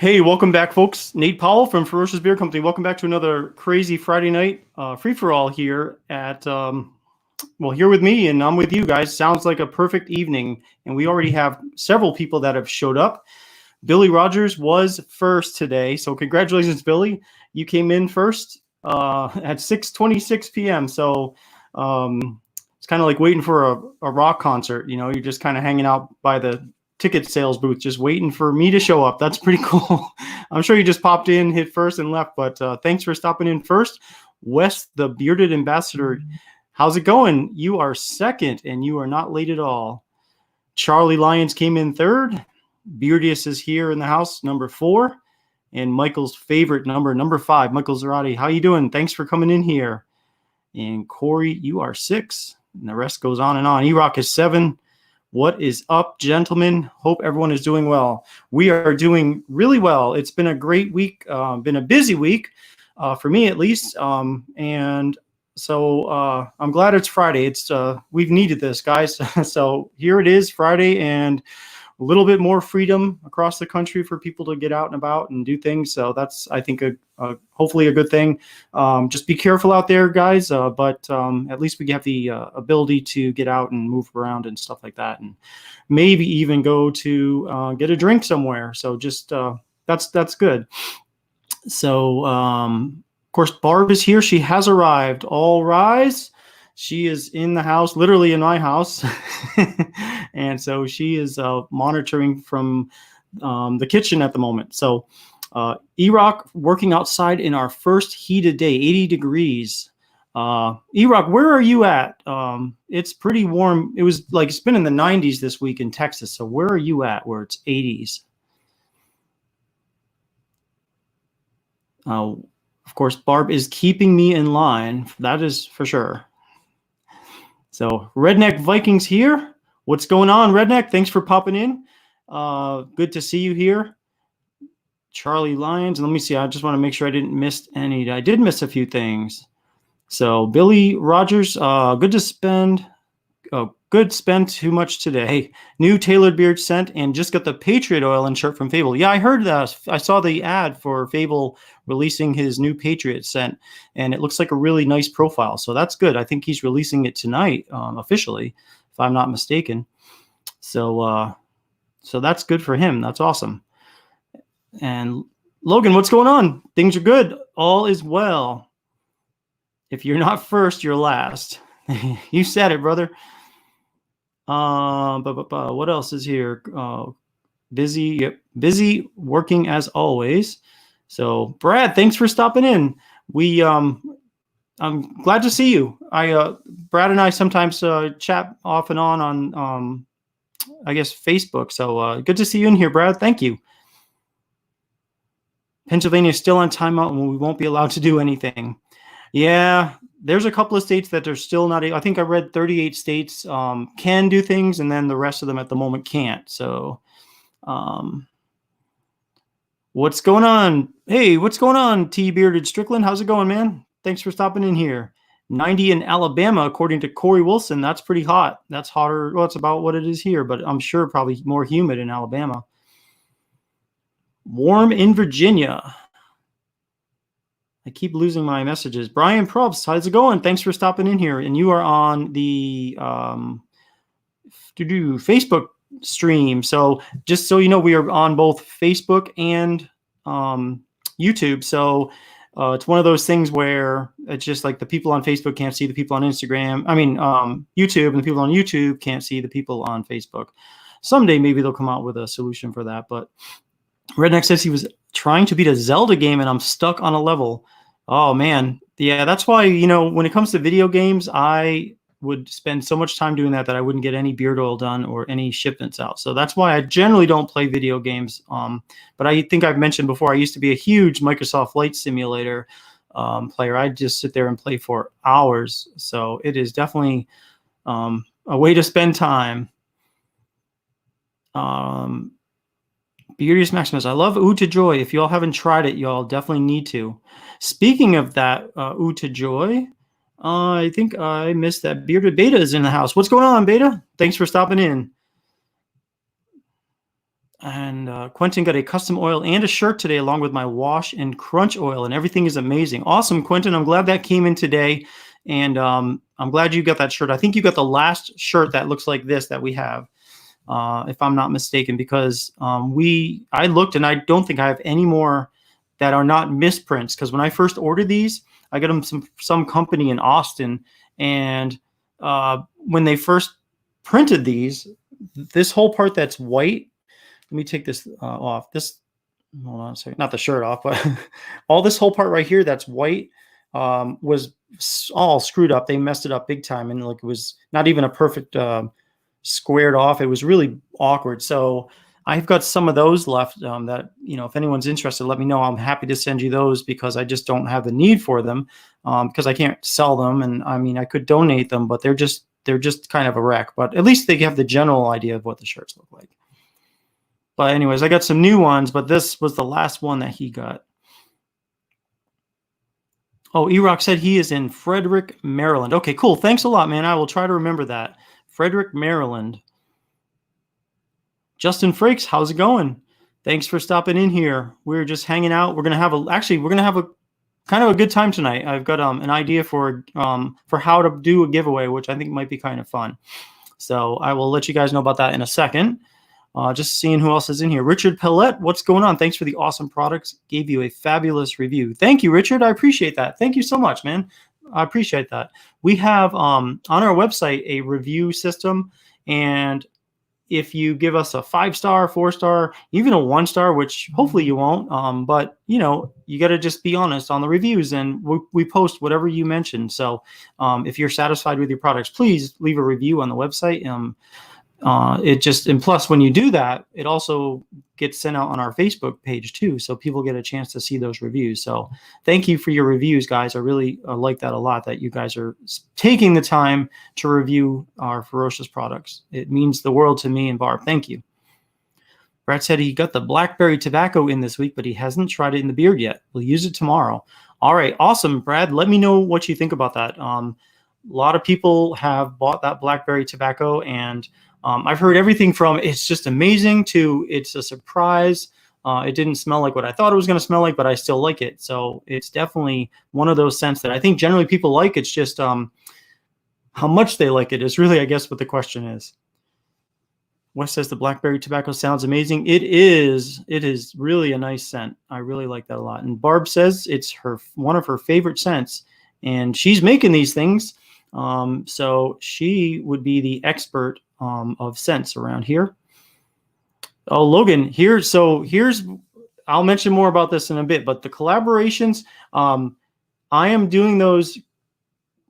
Hey, welcome back, folks. Nate Powell from Ferocious Beer Company. Welcome back to another crazy Friday night free-for-all here at, here with me, and I'm with you guys. Sounds like a perfect evening, and we already have several people that have showed up. Billy Rogers was first today, so congratulations, Billy. You came in first at 6:26 p.m., so it's kind of like waiting for a rock concert. You know, you're just kind of hanging out by the ticket sales booth, just waiting for me to show up. That's pretty cool. I'm sure you just popped in, hit first and left, but thanks for stopping in first. Wes, the bearded ambassador, how's it going? You are second, and you are not late at all. Charlie Lyons came in third. Beardius is here in the house, number 4. And Michael's favorite number 5, Michael Zarati. How you doing? Thanks for coming in here. And Corey, you are 6. And the rest goes on and on. E-Rock is 7. What is up, gentlemen? Hope everyone is doing well. We are doing really well. It's been a great week, been a busy week, for me at least. And so I'm glad it's Friday. We've needed this, guys. So here it is, Friday, and a little bit more freedom across the country for people to get out and about and do things. So that's, I think, hopefully a good thing. Just be careful out there, guys. But at least we have the ability to get out and move around and stuff like that, and maybe even go to get a drink somewhere. So just that's good. So of course, Barb is here. She has arrived. All rise. She is in the house, literally in my house. And so she is monitoring from the kitchen at the moment. So E-Rock working outside in our first heated day, 80 degrees. E-Rock, where are you at? It's pretty warm. It was like, it's been in the 90s this week in Texas. So where are you at where it's 80s? Of course, Barb is keeping me in line. That is for sure. So Redneck Vikings here. What's going on, Redneck? Thanks for popping in. Good to see you here. Charlie Lyons. And let me see. I just want to make sure I didn't miss any. I did miss a few things. So Billy Rogers, good spend too much today. New tailored beard scent, and just got the Patriot oil and shirt from Fable. Yeah, I heard that. I saw the ad for Fable releasing his new Patriot scent, and it looks like a really nice profile. So that's good. I think he's releasing it tonight, officially, if I'm not mistaken. So that's good for him. That's awesome. And Logan, what's going on? Things are good. All is well. If you're not first, you're last. You said it, brother. What else is here? Busy. Yep. Busy working as always. So Brad, thanks for stopping in. I'm glad to see you. Brad and I sometimes chat off and on I guess Facebook. So good to see you in here, Brad. Thank you. Pennsylvania is still on timeout, and we won't be allowed to do anything. Yeah, there's a couple of states that are still not. I think I read 38 states can do things, and then the rest of them at the moment can't. So, what's going on? Hey, what's going on, T-Bearded Strickland? How's it going, man? Thanks for stopping in here. 90 in Alabama, according to Corey Wilson. That's pretty hot. That's hotter. Well, it's about what it is here, but I'm sure probably more humid in Alabama. Warm in Virginia. I keep losing my messages. Brian Probst, how's it going? Thanks for stopping in here. And you are on the Facebook stream. So just so you know, we are on both Facebook and YouTube. So it's one of those things where it's just like the people on Facebook can't see the people on Instagram. I mean, YouTube, and the people on YouTube can't see the people on Facebook. Someday maybe they'll come out with a solution for that. But Redneck says he was trying to beat a Zelda game and I'm stuck on a level. Oh, man. Yeah, that's why, when it comes to video games, I would spend so much time doing that I wouldn't get any beard oil done or any shipments out. So that's why I generally don't play video games. But I think I've mentioned before, I used to be a huge Microsoft Flight Simulator player. I'd just sit there and play for hours. So it is definitely a way to spend time. Beardius Maximus, I love Oud to Joy. If y'all haven't tried it, y'all definitely need to. Speaking of that, Oud to Joy, I think I missed that. Bearded Beta is in the house. What's going on, Beta? Thanks for stopping in. And Quentin got a custom oil and a shirt today along with my wash and crunch oil, and everything is amazing. Awesome, Quentin. I'm glad that came in today. And I'm glad you got that shirt. I think you got the last shirt that looks like this that we have, if I'm not mistaken, because I looked and I don't think I have any more that are not misprints. Because when I first ordered these, I got them some company in Austin, and when they first printed these, this whole part that's white. Let me take this off. Hold on a second. Not the shirt off, but all this whole part right here that's white was all screwed up. They messed it up big time, and like it was not even a perfect squared off. It was really awkward. So I've got some of those left that, if anyone's interested, let me know. I'm happy to send you those because I just don't have the need for them because I can't sell them. And I mean, I could donate them, but they're just kind of a wreck. But at least they have the general idea of what the shirts look like. But anyways, I got some new ones, but this was the last one that he got. Oh, E-Rock said he is in Frederick, Maryland. Okay, cool. Thanks a lot, man. I will try to remember that. Frederick, Maryland. Justin Frakes, how's it going? Thanks for stopping in here. We're just hanging out. We're gonna have a kind of a good time tonight. I've got an idea for how to do a giveaway, which I think might be kind of fun. So I will let you guys know about that in a second. Just seeing who else is in here. Richard Pellette, what's going on? Thanks for the awesome products. Gave you a fabulous review. Thank you, Richard. I appreciate that. Thank you so much, man. I appreciate that. We have on our website a review system, and if you give us a 5-star, 4-star, even a 1-star, which hopefully you won't, but you got to just be honest on the reviews, and we post whatever you mentioned. So if you're satisfied with your products, please leave a review on the website. And plus when you do that, it also gets sent out on our Facebook page too, so people get a chance to see those reviews. So thank you for your reviews, guys. I really like that a lot, that you guys are taking the time to review our Ferocious products. It means the world to me and Barb. Thank you. Brad said he got the blackberry tobacco in this week, but he hasn't tried it in the beard yet. We'll use it tomorrow. All right, awesome, Brad. Let me know what you think about that. A lot of people have bought that blackberry tobacco, and I've heard everything from it's just amazing to it's a surprise. It didn't smell like what I thought it was going to smell like, but I still like it. So it's definitely one of those scents that I think generally people like. It's just how much they like it is really, I guess, what the question is. Wes says the blackberry tobacco sounds amazing. It is really a nice scent. I really like that a lot. And Barb says it's one of her favorite scents, and she's making these things. So she would be the expert of scents around here. Oh, Logan, here's I'll mention more about this in a bit, but the collaborations, I am doing those.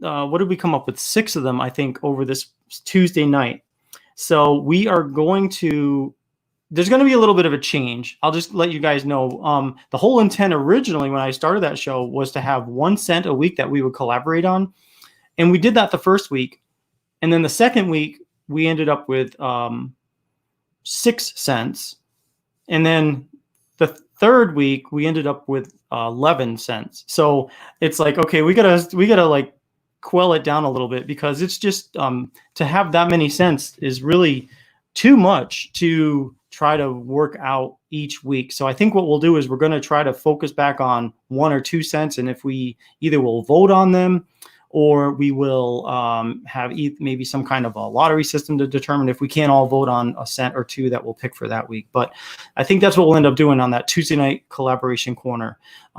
What did we come up with? 6 of them, I think, over this Tuesday night. So we are going to, there's going to be a little bit of a change. I'll just let you guys know. The whole intent originally when I started that show was to have 1 scent a week that we would collaborate on. And we did that the first week. And then the second week, we ended up with 6 scents. And then the third week, we ended up with 11 scents. So it's like, okay, we gotta like quell it down a little bit, because it's just to have that many scents is really too much to try to work out each week. So I think what we'll do is we're going to try to focus back on 1 or 2 scents. And if we either will vote on them, or we will have maybe some kind of a lottery system to determine if we can't all vote on a scent or 2 that we'll pick for that week. But I think that's what we'll end up doing on that Tuesday night collaboration corner,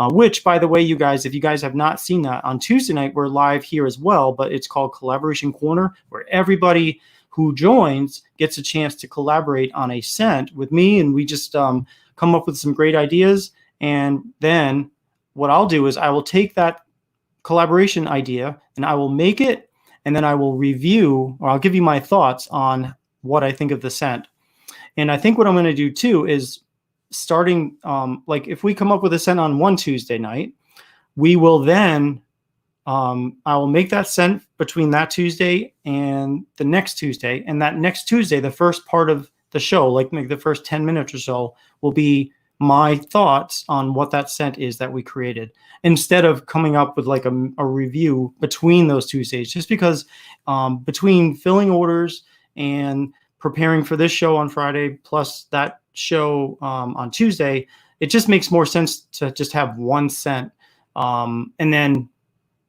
which, by the way, you guys, if you guys have not seen that, on Tuesday night, we're live here as well, but it's called Collaboration Corner, where everybody who joins gets a chance to collaborate on a scent with me, and we just come up with some great ideas. And then what I'll do is I will take that collaboration idea and I will make it, and then I will review, or I'll give you my thoughts on what I think of the scent. And I think what I'm going to do too is starting like if we come up with a scent on one Tuesday night, we will then I will make that scent between that Tuesday and the next Tuesday, and that next Tuesday, the first part of the show, like maybe the first 10 minutes or so, will be my thoughts on what that scent is that we created, instead of coming up with like a review between those Tuesdays, just because between filling orders and preparing for this show on Friday, plus that show on Tuesday, it just makes more sense to just have one scent, and then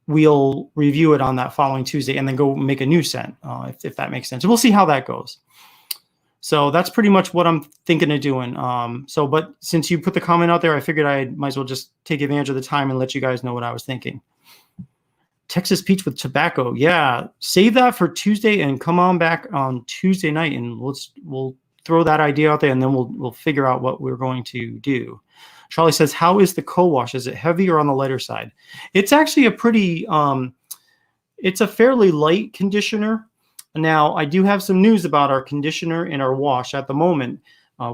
we'll review it on that following Tuesday and then go make a new scent, if that makes sense. We'll see how that goes. So that's pretty much what I'm thinking of doing. But since you put the comment out there, I figured I might as well just take advantage of the time and let you guys know what I was thinking. Texas peach with tobacco. Yeah, save that for Tuesday and come on back on Tuesday night, and we'll throw that idea out there, and then we'll figure out what we're going to do. Charlie says, how is the co-wash? Is it heavy or on the lighter side? It's actually a pretty, it's a fairly light conditioner. Now, I do have some news about our conditioner and our wash. At the moment,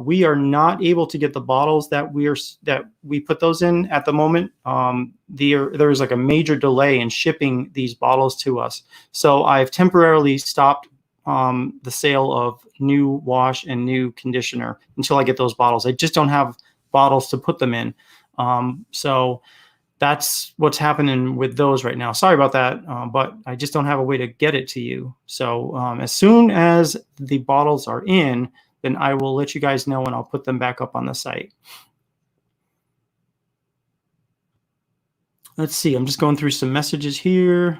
we are not able to get the bottles that we put those in at the moment. There is like a major delay in shipping these bottles to us. So I've temporarily stopped the sale of new wash and new conditioner until I get those bottles. I just don't have bottles to put them in. So that's what's happening with those right now. Sorry about that, but I just don't have a way to get it to you. So as soon as the bottles are in, then I will let you guys know and I'll put them back up on the site. Let's see. I'm just going through some messages here.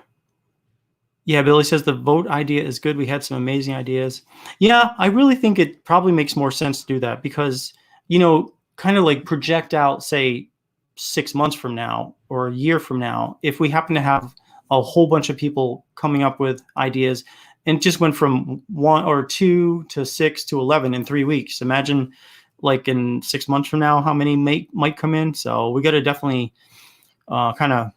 Yeah, Billy says the vote idea is good. We had some amazing ideas. Yeah, I really think it probably makes more sense to do that because, kind of like project out, say, 6 months from now or a year from now, if we happen to have a whole bunch of people coming up with ideas and it just went from 1 or 2 to 6 to 11 in 3 weeks. Imagine like in 6 months from now, how many might come in. So we got to definitely kind of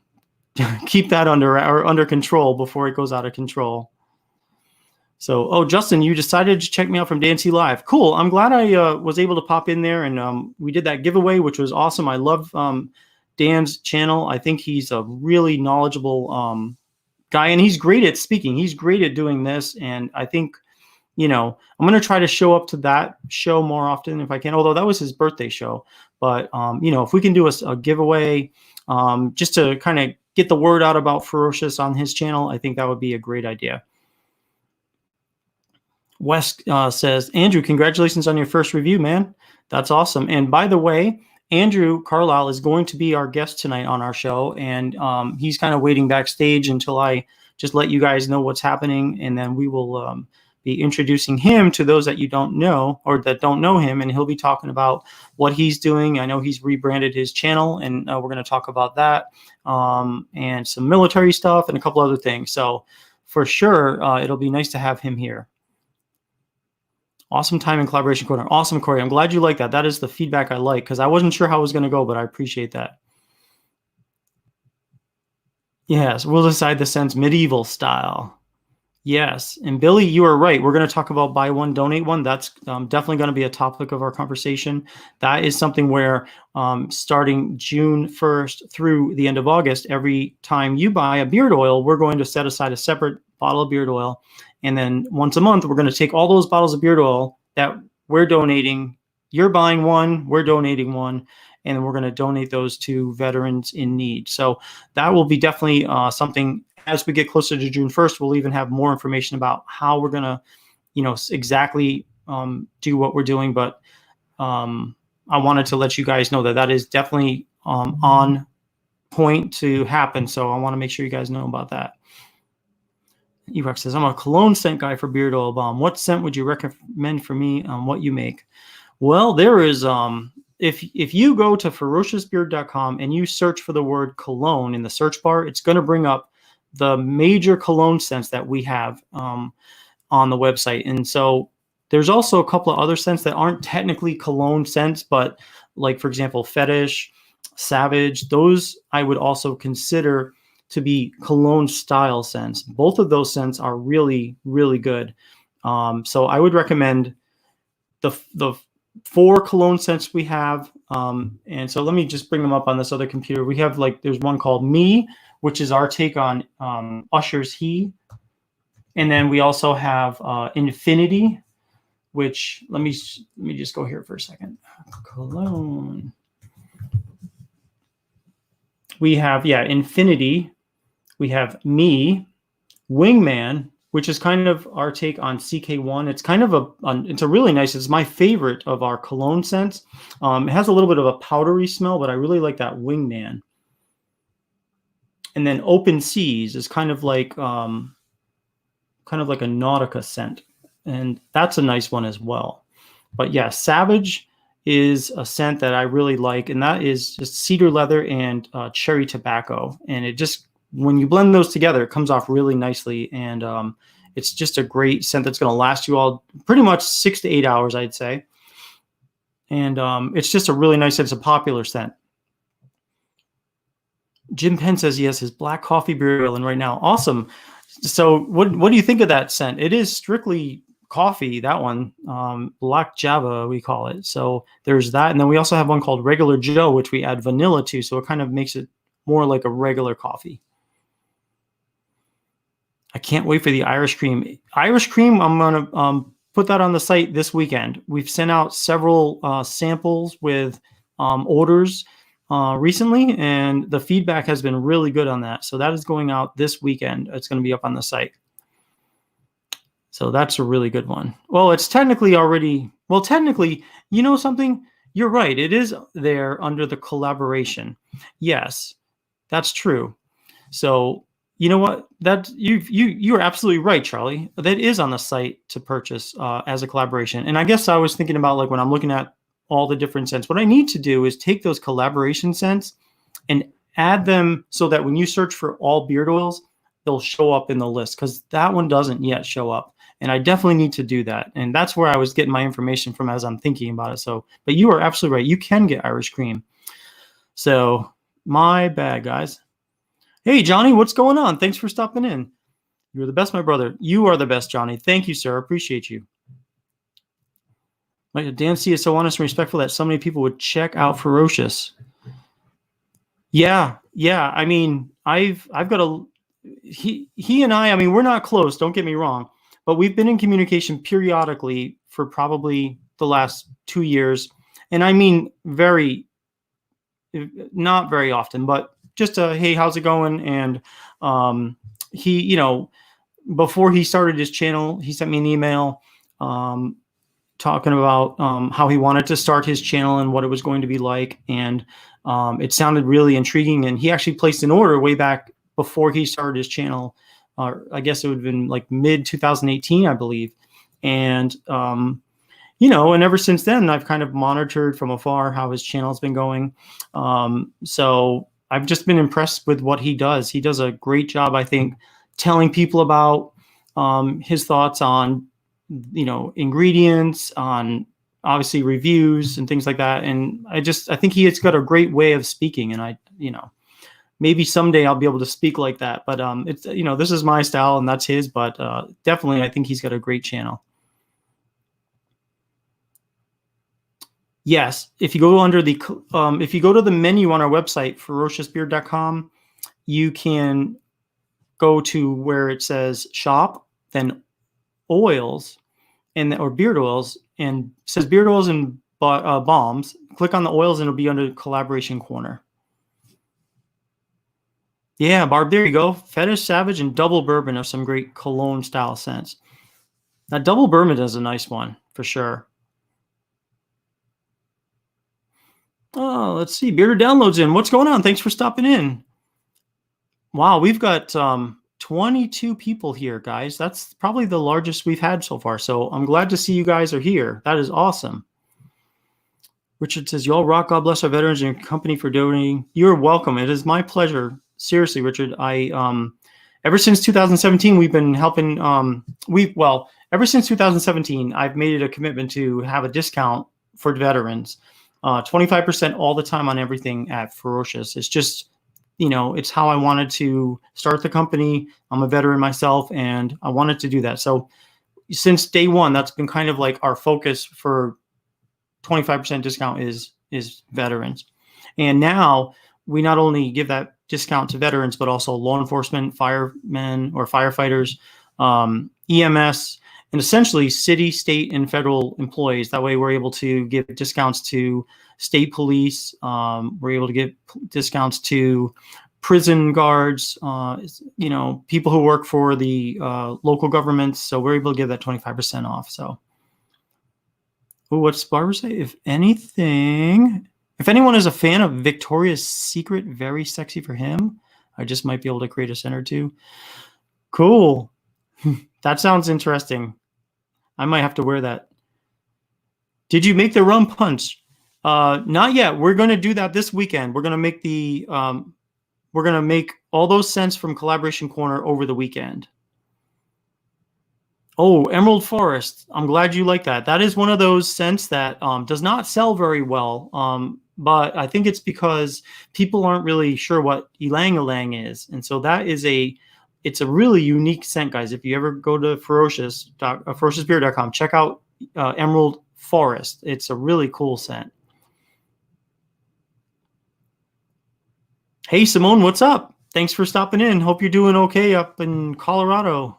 keep that under control before it goes out of control. So, Justin, you decided to check me out from DNC Live. Cool. I'm glad I was able to pop in there, and we did that giveaway, which was awesome. I love Dan's channel. I think he's a really knowledgeable guy, and he's great at speaking. He's great at doing this, and I think, I'm going to try to show up to that show more often if I can, although that was his birthday show. But, if we can do a giveaway just to kind of get the word out about Ferocious on his channel, I think that would be a great idea. Wes says, Andrew, congratulations on your first review, man. That's awesome. And by the way, Andrew Carlisle is going to be our guest tonight on our show. And he's kind of waiting backstage until I just let you guys know what's happening. And then we will be introducing him to those that you don't know or that don't know him. And he'll be talking about what he's doing. I know he's rebranded his channel, and we're going to talk about that and some military stuff and a couple other things. So for sure, it'll be nice to have him here. Awesome time in Collaboration Corner. Awesome, Corey. I'm glad you like that. That is the feedback I like because I wasn't sure how it was going to go, but I appreciate that. Yes, we'll decide the scents medieval style. Yes, and Billy, you are right. We're going to talk about buy one, donate one. That's definitely going to be a topic of our conversation. That is something where starting June 1st through the end of August, every time you buy a beard oil, we're going to set aside a separate bottle of beard oil. And then once a month, we're going to take all those bottles of beard oil that we're donating. You're buying one, we're donating one, and then we're going to donate those to veterans in need. So that will be definitely something. As we get closer to June 1st, we'll even have more information about how we're going to, exactly do what we're doing. But I wanted to let you guys know that is definitely on point to happen. So I want to make sure you guys know about that. Erox says, I'm a cologne scent guy for beard oil balm. What scent would you recommend for me on what you make? Well, there is, if you go to ferociousbeard.com and you search for the word cologne in the search bar, it's going to bring up the major cologne scents that we have on the website. And so there's also a couple of other scents that aren't technically cologne scents, but like, for example, Fetish, Savage, those I would also consider to be cologne style scents. Both of those scents are really, really good. So I would recommend the 4 cologne scents we have. And so let me just bring them up on this other computer. We have there's one called Me, which is our take on Usher's He. And then we also have Infinity, which let me just go here for a second. Cologne. We have, Infinity. We have Me, Wingman, which is kind of our take on CK1. It's kind of it's a really nice, it's my favorite of our cologne scents. It has a little bit of a powdery smell, but I really like that Wingman. And then Open Seas is kind of like a Nautica scent, and that's a nice one as well. But yeah, Savage is a scent that I really like, and that is just cedar leather and cherry tobacco. And it just, when you blend those together, it comes off really nicely, and it's just a great scent that's going to last you all pretty much 6 to 8 hours, I'd say. And it's just a really nice scent. It's a popular scent. Jim Penn says he has his black coffee beard oil in right now. Awesome. So what do you think of that scent? It is strictly coffee, that one, Black Java, we call it. So there's that. And then we also have one called Regular Joe, which we add vanilla to. So it kind of makes it more like a regular coffee. I can't wait for the Irish cream. Irish cream, I'm going to put that on the site this weekend. We've sent out several samples with orders recently, and the feedback has been really good on that. So that is going out this weekend. It's going to be up on the site. So that's a really good one. Well, it's technically already, you know something? You're right. It is there under the collaboration. Yes, that's true. So you know what? That you're absolutely right, Charlie. That is on the site to purchase as a collaboration. And I guess I was thinking about, like, when I'm looking at all the different scents, what I need to do is take those collaboration scents and add them so that when you search for all beard oils, they'll show up in the list, because that one doesn't yet show up. And I definitely need to do that. And that's where I was getting my information from as I'm thinking about it. So, but you are absolutely right. You can get Irish cream. So my bad, guys. Hey, Johnny, what's going on? Thanks for stopping in. You're the best, my brother. You are the best, Johnny. Thank you, sir. Appreciate you. Dan C is so honest and respectful that so many people would check out Ferocious. Yeah. I mean, I've got he and I mean, we're not close, don't get me wrong, but we've been in communication periodically for probably the last 2 years. And I mean, not very often, but just hey, how's it going? And he, you know, before he started his channel, he sent me an email talking about how he wanted to start his channel and what it was going to be like. And it sounded really intriguing. And he actually placed an order way back before he started his channel. I guess it would have been like mid 2018, I believe. And, you know, and ever since then, I've kind of monitored from afar how his channel's been going. So I've just been impressed with what he does. He does a great job, I think, telling people about his thoughts on, you know, ingredients, on obviously reviews and things like that. And I think he has got a great way of speaking. And you know, maybe someday I'll be able to speak like that, but it's, you know, this is my style and that's his, but definitely I think he's got a great channel. Yes, if you go under the if you go to the menu on our website, ferociousbeard.com, you can go to where it says shop, then oils, or beard oils, and it says beard oils and balms. Click on the oils and it'll be under the collaboration corner. Yeah, Barb, there you go. Fetish, Savage, and Double Bourbon are some great cologne style scents. That Double Bourbon is a nice one for sure. Oh, let's see. Bearded Downloads in. What's going on? Thanks for stopping in. Wow, we've got 22 people here, guys. That's probably the largest we've had so far. So I'm glad to see you guys are here. That is awesome. Richard says, y'all rock. God bless our veterans and your company for donating. You're welcome. It is my pleasure. Seriously, Richard. Ever since 2017, we've been helping. Ever since 2017, I've made it a commitment to have a discount for veterans. 25% all the time on everything at Ferocious. It's just, you know, it's how I wanted to start the company. I'm a veteran myself, and I wanted to do that. So since day one, that's been kind of like our focus for 25% discount is veterans. And now we not only give that discount to veterans, but also law enforcement, firemen or firefighters, EMS, and essentially city, state, and federal employees. That way we're able to give discounts to state police. We're able to give discounts to prison guards, people who work for the local governments. So we're able to give that 25% off. So, what's Barbara say? If anyone is a fan of Victoria's Secret, very sexy for him, I just might be able to create a scent or two. Cool. That sounds interesting. I might have to wear that. Did you make the rum punch? Not yet. We're going to do that this weekend. We're going to make all those scents from Collaboration Corner over the weekend. Oh, Emerald Forest. I'm glad you like that. That is one of those scents that does not sell very well. But I think it's because people aren't really sure what ylang ylang is. And so that is it's a really unique scent, guys. If you ever go to ferociousbeer.com, check out Emerald Forest. It's a really cool scent. Hey, Simone, what's up? Thanks for stopping in. Hope you're doing okay up in Colorado.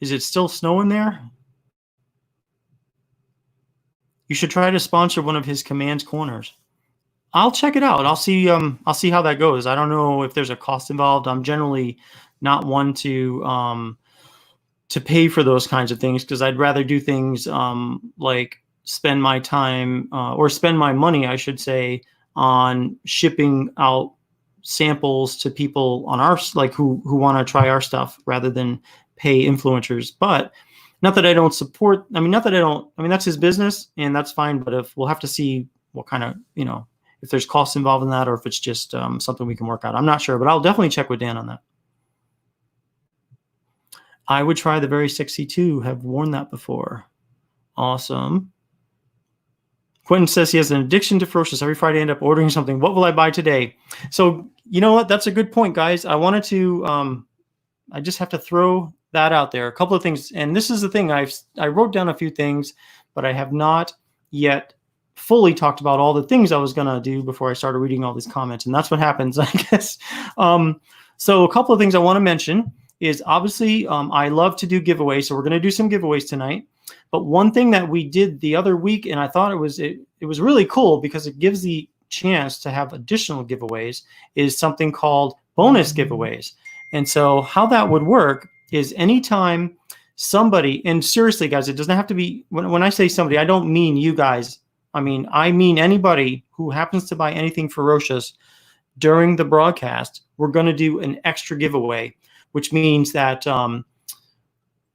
Is it still snowing there? You should try to sponsor one of his Commands Corners. I'll check it out. I'll see how that goes. I don't know if there's a cost involved. I'm generally not one to pay for those kinds of things because I'd rather do things like spend my time or spend my money, I should say, on shipping out samples to people on our who want to try our stuff rather than pay influencers. But not that I don't support. That's his business and that's fine. But if we'll have to see what kind of if there's costs involved in that or if it's just something we can work out. I'm not sure, but I'll definitely check with Dan on that. I would try the Very Sexy too. Have worn that before. Awesome. Quentin says he has an addiction to Ferocious. Every Friday I end up ordering something. What will I buy today? So you know what? That's a good point, guys. I wanted to, I just have to throw that out there. A couple of things. And this is the thing. I wrote down a few things, but I have not yet fully talked about all the things I was going to do before I started reading all these comments. And that's what happens, I guess. So a couple of things I want to mention is obviously I love to do giveaways. So we're going to do some giveaways tonight. But one thing that we did the other week, and I thought it was really cool because it gives the chance to have additional giveaways, is something called bonus giveaways. And so how that would work is anytime somebody, and seriously, guys, it doesn't have to be, when I say somebody, I don't mean you guys. I mean anybody who happens to buy anything Ferocious during the broadcast, we're going to do an extra giveaway, which means that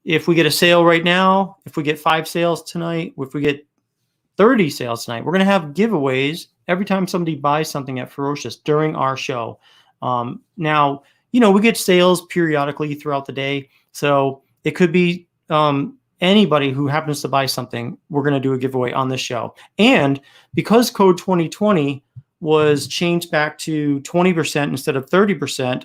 if we get a sale right now, if we get 5 sales tonight, if we get 30 sales tonight, we're going to have giveaways every time somebody buys something at Ferocious during our show. Now, we get sales periodically throughout the day. So it could be anybody who happens to buy something, we're going to do a giveaway on this show. And because code 2020 was changed back to 20% instead of 30%,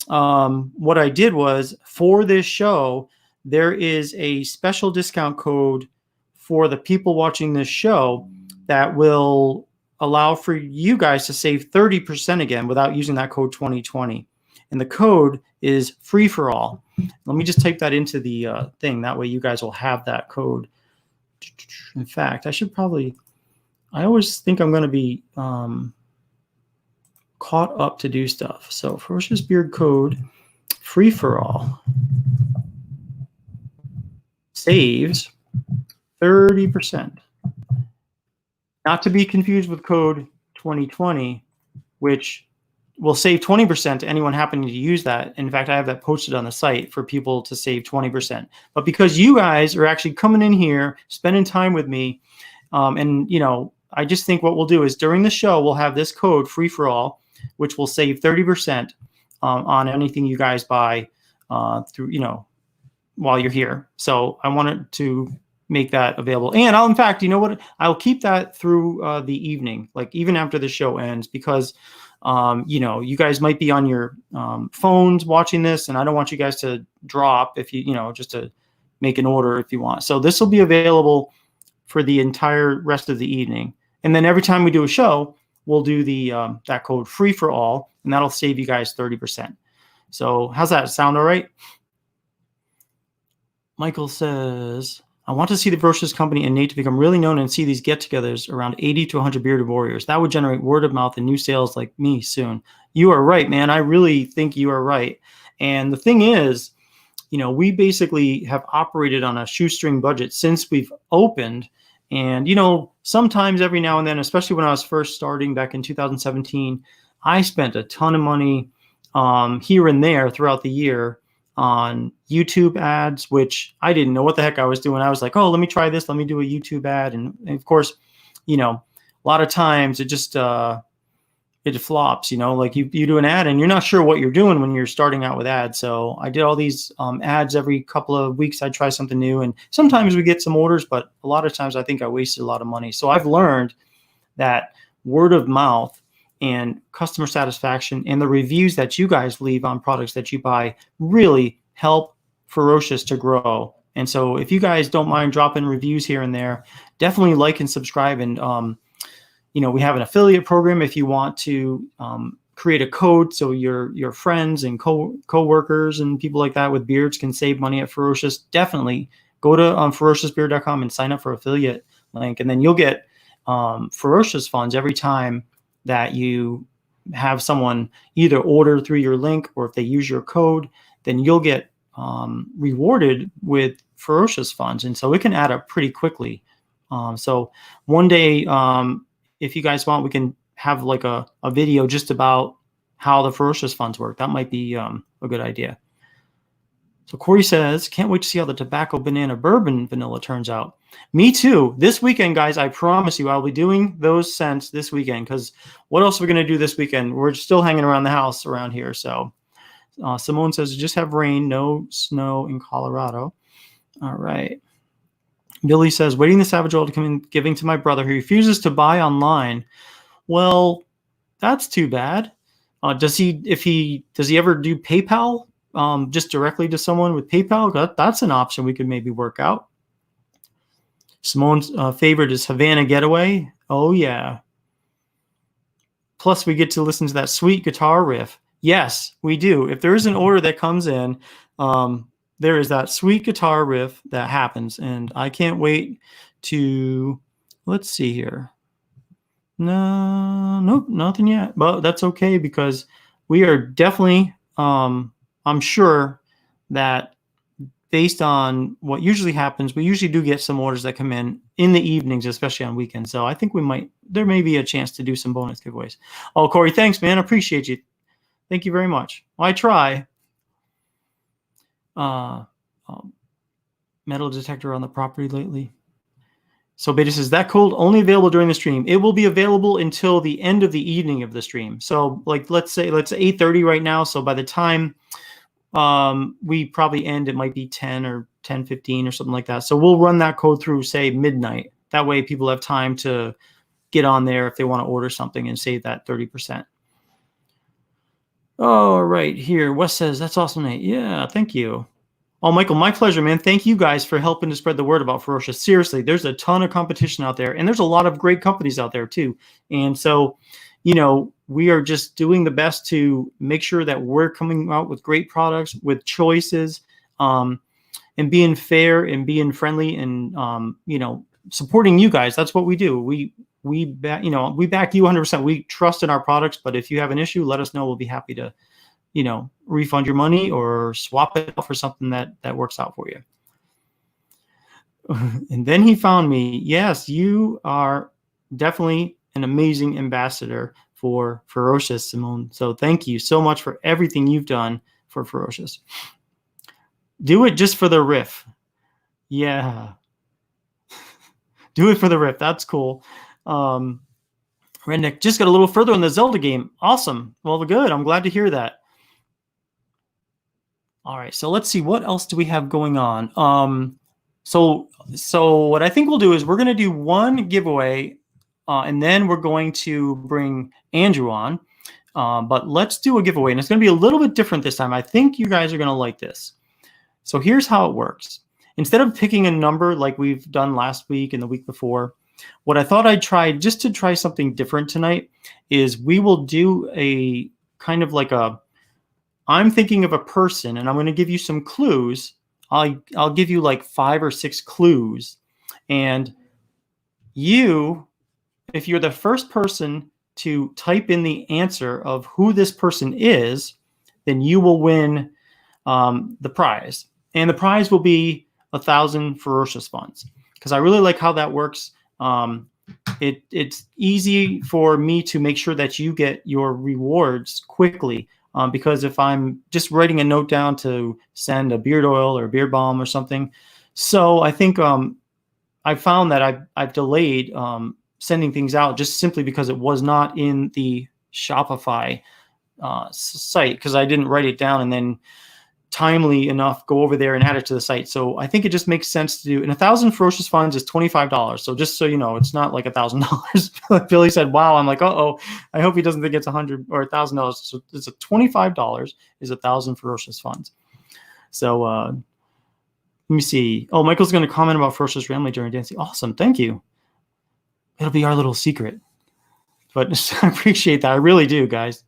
what I did was for this show, there is a special discount code for the people watching this show that will allow for you guys to save 30% again without using that code 2020. And the code is free for all. Let me just type that into the thing. That way you guys will have that code. In fact, I always think I'm going to be caught up to do stuff. So Ferocious Beard code free for all saves 30%. Not to be confused with code 2020, which will save 20% to anyone happening to use that. In fact, I have that posted on the site for people to save 20%. But because you guys are actually coming in here, spending time with me, and I just think what we'll do is during the show, we'll have this code free for all, which will save 30% on anything you guys buy through, while you're here. So I wanted to make that available. And I'll, in fact, I'll keep that through the evening, like even after the show ends, because you guys might be on your phones watching this, and I don't want you guys to drop if just to make an order if you want. So this will be available for the entire rest of the evening. And then every time we do a show, we'll do the that code free for all, and that'll save you guys 30%. So how's that sound? All right. Michael says, I want to see the Ferocious Company and Nate to become really known and see these get-togethers around 80 to 100 bearded warriors. That would generate word of mouth and new sales like me soon. You are right, man. I really think you are right. And the thing is, we basically have operated on a shoestring budget since we've opened. And, sometimes every now and then, especially when I was first starting back in 2017, I spent a ton of money here and there throughout the year on YouTube ads, which I didn't know what the heck I was doing. I was like, oh, let me try this. Let me do a YouTube ad. And of course, a lot of times it just, it flops, like you do an ad and you're not sure what you're doing when you're starting out with ads. So I did all these ads every couple of weeks. I'd try something new, and sometimes we get some orders, but a lot of times I think I wasted a lot of money. So I've learned that word of mouth and customer satisfaction and the reviews that you guys leave on products that you buy really help Ferocious to grow. And so if you guys don't mind dropping reviews here and there, definitely like and subscribe. And we have an affiliate program if you want to create a code so your friends and co-workers and people like that with beards can save money at Ferocious. Definitely go to ferociousbeard.com and sign up for affiliate link, and then you'll get Ferocious funds every time that you have someone either order through your link, or if they use your code, then you'll get rewarded with Ferocious funds. And so it can add up pretty quickly. So one day, if you guys want, we can have like a video just about how the Ferocious funds work. That might be a good idea. So Corey says, can't wait to see how the tobacco banana bourbon vanilla turns out. Me too. This weekend, guys, I promise you I'll be doing those scents this weekend, because what else are we going to do this weekend? We're still hanging around the house around here. So Simone says, just have rain, no snow in Colorado. All right. Billy says, waiting the Savage Oil to come in, giving to my brother who refuses to buy online. Well, that's too bad. Does he ever do PayPal? Just directly to someone with PayPal? That's an option we could maybe work out. Simone's favorite is Havana Getaway. Oh, yeah. Plus, we get to listen to that sweet guitar riff. Yes, we do. If there is an order that comes in, there is that sweet guitar riff that happens, and I can't wait to, let's see here. No, nope, nothing yet. But that's okay, because we are definitely, I'm sure that based on what usually happens, we usually do get some orders that come in the evenings, especially on weekends. So I think there may be a chance to do some bonus giveaways. Oh, Corey, thanks, man. I appreciate you. Thank you very much. Well, I try. Metal detector on the property lately. So Beta says, that code only available during the stream. It will be available until the end of the evening of the stream. So like, let's say 8:30 right now. So by the time we probably end, it might be 10 or 10:15 or something like that. So we'll run that code through, say, midnight. That way people have time to get on there if they want to order something and save that 30%. All right, here, Wes says, that's awesome, Nate. Yeah, thank you. Oh, Michael, my pleasure, man. Thank you guys for helping to spread the word about Ferocious. Seriously, there's a ton of competition out there, and there's a lot of great companies out there too. And so, we are just doing the best to make sure that we're coming out with great products, with choices, and being fair and being friendly, and supporting you guys. That's what we do. We back you 100%. We trust in our products, but if you have an issue, let us know. We'll be happy to refund your money or swap it for something that works out for you. And then he found me. Yes, you are definitely an amazing ambassador for Ferocious, Simone. So thank you so much for everything you've done for Ferocious. Do it just for the riff. Yeah. Do it for the riff. That's cool. Redneck just got a little further in the Zelda game. Awesome. Well, good. I'm glad to hear that. All right, so let's see, what else do we have going on? So what I think we'll do is we're going to do one giveaway, and then we're going to bring Andrew on. But let's do a giveaway, and it's going to be a little bit different this time. I think you guys are going to like this. So here's how it works. Instead of picking a number like we've done last week and the week before, what I thought I'd try, just to try something different tonight, is we will do a kind of like I'm thinking of a person, and I'm going to give you some clues. I'll give you like 5 or 6 clues, and if you're the first person to type in the answer of who this person is, then you will win the prize. And the prize will be 1,000 Ferocious funds, because I really like how that works. It's easy for me to make sure that you get your rewards quickly, because if I'm just writing a note down to send a beard oil or a beard balm or something. So I think I found that I've delayed sending things out just simply because it was not in the Shopify site, because I didn't write it down and then timely enough go over there and add it to the site. So I think it just makes sense to do. And 1,000 Ferocious funds is $25. So just so you know, it's not like $1,000. Billy said, "Wow." I'm like, "Uh-oh, I hope he doesn't think it's $100 or $1,000." So it's a $25 is 1,000 Ferocious funds. So let me see. Oh, Michael's going to comment about Ferocious Ramley during dancing. Awesome, thank you. It'll be our little secret. But I appreciate that. I really do, guys.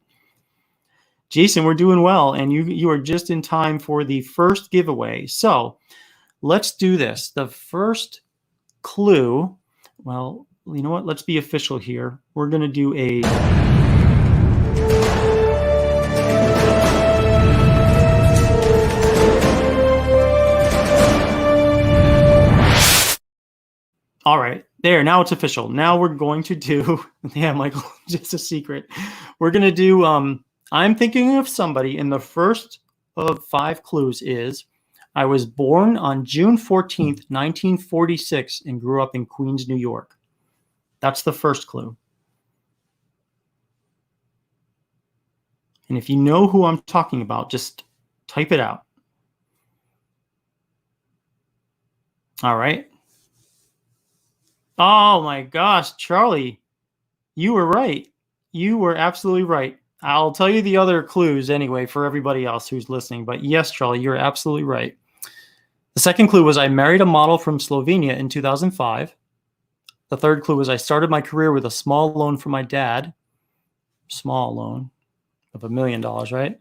Jason, we're doing well, and you are just in time for the first giveaway. So let's do this. The first clue, well, you know what? Let's be official here. We're going to do a... All right, there, now it's official. Now we're going to do... Yeah, Michael, just a secret. We're going to do... I'm thinking of somebody, and the first of 5 clues is, I was born on June 14th, 1946, and grew up in Queens, New York. That's the first clue. And if you know who I'm talking about, just type it out. All right. Oh my gosh, Charlie, you were right. You were absolutely right. I'll tell you the other clues anyway for everybody else who's listening. But yes, Charlie, you're absolutely right. The second clue was I married a model from Slovenia in 2005. The third clue was I started my career with a small loan from my dad. Small loan of $1 million, right?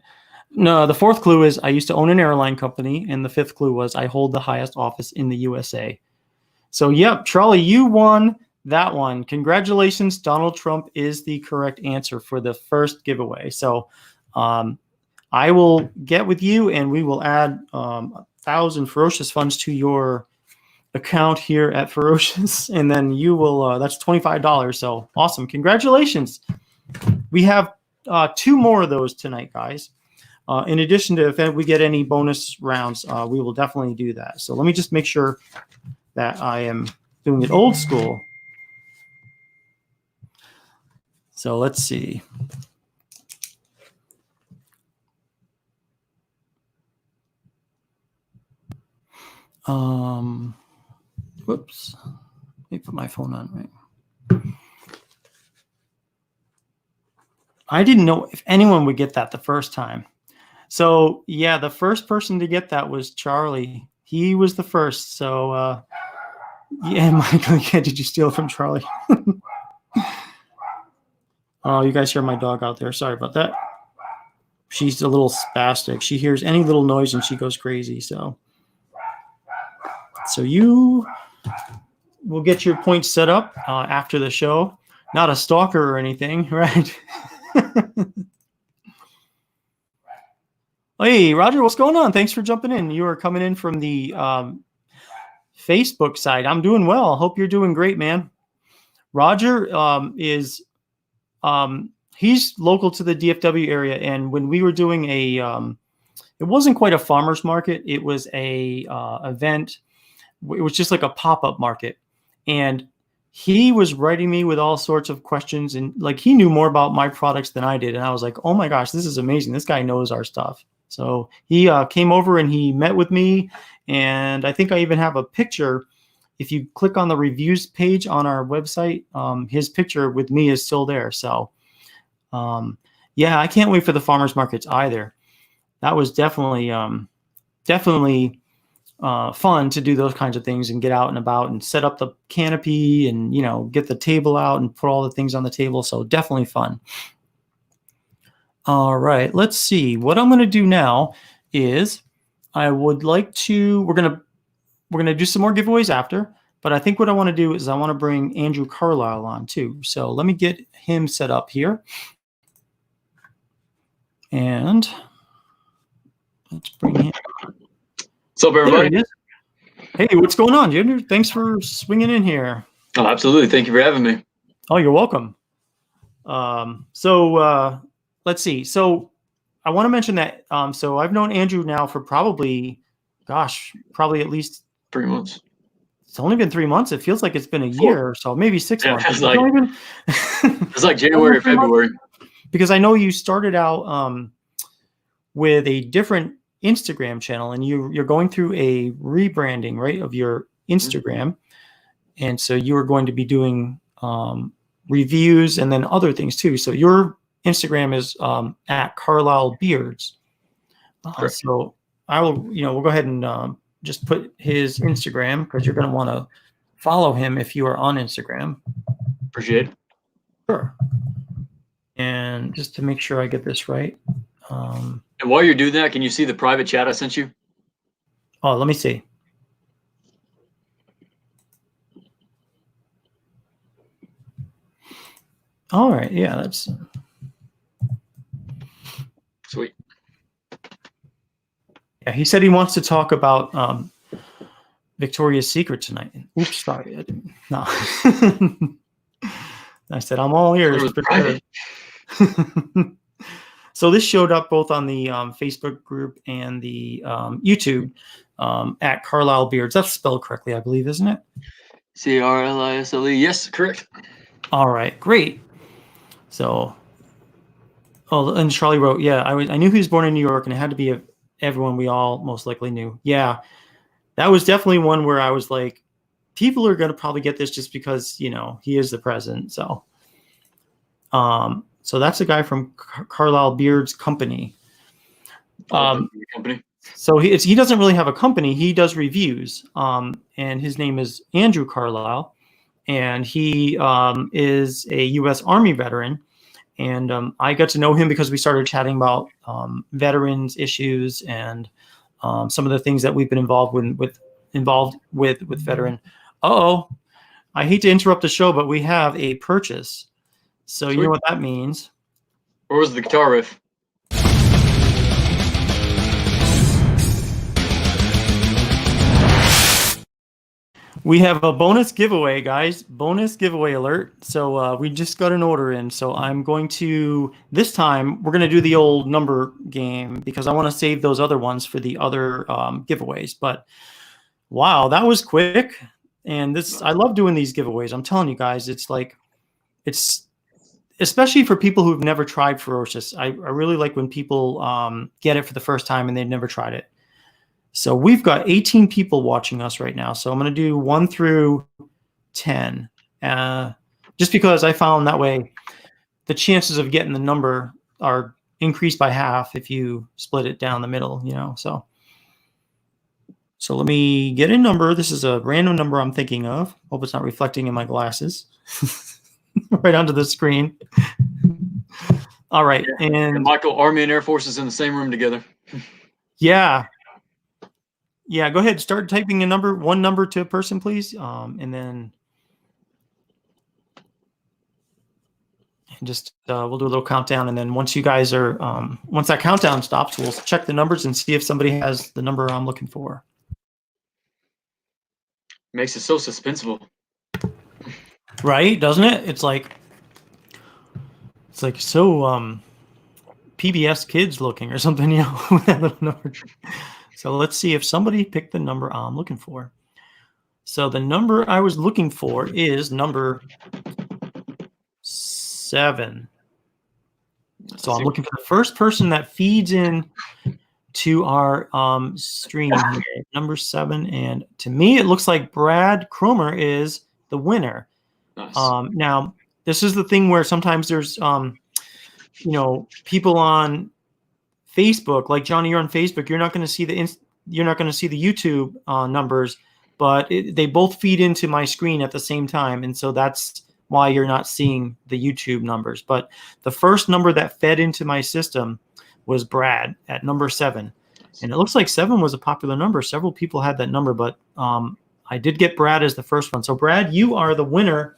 No, the fourth clue is I used to own an airline company. And the fifth clue was I hold the highest office in the USA. So, yep, Charlie, you won that one. Congratulations. Donald Trump is the correct answer for the first giveaway. So I will get with you and we will add 1,000 Ferocious funds to your account here at Ferocious. And then you will, that's $25. So awesome. Congratulations. We have 2 more of those tonight, guys. In addition to if we get any bonus rounds, we will definitely do that. So let me just make sure that I am doing it old school. So let's see. Whoops. Let me put my phone on, right? I didn't know if anyone would get that the first time. So yeah, the first person to get that was Charlie. He was the first. So yeah, Michael, yeah, did you steal it from Charlie? Oh, you guys hear my dog out there. Sorry about that. She's a little spastic. She hears any little noise and she goes crazy. So you will get your points set up after the show. Not a stalker or anything, right? Hey, Roger, what's going on? Thanks for jumping in. You are coming in from the Facebook side. I'm doing well. Hope you're doing great, man. Roger is... he's local to the DFW area, and when we were doing a, it wasn't quite a farmer's market. It was a event. It was just like a pop-up market, and he was writing me with all sorts of questions, and like he knew more about my products than I did, and I was like, oh my gosh, this is amazing. This guy knows our stuff. So he came over and he met with me, and I think I even have a picture. If you click on the reviews page on our website, his picture with me is still there. So, yeah, I can't wait for the farmers markets either. That was definitely fun to do those kinds of things and get out and about and set up the canopy and, you know, get the table out and put all the things on the table. So definitely fun. All right, let's see. What I'm going to do now is I would like to, we're going to do some more giveaways after, But I think what I want to do is I want to bring Andrew Carlisle on too. So let me get him set up here. And let's bring him on. What's up, everybody? There he is. Hey, what's going on, Andrew? Thanks for swinging in here. Oh, absolutely. Thank you for having me. Oh, you're welcome. So let's see. So I want to mention that. So I've known Andrew now for probably at least 3 months. It's only been 3 months. It feels like it's been a year or so, maybe 6 months. It's like January, February. Because I know you started out with a different Instagram channel, and you're going through a rebranding, right, of your Instagram, and so you are going to be doing reviews and then other things too. So your Instagram is at Carlisle Beards. So I will, we'll go ahead and just put his Instagram, because you're going to want to follow him if you are on Instagram. Appreciate it. Sure. And just to make sure I get this right. And while you're doing that, can you see the private chat I sent you? Oh, let me see. All right. Yeah, that's sweet. Yeah, he said he wants to talk about Victoria's Secret tonight. Oops, sorry. I didn't. No. I said, I'm all ears. So this showed up both on the Facebook group and the YouTube at Carlisle Beards. That's spelled correctly, I believe, isn't it? Carlisle. Yes, correct. All right, great. So, and Charlie wrote, yeah, I knew he was born in New York, and it had to be everyone we all most likely knew. Yeah, that was definitely one where I was like, people are going to probably get this just because, he is the president. So, so that's a guy from Carlisle Beards Company. So he doesn't really have a company. He does reviews. And his name is Andrew Carlisle, and he is a U.S. Army veteran. And I got to know him because we started chatting about veterans issues and some of the things that we've been involved with veteran. I hate to interrupt the show, but we have a purchase. So Sweet. You know what that means. Where was the guitar riff? We have a bonus giveaway, guys. Bonus giveaway alert. So we just got an order in. So I'm going to, this time, we're going to do the old number game because I want to save those other ones for the other giveaways. But wow, that was quick. And I love doing these giveaways. I'm telling you guys, it's especially for people who've never tried Ferocious. I really like when people get it for the first time and they've never tried it. So we've got 18 people watching us right now. So I'm going to do 1 through 10, just because I found that way the chances of getting the number are increased by half if you split it down the middle, So let me get a number. This is a random number I'm thinking of. Hope it's not reflecting in my glasses. Right onto the screen. All right. And Michael, Army and Air Force is in the same room together. Yeah. Yeah, go ahead. Start typing one number to a person, please. And then just we'll do a little countdown. And then once you guys are, once that countdown stops, we'll check the numbers and see if somebody has the number I'm looking for. Makes it so suspenseful. Right, doesn't it? It's like so PBS Kids looking or something, with that little number. So let's see if somebody picked the number I'm looking for. So the number I was looking for is number 7. So I'm looking for the first person that feeds in to our stream here, number 7. And to me, it looks like Brad Cromer is the winner. Nice. Now, this is the thing where sometimes there's, people on Facebook, like Johnny, you're on Facebook. You're not going to see the YouTube numbers, but they both feed into my screen at the same time, and so that's why you're not seeing the YouTube numbers. But the first number that fed into my system was Brad at number 7, and it looks like 7 was a popular number. Several people had that number, but I I did get Brad as the first one. So Brad, you are the winner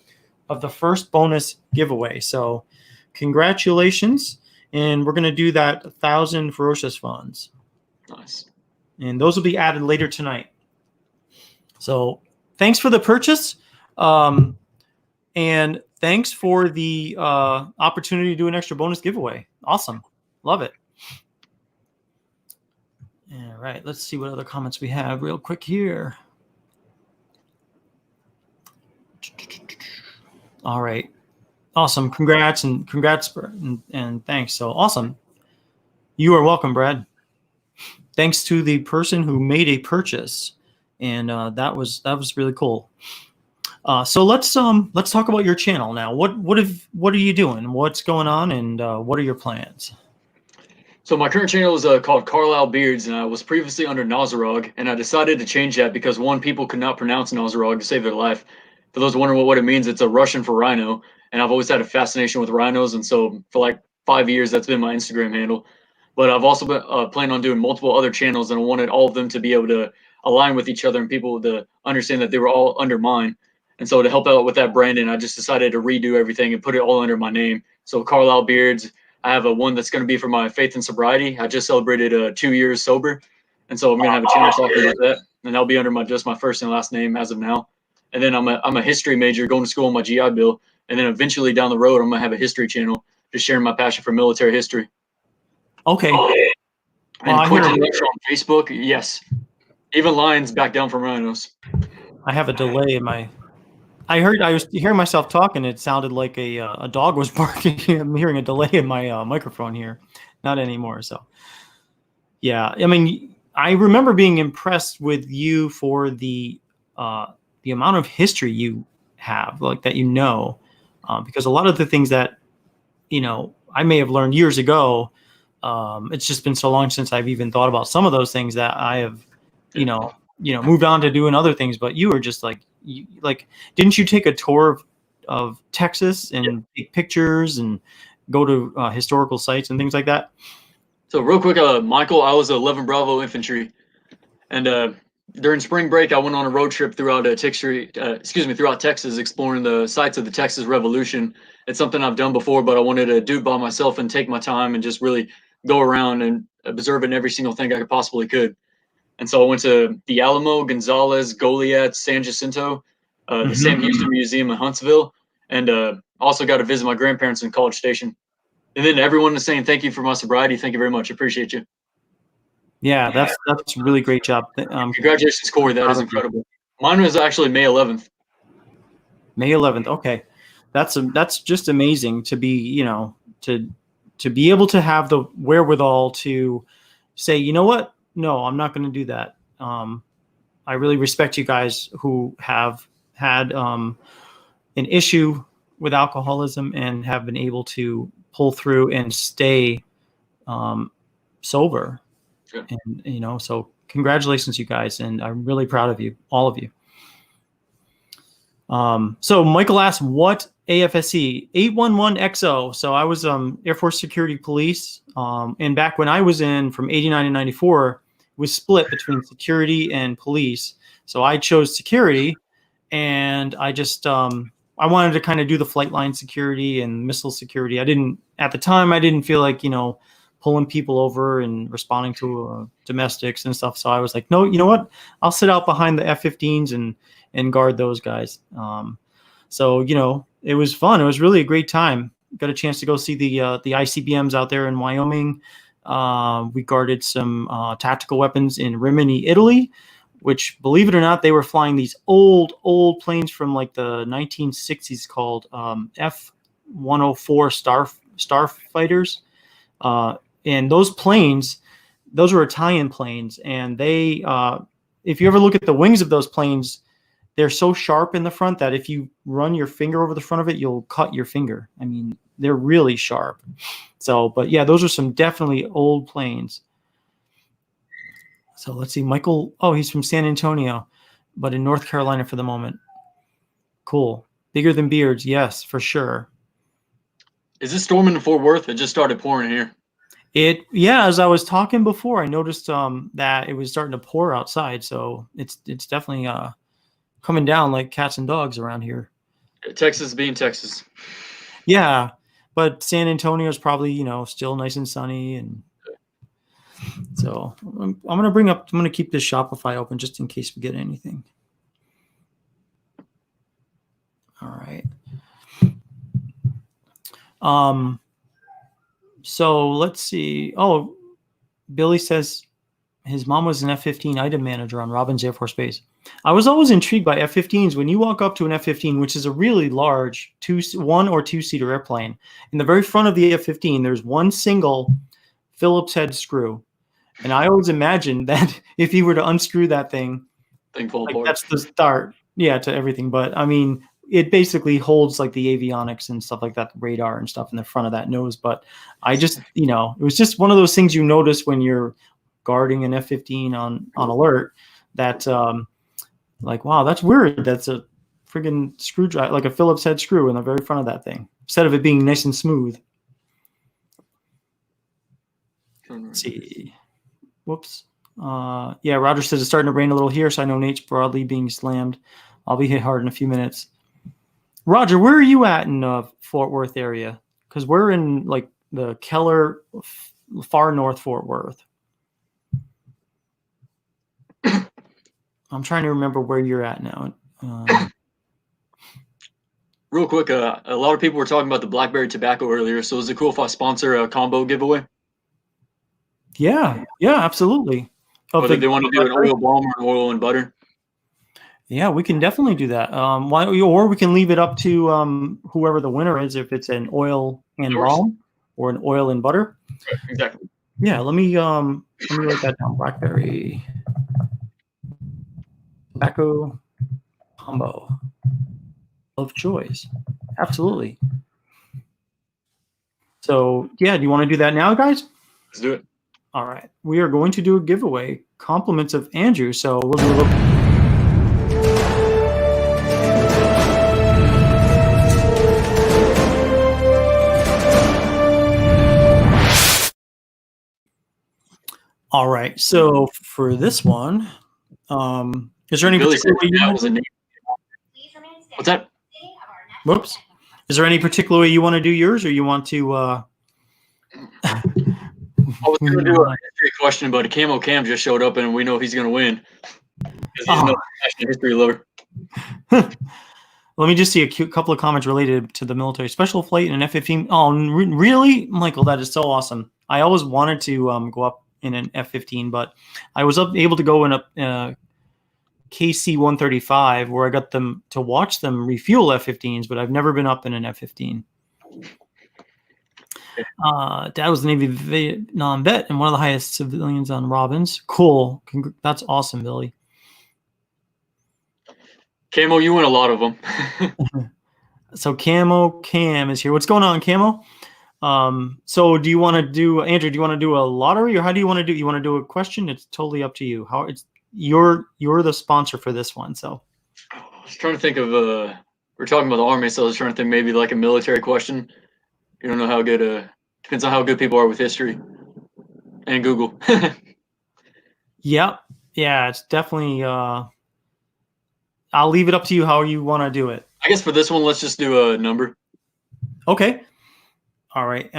of the first bonus giveaway. So congratulations. And we're going to do that 1,000 Ferocious funds. Nice. And those will be added later tonight. So thanks for the purchase. And thanks for the opportunity to do an extra bonus giveaway. Awesome. Love it. All right. Let's see what other comments we have real quick here. All right. Awesome. Congrats and thanks. So awesome. You are welcome, Brad. Thanks to the person who made a purchase. And that was really cool. So let's talk about your channel now. What are you doing? What's going on, and what are your plans? So my current channel is called Carlisle Beards, and I was previously under Nazarog, and I decided to change that because one, people could not pronounce Nazarog to save their life. For those wondering what it means, it's a Russian for rhino, and I've always had a fascination with rhinos, and so for like 5 years, that's been my Instagram handle. But I've also been planning on doing multiple other channels, and I wanted all of them to be able to align with each other and people to understand that they were all under mine. And so to help out with that branding, I just decided to redo everything and put it all under my name. So Carlisle Beards, I have one that's going to be for my faith and sobriety. I just celebrated 2 years sober. And so I'm going to have a channel talking about that. And that'll be under just my first and last name as of now. And then I'm a history major going to school on my GI Bill. And then eventually down the road, I'm going to have a history channel, just sharing my passion for military history. Okay. And Quick on Facebook, yes. Even lions back down from rhinos. I have a delay in my. I was hearing myself talking. It sounded like a dog was barking. I'm hearing a delay in my microphone here. Not anymore. So, yeah. I mean, I remember being impressed with you for the amount of history you have, like that because a lot of the things that I may have learned years ago. It's just been so long since I've even thought about some of those things that I have, moved on to doing other things. But you were just didn't you take a tour of Texas and take pictures and go to historical sites and things like that? So real quick, Michael, I was 11 Bravo Infantry, and during spring break, I went on a road trip throughout throughout Texas, exploring the sites of the Texas Revolution. It's something I've done before, but I wanted to do it by myself and take my time and just really go around and observing every single thing I possibly could. And so I went to the Alamo, Gonzales, Goliad, San Jacinto, the Sam Houston Museum in Huntsville, and also got to visit my grandparents in College Station. And then everyone is saying thank you for my sobriety. Thank you very much. Appreciate you. Yeah, that's a really great job. Congratulations, Corey. That is incredible. Mine was actually May 11th. May 11th. Okay, that's just amazing to be to be able to have the wherewithal to say, you know what? No, I'm not going to do that. I really respect you guys who have had an issue with alcoholism and have been able to pull through and stay sober. Sure. And so congratulations, you guys, and I'm really proud of you, all of you. So Michael asked, what AFSC? 811XO. So I was Air Force Security Police, and back when I was from 89 to 94, it was split between security and police. So I chose security, and I just I wanted to kind of do the flight line security and missile security. At the time I didn't feel like pulling people over and responding to domestics and stuff. So I was like, no, you know what? I'll sit out behind the F-15s and guard those guys. So it was fun. It was really a great time. Got a chance to go see the ICBMs out there in Wyoming. We guarded some tactical weapons in Rimini, Italy, which, believe it or not, they were flying these old planes from like the 1960s called F-104 Starfighters. And those planes, those were Italian planes, and they, if you ever look at the wings of those planes, they're so sharp in the front that if you run your finger over the front of it, you'll cut your finger. I mean, they're really sharp. So, but yeah, those are some definitely old planes. So let's see, Michael. Oh, he's from San Antonio, but in North Carolina for the moment. Cool. Bigger than beards. Yes, for sure. Is this storming in Fort Worth? It just started pouring here. Yeah, as I was talking before, I noticed that it was starting to pour outside. So it's definitely coming down like cats and dogs around here. Texas being Texas. Yeah, but San Antonio is probably, still nice and sunny, and so I'm gonna keep this Shopify open just in case we get anything. All right. So let's see. Oh, Billy says his mom was an F-15 item manager on Robins Air Force Base. I was always intrigued by F-15s. When you walk up to an F-15, which is a really large one or two-seater airplane, in the very front of the F-15, there's one single Phillips head screw. And I always imagined that if you were to unscrew that thing fall apart. That's the start, to everything. But I mean, it basically holds like the avionics and stuff like that, the radar and stuff in the front of that nose. But I just, it was just one of those things you notice when you're guarding an F-15 on alert that, like, wow, that's weird. That's a friggin' screwdriver, like a Phillips head screw in the very front of that thing, instead of it being nice and smooth. Let's see. Whoops. Yeah, Roger says it's starting to rain a little here, so I know Nate's broadly being slammed. I'll be hit hard in a few minutes. Roger, where are you at in Fort Worth area? Because we're in like the Keller, far north Fort Worth. I'm trying to remember where you're at now. Real quick, a lot of people were talking about the Blackberry tobacco earlier, so is it cool if I sponsor a combo giveaway? Yeah, absolutely. Whether they want to do an oil balm or an oil and butter. Yeah, we can definitely do that. Or we can leave it up to whoever the winner is, if it's an oil and balm or an oil and butter. Right, exactly. Yeah, let me write that down. Blackberry tobacco combo of choice. Absolutely. So yeah, do you want to do that now, guys? Let's do it. All right. We are going to do a giveaway. Compliments of Andrew. So we'll do a little. All right. So for this one, is there any particular way you want to do? What's that? Whoops. Is there any particular way you want to do yours, or you want to? I was going to do a history question, but Camo Cam just showed up, and we know he's going to win because he's a passionate history lover. Let me just see a couple of comments related to the military. Special flight in an F-15. Oh, really, Michael? That is so awesome. I always wanted to go up in an F-15, but I was able to go in a KC-135 where I got them to watch them refuel F-15s, but I've never been up in an F-15. Dad was a Navy Vietnam vet and one of the highest civilians on Robins. Cool. That's awesome, Billy. Camo, you win a lot of them. So Camo Cam is here. What's going on, Camo? So do you want to do, Andrew, do you want to do a lottery, or how do you want to do? You want to do a question? It's totally up to you. You're the sponsor for this one. So I was trying to think of, we're talking about the Army, so I was trying to think maybe like a military question. You don't know how good, depends on how good people are with history and Google. Yep. Yeah, it's definitely, I'll leave it up to you how you want to do it. I guess for this one, let's just do a number. Okay. All right.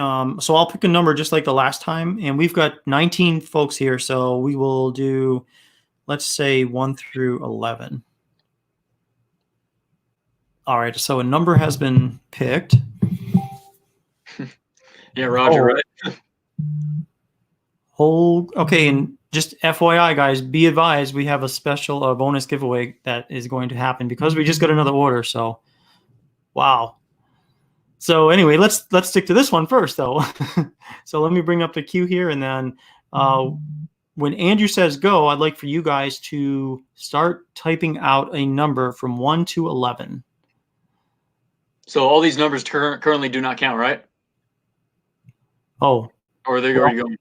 So I'll pick a number just like the last time, and we've got 19 folks here. So we will do, let's say 1 through 11. All right. So a number has been picked. Yeah, Roger, right? Okay. And just FYI, guys, be advised, we have a special bonus giveaway that is going to happen because we just got another order. So, wow. So anyway, let's stick to this one first, though. So let me bring up the queue here, and then when Andrew says go, I'd like for you guys to start typing out a number from 1 to 11. So all these numbers currently do not count, right? Oh. Or are they already going?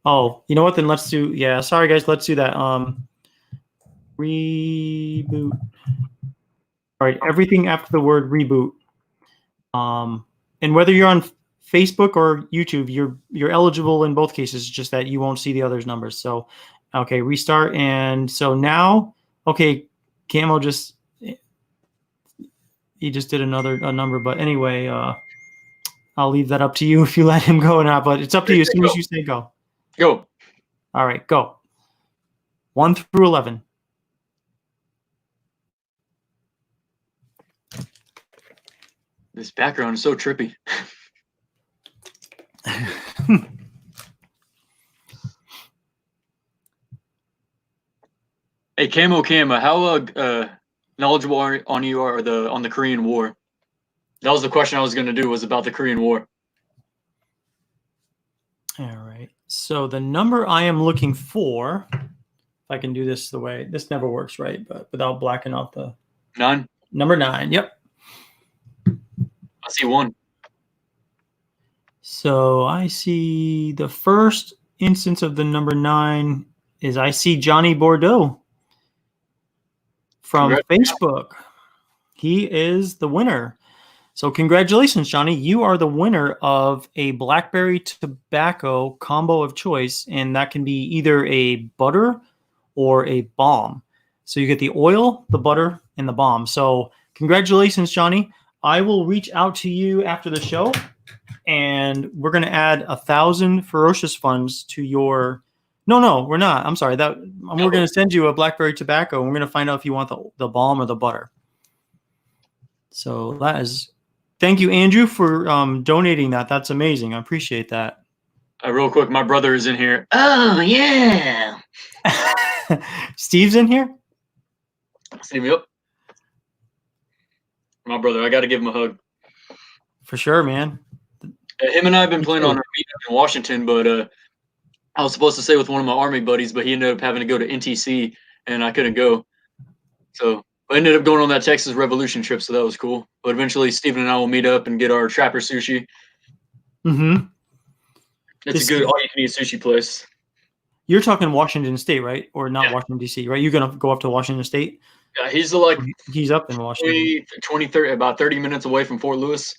Oh, you know what? Then let's do. Yeah, sorry guys, let's do that. Reboot. All right, everything after the word reboot. And whether you're on Facebook or YouTube, you're eligible in both cases. Just that you won't see the others' numbers. So, okay, restart. And so now, okay, Camo just he just did a number. But anyway, I'll leave that up to you if you let him go or not. But it's up to you as soon as you say go. Go. All right, go. 1 through 11. This background is so trippy. Hey, Camo Cama, how knowledgeable on the Korean War? That was the question I was going to do, was about the Korean War. All right. So the number I am looking for, if I can do this the way this never works, right? But without blacking out the 9. Number 9. Yep. I see 1. So I see the first instance of the number 9 is I see Johnny Bordeaux from Facebook. He is the winner. So congratulations, Johnny. You are the winner of a blackberry tobacco combo of choice, and that can be either a butter or a balm. So you get the oil, the butter, and the balm. So congratulations, Johnny. I will reach out to you after the show, and we're going to add 1,000 Ferocious funds to your... No, we're not. I'm sorry. We're going to send you a blackberry tobacco, and we're going to find out if you want the balm or the butter. So that is... Thank you, Andrew, for donating that. That's amazing. I appreciate that. Real quick, my brother is in here. Oh, yeah. Steve's in here? Steve, yep. My brother, I got to give him a hug. For sure, man. Him and I have been playing on our meetup in Washington, but I was supposed to stay with one of my Army buddies, but he ended up having to go to NTC, and I couldn't go. So I ended up going on that Texas Revolution trip, so that was cool. But eventually, Steven and I will meet up and get our Trapper Sushi. Mm-hmm. It's a good all-you-can-eat sushi place. You're talking Washington State, right? Or not Washington, D.C., right? You're going to go up to Washington State? Yeah, he's up in Washington. 30, about 30 minutes away from Fort Lewis.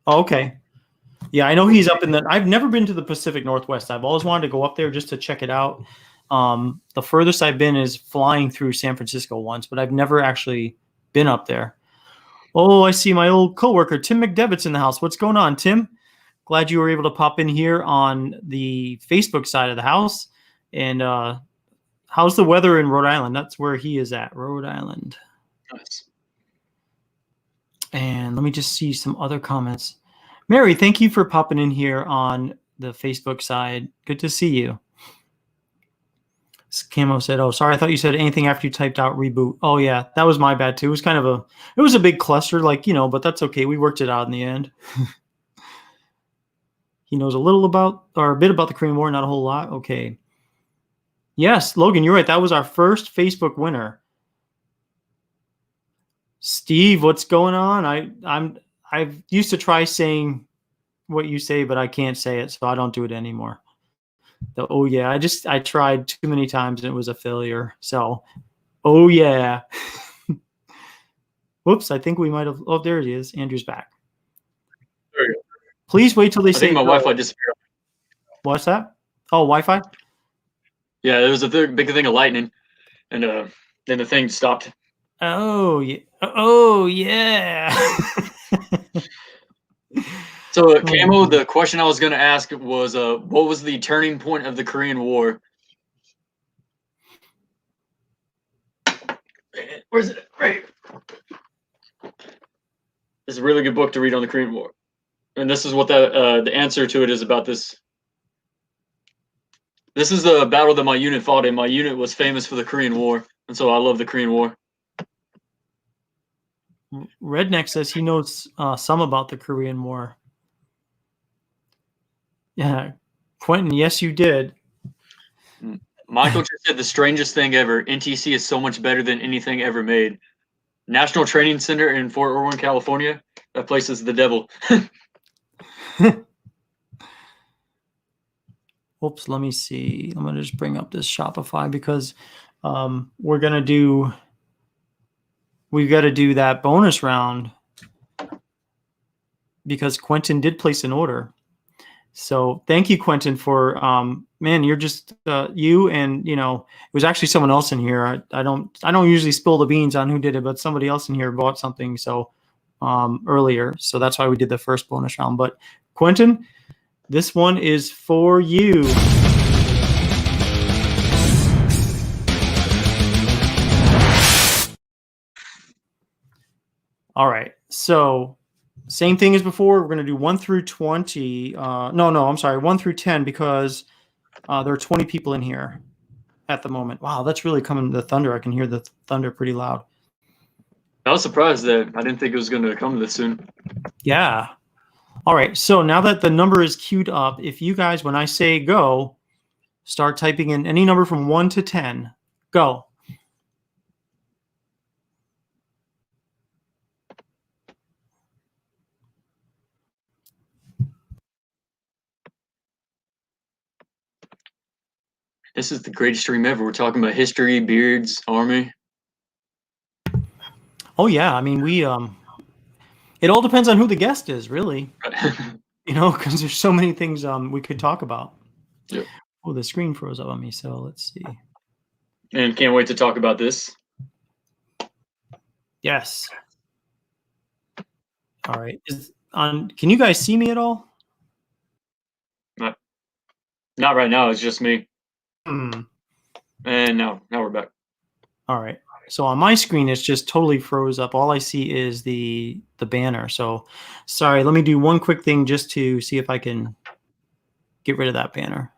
Oh, okay. Yeah, I know he's up in I've never been to the Pacific Northwest. I've always wanted to go up there just to check it out. The furthest I've been is flying through San Francisco once, but I've never actually been up there. Oh, I see my old coworker, Tim McDevitt's in the house. What's going on, Tim? Glad you were able to pop in here on the Facebook side of the house. And how's the weather in Rhode Island? That's where he is at, Rhode Island. Nice. And let me just see some other comments. Mary, thank you for popping in here on the Facebook side. Good to see you. Camo said, oh, sorry, I thought you said anything after you typed out reboot. Oh, yeah, that was my bad, too. It was kind of it was a big cluster, but that's okay. We worked it out in the end. He knows a bit about the Korean War, not a whole lot. Okay. Yes, Logan, you're right. That was our first Facebook winner. Steve, what's going on? I've used to try saying what you say, but I can't say it, so I don't do it anymore. Oh yeah, I tried too many times and it was a failure. So, oh yeah. Whoops, I think we might have. Oh, there he is. Andrew's back. There you go. Please wait till they say. I think my Wi-Fi disappeared. What's that? Oh, Wi-Fi. Yeah, there was a big thing of lightning, and then the thing stopped. Oh yeah. Oh yeah. So, Camo, the question I was going to ask was, what was the turning point of the Korean War? Where's it? Right. It's a really good book to read on the Korean War. And this is what the answer to it is about this. This is the battle that my unit fought in. My unit was famous for the Korean War, and so I love the Korean War. Redneck says he knows some about the Korean War. Yeah, Quentin, yes, you did. Michael just said the strangest thing ever. NTC is so much better than anything ever made. National Training Center in Fort Irwin, California. That place is the devil. Oops, let me see. I'm going to just bring up this Shopify because we've got to do that bonus round because Quentin did place an order. So thank you, Quentin, for man, you're just you and it was actually someone else in here. I don't usually spill the beans on who did it, but somebody else in here bought something. So earlier, so that's why we did the first bonus round. But Quentin, this one is for you. All right, so same thing as before. We're going to do 1 through 20. No, I'm sorry, 1 through 10, because there are 20 people in here at the moment. Wow, that's really coming. The thunder, I can hear the thunder pretty loud. I was surprised that I didn't think it was going to come this soon. Yeah. All right, so now that the number is queued up, if you guys, when I say go, start typing in any number from 1 to 10. Go. This is the greatest stream ever. We're talking about history, beards, army. Oh yeah, I mean it all depends on who the guest is, really. Because there's so many things we could talk about. Yep. Oh, the screen froze up on me, so let's see. And can't wait to talk about this. Yes. All right. Can you guys see me at all? Not right now. It's just me. Hmm. And now we're back. All right. So on my screen, it's just totally froze up. All I see is the banner. So sorry, let me do one quick thing just to see if I can get rid of that banner.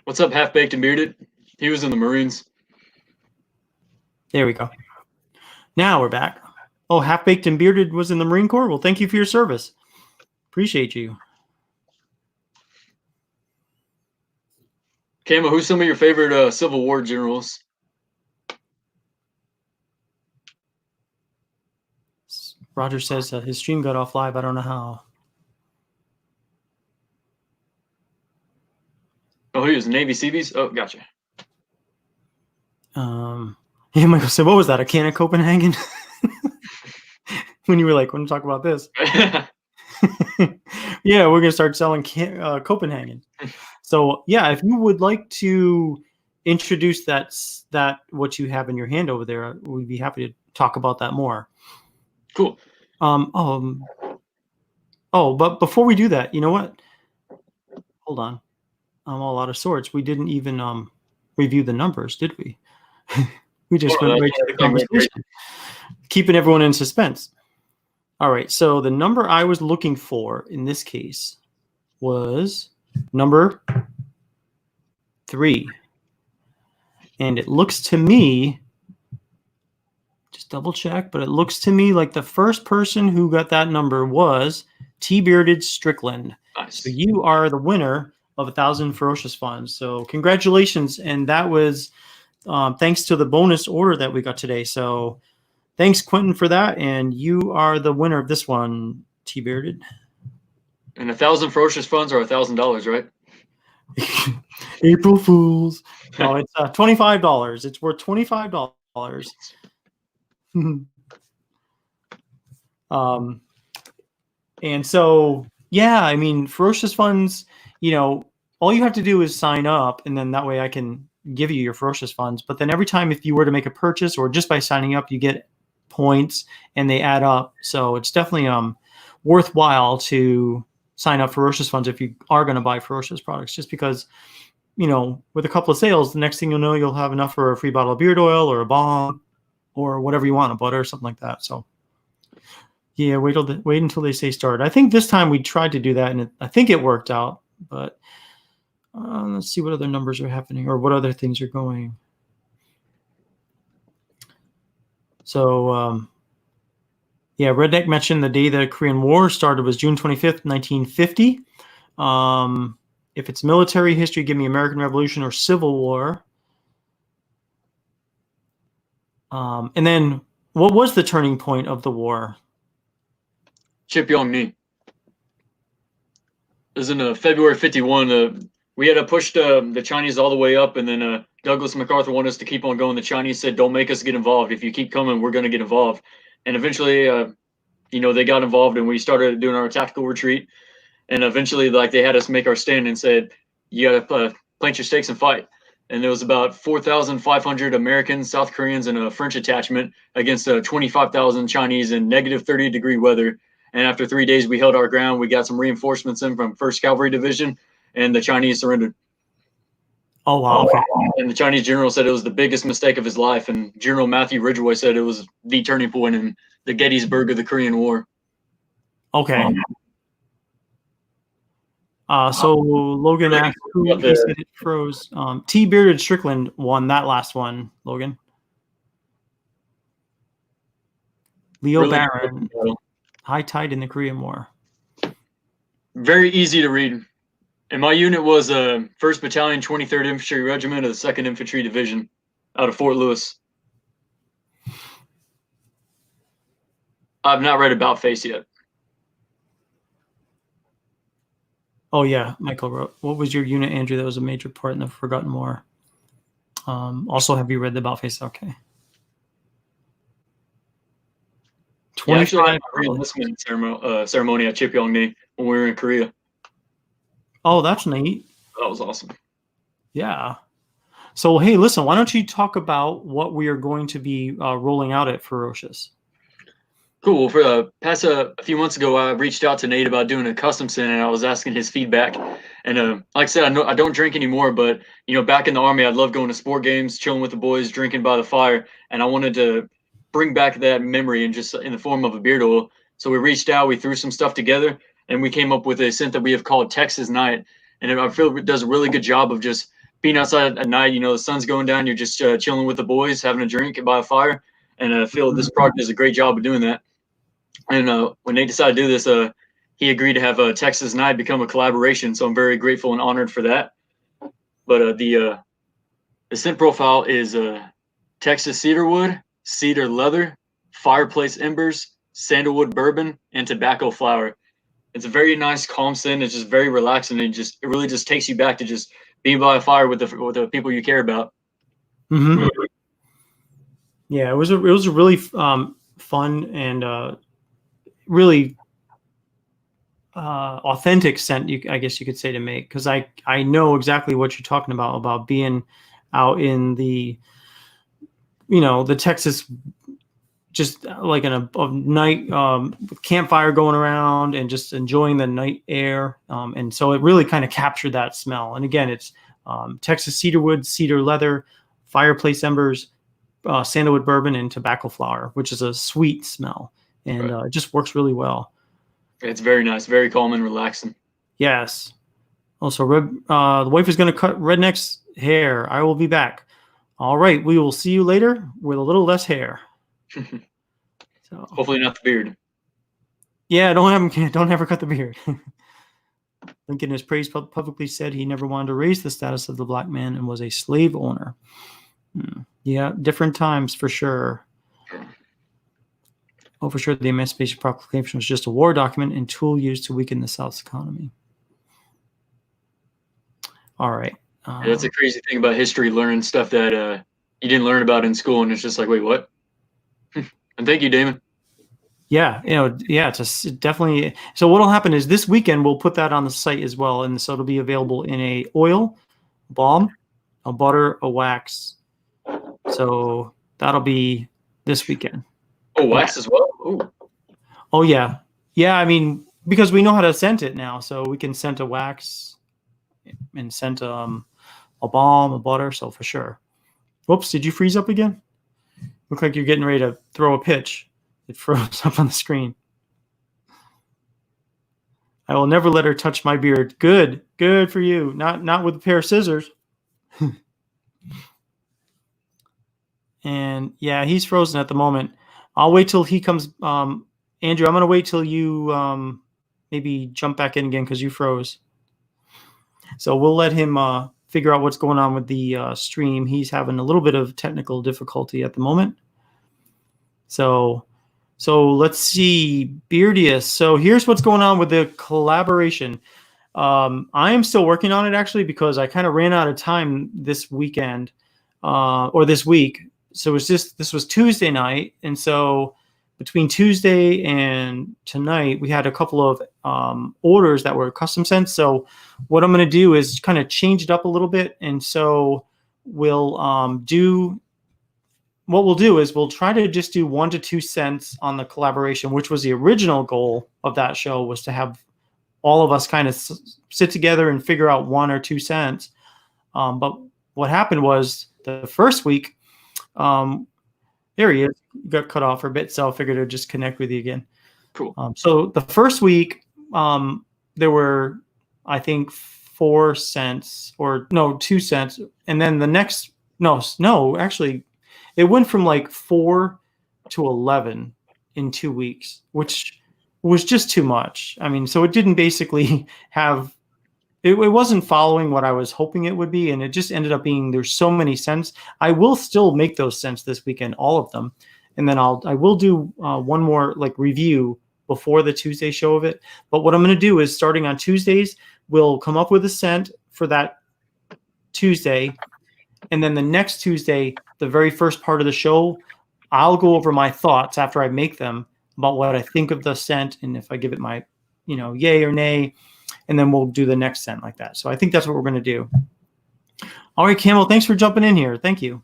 What's up, Half Baked and Bearded? He was in the Marines. There we go. Now we're back. Oh, Half Baked and Bearded was in the Marine Corps? Well, thank you for your service. Appreciate you. Camo, who's some of your favorite Civil War generals? Roger says his stream got off live. I don't know how. Oh, he was Navy Seabees? Oh, gotcha. Yeah, Michael said, what was that, a can of Copenhagen? When you were like, want to talk about this? Yeah, we're going to start selling Copenhagen. So, yeah, if you would like to introduce that what you have in your hand over there, we'd be happy to talk about that more. Cool. But before we do that, you know what? Hold on. I'm all out of sorts. We didn't even review the numbers, did we? We just went right to the conversation, keeping everyone in suspense. All right, so the number I was looking for in this case was number 3. And it looks to me, just double check, but it looks to me like the first person who got that number was T-Bearded Strickland. Nice. So you are the winner of 1,000 Ferocious funds. So congratulations. And that was thanks to the bonus order that we got today. So thanks, Quentin, for that. And you are the winner of this one, T-Bearded. And 1,000 Ferocious funds are $1,000, right? April Fools. No, it's $25. It's worth $25. And so, yeah, I mean, Ferocious funds, all you have to do is sign up, and then that way I can give you your Ferocious funds. But then every time if you were to make a purchase or just by signing up, you get points and they add up. So it's definitely worthwhile to sign up Ferocious funds if you are going to buy Ferocious products, just because, with a couple of sales, the next thing you'll know, you'll have enough for a free bottle of beard oil or a balm or whatever you want, a butter or something like that. So yeah, wait until they say start. I think this time we tried to do that, and I think it worked out. But let's see what other numbers are happening or what other things are going. So, yeah, Redneck mentioned the day the Korean War started was June 25th, 1950. If it's military history, give me American Revolution or Civil War. And then what was the turning point of the war? Chip Yong-ni. It was in February 51. We had to push the Chinese all the way up, and then Douglas MacArthur wanted us to keep on going. The Chinese said, don't make us get involved. If you keep coming, we're going to get involved. And eventually, they got involved, and we started doing our tactical retreat. And eventually, they had us make our stand and said, you got to plant your stakes and fight. and there was about 4,500 Americans, South Koreans, and a French attachment against 25,000 Chinese in negative 30-degree weather. And after 3 days, we held our ground. We got some reinforcements in from 1st Cavalry Division, and the Chinese surrendered. Oh, wow. Okay. And the Chinese general said it was the biggest mistake of his life, and General Matthew Ridgway said it was the turning point in the Gettysburg of the Korean War. Okay. So Logan asked who he said it froze. T. Bearded Strickland won that last one, Logan. Leo Really Barron, high tide in the Korean War. Very easy to read. And my unit was 1st Battalion, 23rd Infantry Regiment of the 2nd Infantry Division out of Fort Lewis. I've not read About Face yet. Oh, yeah, Michael wrote. What was your unit, Andrew? That was a major part in the Forgotten War. Also, have you read the About Face? Okay. 25. Yeah, actually, I had a re-enlistment ceremony at Cheopyeong-ni when we were in Korea. Oh, that's neat. That was awesome. Yeah. So, hey, listen, why don't you talk about what we are going to be rolling out at Ferocious? Cool. For past a few months ago, I reached out to Nate about doing a custom sin, and I was asking his feedback. And like I said, I don't drink anymore, but back in the Army, I'd love going to sport games, chilling with the boys, drinking by the fire, and I wanted to bring back that memory and just in the form of a beard oil. So we reached out, we threw some stuff together, and we came up with a scent that we have called Texas Night. And I feel it does a really good job of just being outside at night. The sun's going down, you're just chilling with the boys, having a drink by a fire, and I feel this product does a great job of doing that. And when Nate decided to do this, he agreed to have Texas Night become a collaboration. So I'm very grateful and honored for that. But the scent profile is Texas cedarwood, cedar leather, fireplace embers, sandalwood bourbon, and tobacco flower. It's a very nice, calm scent. It's just very relaxing, and it really just takes you back to just being by a fire with the people you care about. Mm-hmm. Yeah, it was a really fun and really authentic scent, I guess you could say, to make, because I know exactly what you're talking about being out in the the Texas, just like in a night campfire going around and just enjoying the night air, and so it really kind of captured that smell. And again, it's Texas cedarwood, cedar leather, fireplace embers, sandalwood bourbon, and tobacco flower, which is a sweet smell. And it just works really well. It's very nice, very calm and relaxing. Yes. Also, the wife is going to cut Redneck's hair. I will be back. All right. We will see you later with a little less hair. So hopefully not the beard. Yeah, don't have her cut the beard. Lincoln has praised publicly said he never wanted to raise the status of the black man and was a slave owner. Yeah, different times for sure. Oh, for sure, the Emancipation Proclamation was just a war document and tool used to weaken the South's economy. All right. That's a crazy thing about history, learning stuff that you didn't learn about in school, and it's just like, wait, what? And thank you, Damon. Yeah, it's definitely. So what'll happen is this weekend we'll put that on the site as well, and so it'll be available in a oil, balm, a butter, a wax. So that'll be this weekend. Oh, wax as well? Ooh. Oh, yeah. Yeah, I mean, because we know how to scent it now, so we can scent a wax and scent a balm, a butter, so for sure. Whoops, did you freeze up again? Look like you're getting ready to throw a pitch. It froze up on the screen. I will never let her touch my beard. Good for you. Not with a pair of scissors. And yeah, he's frozen at the moment. I'll wait till he comes. Andrew, I'm going to wait till you maybe jump back in again because you froze. So we'll let him figure out what's going on with the stream. He's having a little bit of technical difficulty at the moment. So let's see, Beardius. So here's what's going on with the collaboration. I am still working on it, actually, because I kind of ran out of time this weekend or this week. So this was Tuesday night. And so between Tuesday and tonight, we had a couple of orders that were custom sent. So what I'm going to do is kind of change it up a little bit. And so we'll do what we'll do is we'll try to just do 1 to 2 cents on the collaboration, which was the original goal of that show, was to have all of us kind of sit together and figure out 1 or 2 cents. But what happened was the first week, there he is, got cut off for a bit, so I figured I'd just connect with you again. Cool. So the first week, there were, I think, 4 cents, or no, 2 cents. And then the next, no, actually, it went from like 4 to 11 in 2 weeks, which was just too much. I mean, so it didn't basically have, it wasn't following what I was hoping it would be. And it just ended up being, there's so many cents. I will still make those cents this weekend, all of them. And then I will do one more like review before the Tuesday show of it. But what I'm going to do is, starting on Tuesdays, we'll come up with a cent for that Tuesday. And then the next Tuesday, the very first part of the show, I'll go over my thoughts after I make them about what I think of the cent, and if I give it my, yay or nay, and then we'll do the next cent like that. So I think that's what we're going to do. All right, Camel, thanks for jumping in here. Thank you.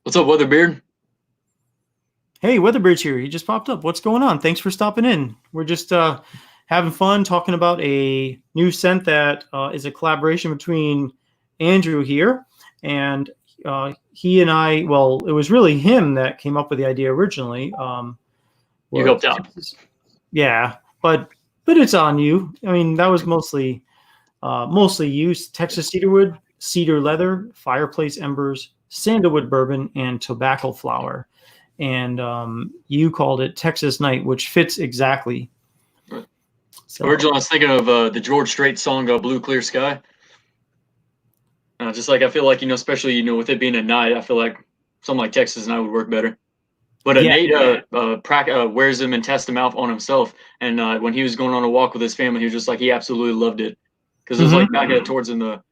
What's up, Weatherbeard? Hey, Weatherbeard's here. He just popped up. What's going on? Thanks for stopping in. We're just having fun talking about a new cent that is a collaboration between Andrew here, and he and I, well, it was really him that came up with the idea originally. You helped out. Yeah, but it's on you. I mean, that was mostly used Texas cedarwood, cedar leather, fireplace embers, sandalwood bourbon, and tobacco flower. And you called it Texas Night, which fits exactly. Right. So, originally, I was thinking of the George Strait song "Blue Clear Sky." Just like, I feel like, especially, with it being at night, I feel like something like Texas Night would work better. But Nate wears them and tests them out on himself. And when he was going on a walk with his family, he was just like, he absolutely loved it. Because it was like back towards in the,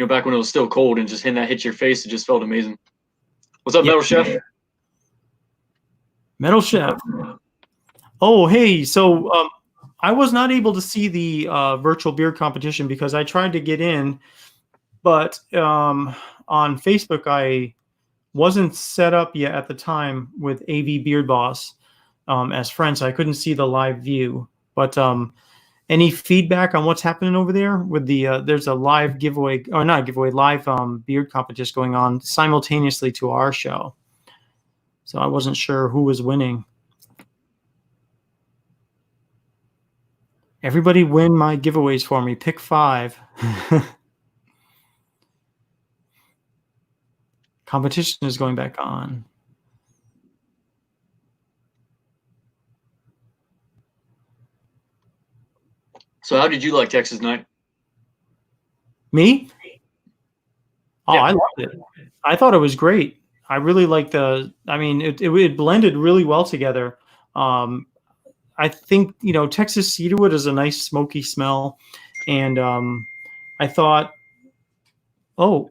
back when it was still cold, and just hitting that hit your face, it just felt amazing. What's up, Metal Chef? Metal Chef. Oh, hey. So I was not able to see the virtual beer competition because I tried to get in, but on Facebook, I wasn't set up yet at the time with AV Beard Boss as friends, so I couldn't see the live view. But any feedback on what's happening over there with the there's a live giveaway, or not giveaway, live beard competition going on simultaneously to our show. So I wasn't sure who was winning. Everybody win my giveaways for me. Pick 5. Competition is going back on. So how did you like Texas Night? Me? Oh, Yeah. I loved it. I thought it was great. I really liked it blended really well together. I think, Texas cedarwood is a nice smoky smell. And I thought, oh,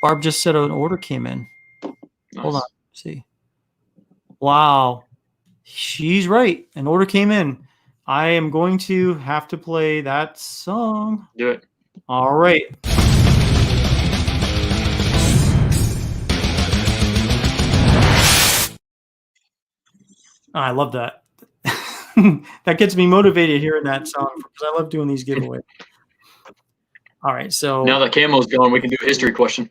Barb just said an order came in. Nice. Hold on. Let's see. Wow. She's right. An order came in. I am going to have to play that song. Do it. All right. I love that. That gets me motivated hearing that song because I love doing these giveaways. All right, so now that Camo's gone, we can do a history question.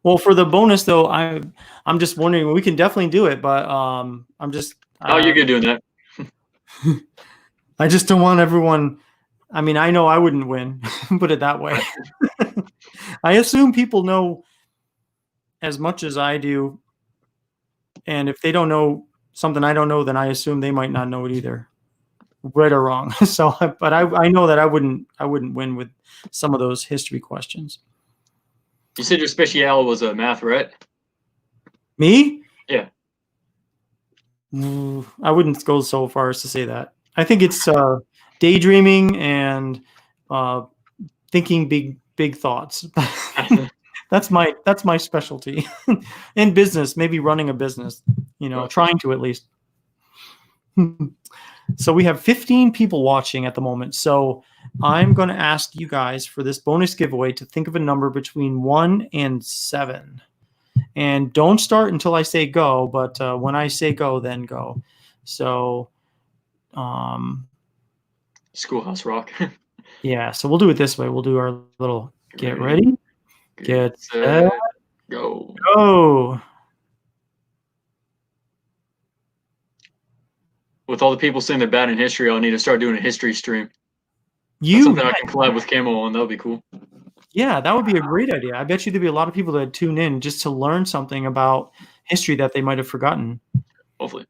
Well, for the bonus though, I'm just wondering. We can definitely do it, but I'm just. Oh, you're good doing that. I just don't want everyone. I mean, I know I wouldn't win. Put it that way. I assume people know as much as I do, and if they don't know something I don't know, then I assume they might not know it either, right or wrong. So, but I know that I wouldn't win with some of those history questions. You said your specialty was math, right? Me? Yeah. I wouldn't go so far as to say that. I think it's daydreaming and thinking big thoughts. That's my specialty. In business, maybe running a business, trying to at least. So we have 15 people watching at the moment. So I'm going to ask you guys for this bonus giveaway to think of a number between 1 and 7. And don't start until I say go, but when I say go, then go. So, Schoolhouse Rock. yeah, so we'll do it this way. We'll do our little get ready, get set, go. go. With all the people saying they're bad in history, I'll need to start doing a history stream. That's You, something I can collab with Camo on. That would be cool. yeah, that would be a great idea. I bet you there'd be a lot of people that tune in just to learn something about history that they might have forgotten. Hopefully.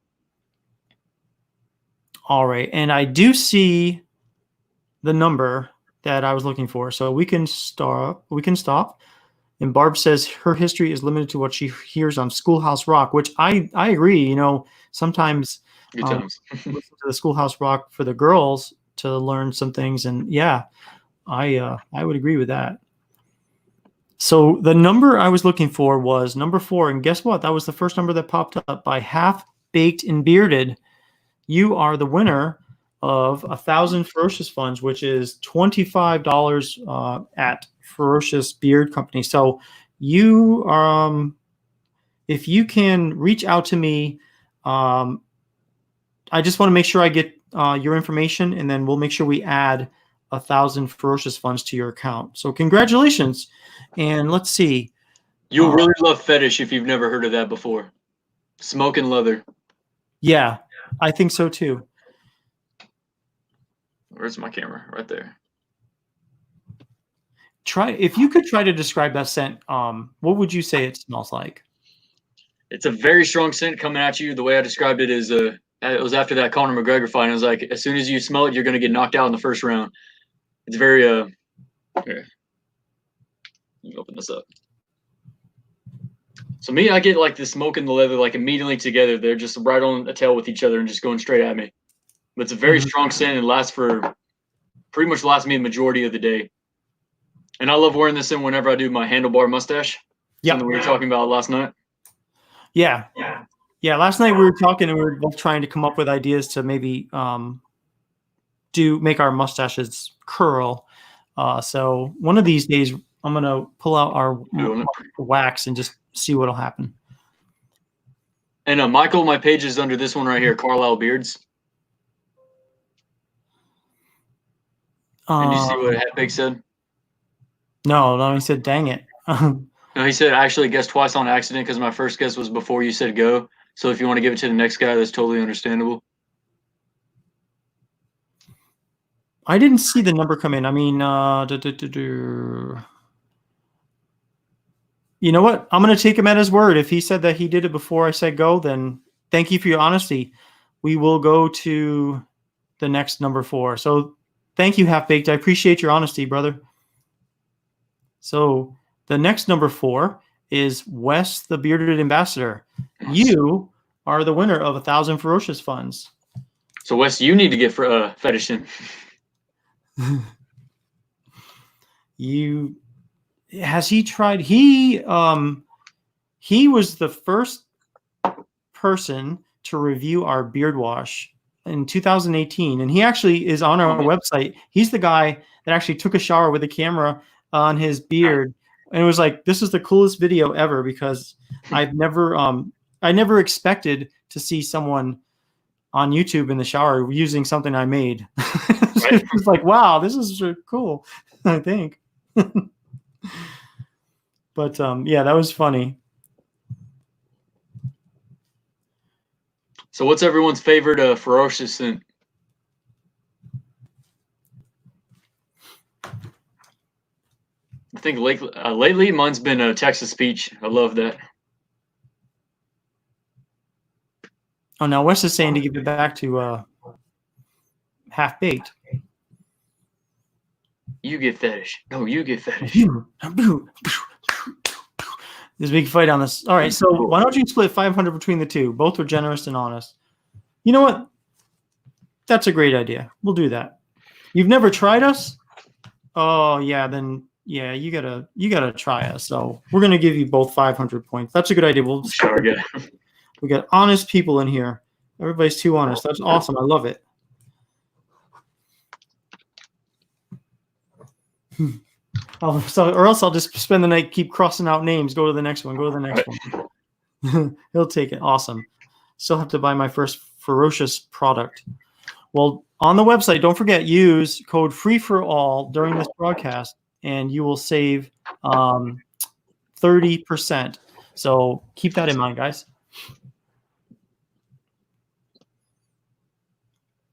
All right, and I do see the number that I was looking for, so we can stop. And Barb says her history is limited to what she hears on Schoolhouse Rock, which I agree. You know, sometimes Good times. listen to the Schoolhouse Rock for the girls to learn some things, and yeah, I would agree with that. So the number I was looking for was number 4, and guess what? That was the first number that popped up by Half Baked and Bearded. You are the winner of 1,000 Ferocious funds, which is $25 at Ferocious Beard Company. So you, if you can reach out to me, I just want to make sure I get your information, and then we'll make sure we add 1,000 Ferocious funds to your account. So congratulations. And let's see. You'll really love fetish if you've never heard of that before. Smoking leather. Yeah, I think so too. Where's my camera? Right there. If you could try to describe that scent, what would you say it smells like? It's a very strong scent coming at you. The way I described it is it was after that Conor McGregor fight. I was like, as soon as you smell it, you're going to get knocked out in the first round. It's very here. Let me open this up. So me, I get like the smoke and the leather like immediately together. They're just right on the tail with each other and just going straight at me. But it's a very strong scent and lasts for pretty much lasts me the majority of the day. And I love wearing this in whenever I do my handlebar mustache. Yeah, something we were talking about last night. Yeah. Last night we were talking and we were both trying to come up with ideas to maybe make our mustaches curl. So one of these days I'm gonna pull out our wax and just see what'll happen. And Michael, my page is under this one right here, Carlisle Beards. And you see what Hat Big said? No, he said, "Dang it." No, he said I actually guessed twice on accident because my first guess was before you said go. So if you want to give it to the next guy, that's totally understandable. I didn't see the number come in. I mean, you know what? I'm going to take him at his word. If he said that he did it before I said go, then thank you for your honesty. We will go to the next number 4. So thank you, Half Baked. I appreciate your honesty, brother. So the next number 4 is Wes, the Bearded Ambassador. You are the winner of 1,000 Ferocious funds. So Wes, you need to get for fetish in. Has he tried? He was the first person to review our beard wash in 2018, and he actually is on our website. He's the guy that actually took a shower with a camera on his beard, and it was like, this is the coolest video ever, because I never expected to see someone on YouTube in the shower using something I made. It was like, wow, this is cool, I think. But yeah, that was funny. So what's everyone's favorite Ferocious scent? I think lately mine's been Texas Peach. I love that. Oh, now Wes is saying to give it back to Half Baked. You get fetish. No, you get fetish. There's a big fight on this. All right, so why don't you split 500 between the two? Both were generous and honest. You know what? That's a great idea. We'll do that. You've never tried us? Oh yeah, then yeah, you gotta try us. So we're gonna give you both 500 points. That's a good idea. We'll sure, yeah. We got honest people in here. Everybody's too honest. That's awesome. I love it. Or else I'll just spend the night, keep crossing out names. Go to the next one. Go to the next one. He'll take it. Awesome. Still have to buy my first Ferocious product. Well, on the website, don't forget, use code FREEFORALL during this broadcast, and you will save 30%. So keep that in mind, guys.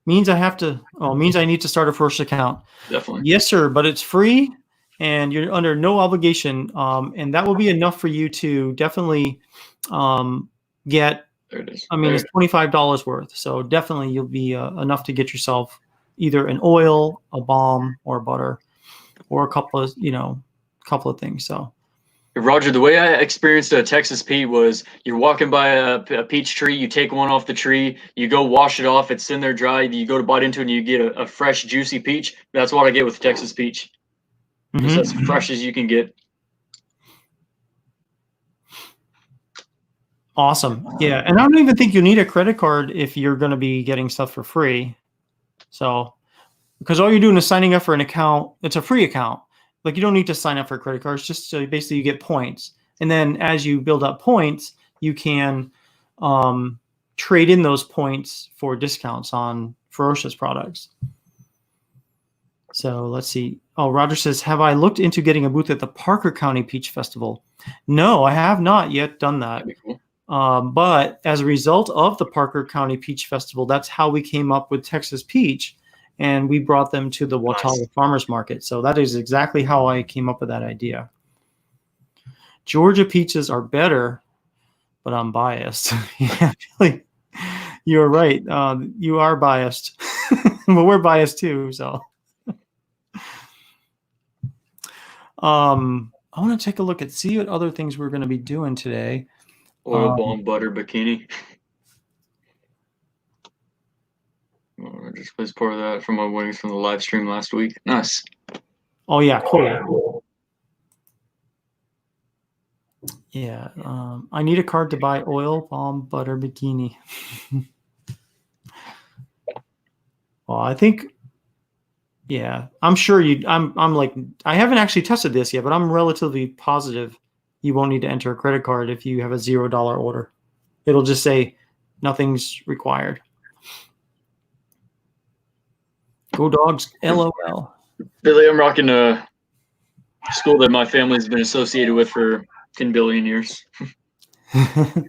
Means I need to start a first account. Definitely. Yes, sir, but it's free and you're under no obligation. And that will be enough for you to definitely get. There it is. I mean, it's $25 worth. So definitely you'll be enough to get yourself either an oil, a balm, or butter, or a couple of things. So. Roger, the way I experienced a Texas Pete was you're walking by a peach tree, you take one off the tree, you go wash it off, it's in there dry, you go to bite into it and you get a fresh, juicy peach. That's what I get with Texas peach. It's as fresh as you can get. Awesome. Yeah. And I don't even think you need a credit card if you're going to be getting stuff for free. So, because all you're doing is signing up for an account. It's a free account. Like you don't need to sign up for a credit card. It's just so basically you get points. And then as you build up points, you can trade in those points for discounts on Ferocious products. So let's see. Oh, Roger says, have I looked into getting a booth at the Parker County Peach Festival? No, I have not yet done that. That'd be cool. But as a result of the Parker County Peach Festival, that's how we came up with Texas Peach. And we brought them to the Watauga Farmers Market. So that is exactly how I came up with that idea. Georgia peaches are better, but I'm biased. Yeah, really, you're right. You are biased. But we're biased too. So I want to take a look at see what other things we're going to be doing today. Oil, balm, butter, bikini. I just placed part of that from my winnings from the live stream last week. Nice. Oh yeah, cool. Yeah, I need a card to buy oil, balm, butter, bikini. Well, I think, yeah, I'm sure you. I'm like, I haven't actually tested this yet, but I'm relatively positive you won't need to enter a credit card if you have a $0 order. It'll just say nothing's required. Go Dogs, LOL. Billy, I'm rocking a school that my family's been associated with for 10 billion years. Yeah,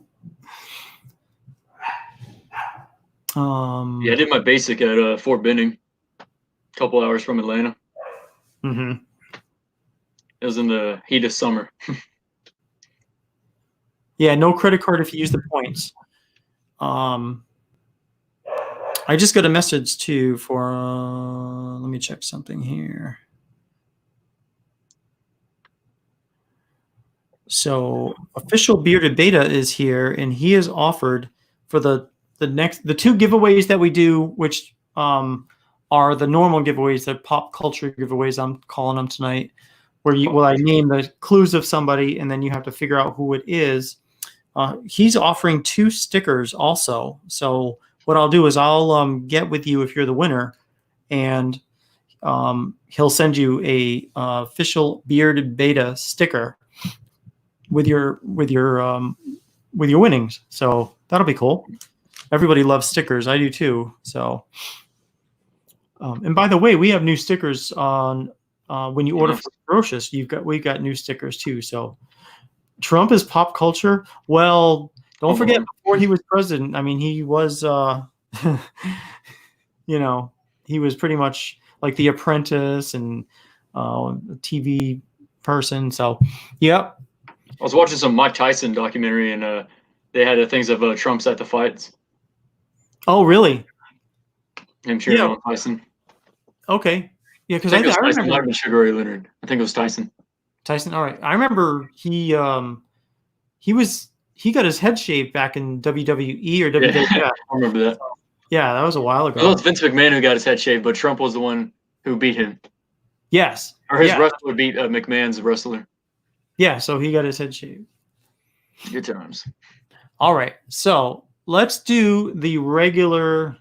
I did my basic at Fort Benning, a couple hours from Atlanta. It was in the heat of summer. Yeah, no credit card if you use the points. I just got a message too for, let me check something here. So official Bearded Beta is here, and he has offered for the two giveaways that we do, which are the normal giveaways, the pop culture giveaways. I'm calling them tonight, where I name the clues of somebody, and then you have to figure out who it is. He's offering 2 stickers also. So what I'll do is I'll get with you if you're the winner, and he'll send you a official Bearded Beta sticker with your winnings. So that'll be cool. Everybody loves stickers. I do too. So, and by the way, we have new stickers on when you order for Ferocious. We've got new stickers too. So Trump is pop culture. Well, don't forget, before he was president, I mean, he was, he was pretty much like The Apprentice and a TV person. So, yep. I was watching some Mike Tyson documentary, and they had things of Trump's at the fights. Oh, really? Him cheering on Tyson. Okay. Yeah, because I remember Tyson might have been Sugar Ray Leonard. I think it was Tyson. Tyson. All right. I remember he got his head shaved back in WWE or WWF. Yeah, I remember that. Yeah, that was a while ago. Well, it's Vince McMahon who got his head shaved, but Trump was the one who beat him. Yes. Or his wrestler beat McMahon's wrestler. Yeah, so he got his head shaved. Good times. All right, so let's do the regular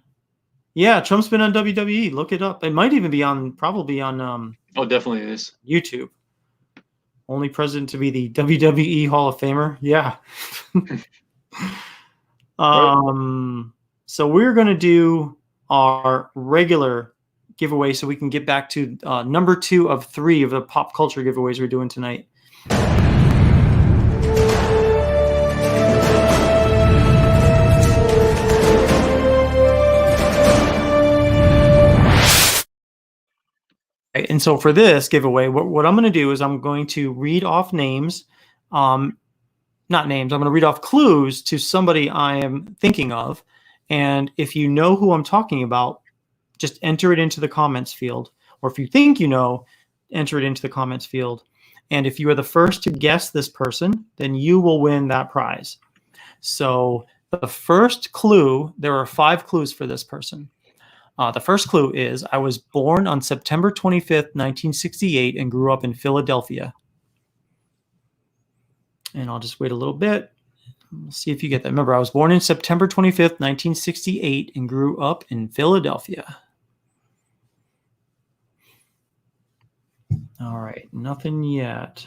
Yeah, Trump's been on WWE. Look it up. It might even be on, probably on Oh, definitely is. YouTube. Only president to be the WWE Hall of Famer. Yeah. Right. So we're going to do our regular giveaway so we can get back to number 2 of 3 of the pop culture giveaways we're doing tonight. And so for this giveaway, what I'm going to do is I'm going to read off names, not names. I'm going to read off clues to somebody I am thinking of. And if you know who I'm talking about, just enter it into the comments field. Or if you think you know, enter it into the comments field. And if you are the first to guess this person, then you will win that prize. So the first clue, there are 5 clues for this person. The first clue is I was born on September 25th, 1968, and grew up in Philadelphia. And I'll just wait a little bit. We'll see if you get that. Remember, I was born in September 25th, 1968, and grew up in Philadelphia. All right, nothing yet.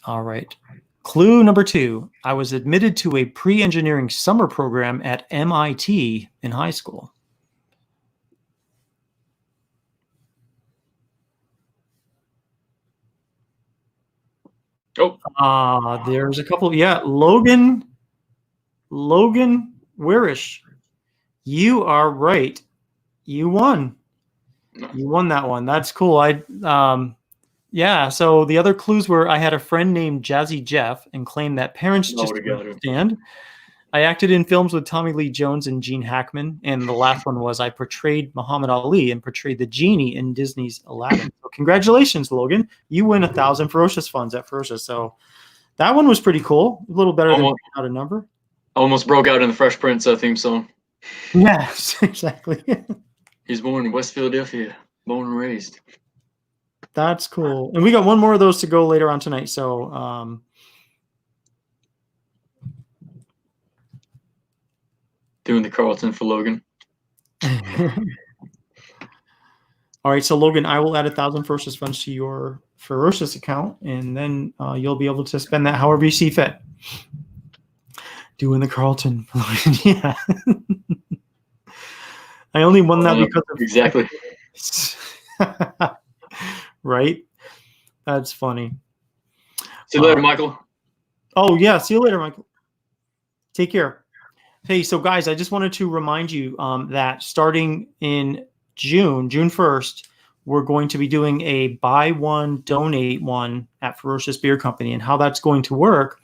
All right. Clue number 2. I was admitted to a pre-engineering summer program at MIT in high school. Oh, There's a couple. Yeah, Logan Wirish. You are right. You won. You won that one. That's cool. Yeah. So the other clues were I had a friend named Jazzy Jeff and claimed that parents just didn't understand. I acted in films with Tommy Lee Jones and Gene Hackman. And the last one was I portrayed Muhammad Ali and portrayed the genie in Disney's Aladdin. So congratulations, Logan. You win 1,000 Ferocious funds at Ferocious. So that one was pretty cool. A little better than out a number. Almost broke out in the Fresh Prince theme song. Yes, exactly. He's born in West Philadelphia, born and raised. That's cool. And we got one more of those to go later on tonight. So doing the Carlton for Logan. All right, so Logan, I will add 1,000 Ferocious funds to your Ferocious account, and then you'll be able to spend that however you see fit. Doing the Carlton. Yeah. I only won that because of exactly. Right? That's funny. See you later, Michael. Oh, yeah. See you later, Michael. Take care. Hey, so guys, I just wanted to remind you that starting in June 1st, we're going to be doing a buy one, donate one at Ferocious Beard Company. And how that's going to work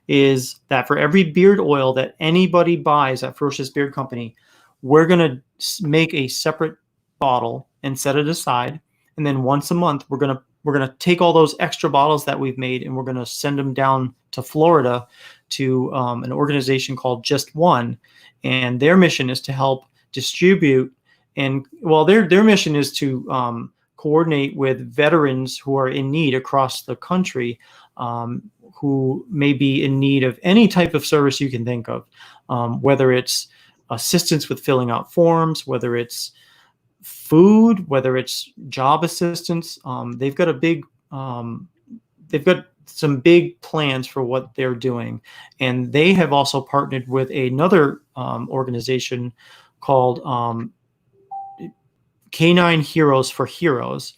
is that for every beard oil that anybody buys at Ferocious Beard Company, we're going to make a separate bottle and set it aside. And then once a month, we're going to take all those extra bottles that we've made and we're going to send them down to Florida to an organization called Just One. And their mission is to help distribute and, well, their mission is to coordinate with veterans who are in need across the country, who may be in need of any type of service you can think of, whether it's assistance with filling out forms, whether it's food, whether it's job assistance. They've got some big plans for what they're doing. And they have also partnered with another organization called Canine Heroes for Heroes.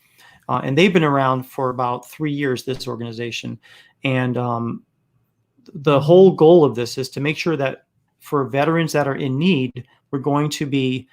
And they've been around for about 3 years, this organization. And the whole goal of this is to make sure that for veterans that are in need, we're going to be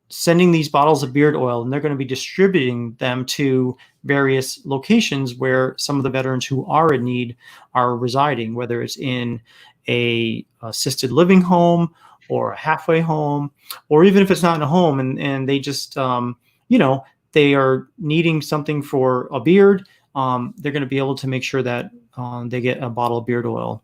sending these bottles of beard oil, and they're going to be distributing them to various locations where some of the veterans who are in need are residing, whether it's in a assisted living home or a halfway home, or even if it's not in a home and they just, they are needing something for a beard, they're going to be able to make sure that they get a bottle of beard oil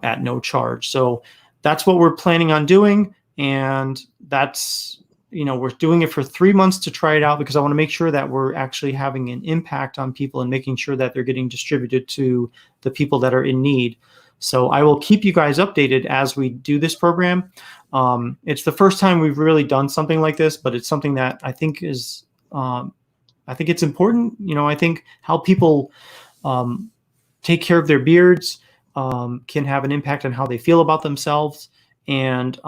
at no charge. So that's what we're planning on doing. And that's, we're doing it for 3 months to try it out because I want to make sure that we're actually having an impact on people and making sure that they're getting distributed to the people that are in need. So I will keep you guys updated as we do this program. It's the first time we've really done something like this, but it's something that I think is, I think it's important. I think how people take care of their beards can have an impact on how they feel about themselves. And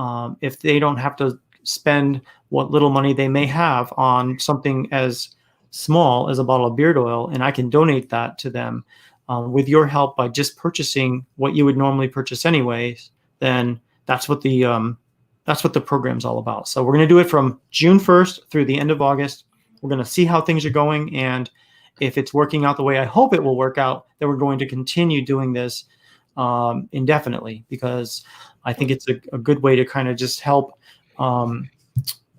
if they don't have to spend what little money they may have on something as small as a bottle of beard oil, and I can donate that to them with your help by just purchasing what you would normally purchase anyways, then that's what the program's all about. So we're going to do it from June 1st through the end of August. We're going to see how things are going, and if it's working out the way I hope it will work out, then we're going to continue doing this indefinitely, because I think it's a good way to kind of just help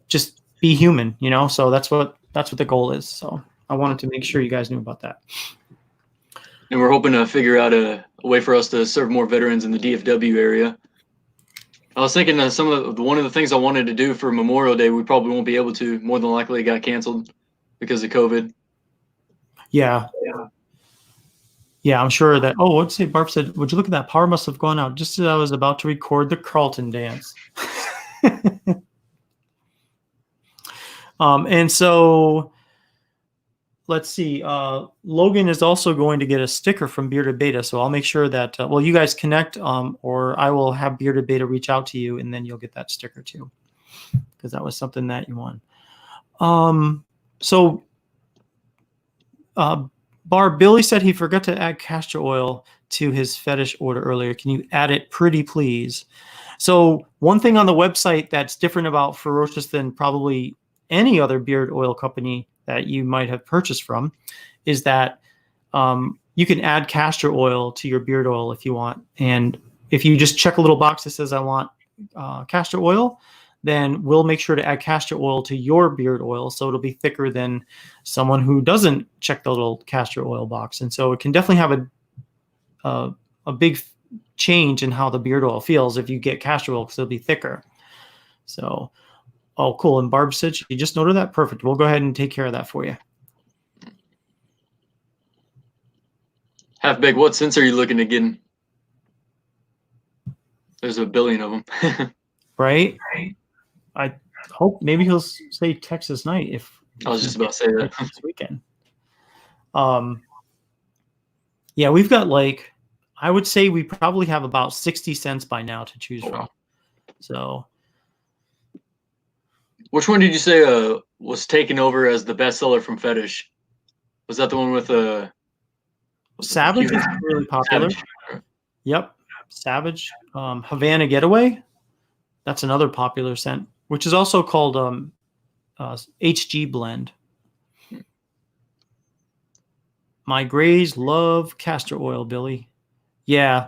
just be human, so that's what the goal is. So I wanted to make sure you guys knew about that. And we're hoping to figure out a way for us to serve more veterans in the DFW area. I was thinking one of the things I wanted to do for Memorial Day, we probably won't be able to. More than likely, it got canceled because of COVID. Yeah, I'm sure that. Oh, what'd say? Barb said, "Would you look at that? Power must have gone out just as I was about to record the Carlton dance." And so let's see. Logan is also going to get a sticker from Bearded Beta, so I'll make sure that you guys connect, or I will have Bearded Beta reach out to you, and then you'll get that sticker too, because that was something that you won. Barb, Billy said he forgot to add castor oil to his fetish order earlier. Can you add it, pretty please? So one thing on the website that's different about Ferocious than probably any other beard oil company that you might have purchased from is that you can add castor oil to your beard oil if you want. And if you just check a little box that says I want castor oil, then we'll make sure to add castor oil to your beard oil, so it'll be thicker than someone who doesn't check the little castor oil box. And so it can definitely have a big change in how the beard oil feels if you get castor oil, because it'll be thicker. So, oh, cool. And Barb said she just noted that. Perfect. We'll go ahead and take care of that for you. Half Big, what sense are you looking to get in? There's a billion of them. Right? I hope maybe he'll say Texas night if I was just about to say that this weekend. Yeah, we've got I would say we probably have about 60 cents by now to choose from. So, which one did you say was taken over as the bestseller from Fetish? Was that the one with Savage is really popular. Savage. Yep, Savage. Havana Getaway, that's another popular scent, which is also called HG Blend. My grays love castor oil, Billy. Yeah,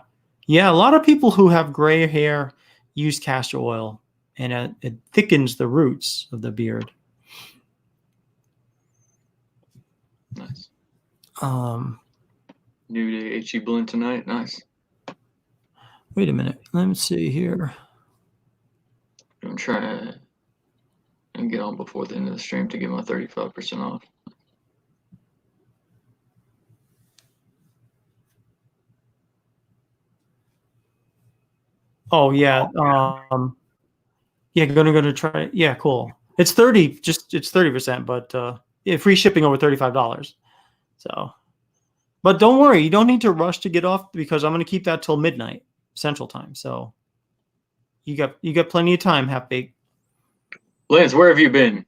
a lot of people who have gray hair use castor oil, and it thickens the roots of the beard. Nice. New to HG Blend tonight. Nice. Wait a minute. Let me see here. I'm trying and get on before the end of the stream to get my 35% off. Oh yeah. Yeah, gonna try. Yeah, cool. It's 30%, but yeah, free shipping over $35. So, but don't worry, you don't need to rush to get off, because I'm gonna keep that till midnight Central Time. So you got plenty of time, Half Baked. Lance, where have you been?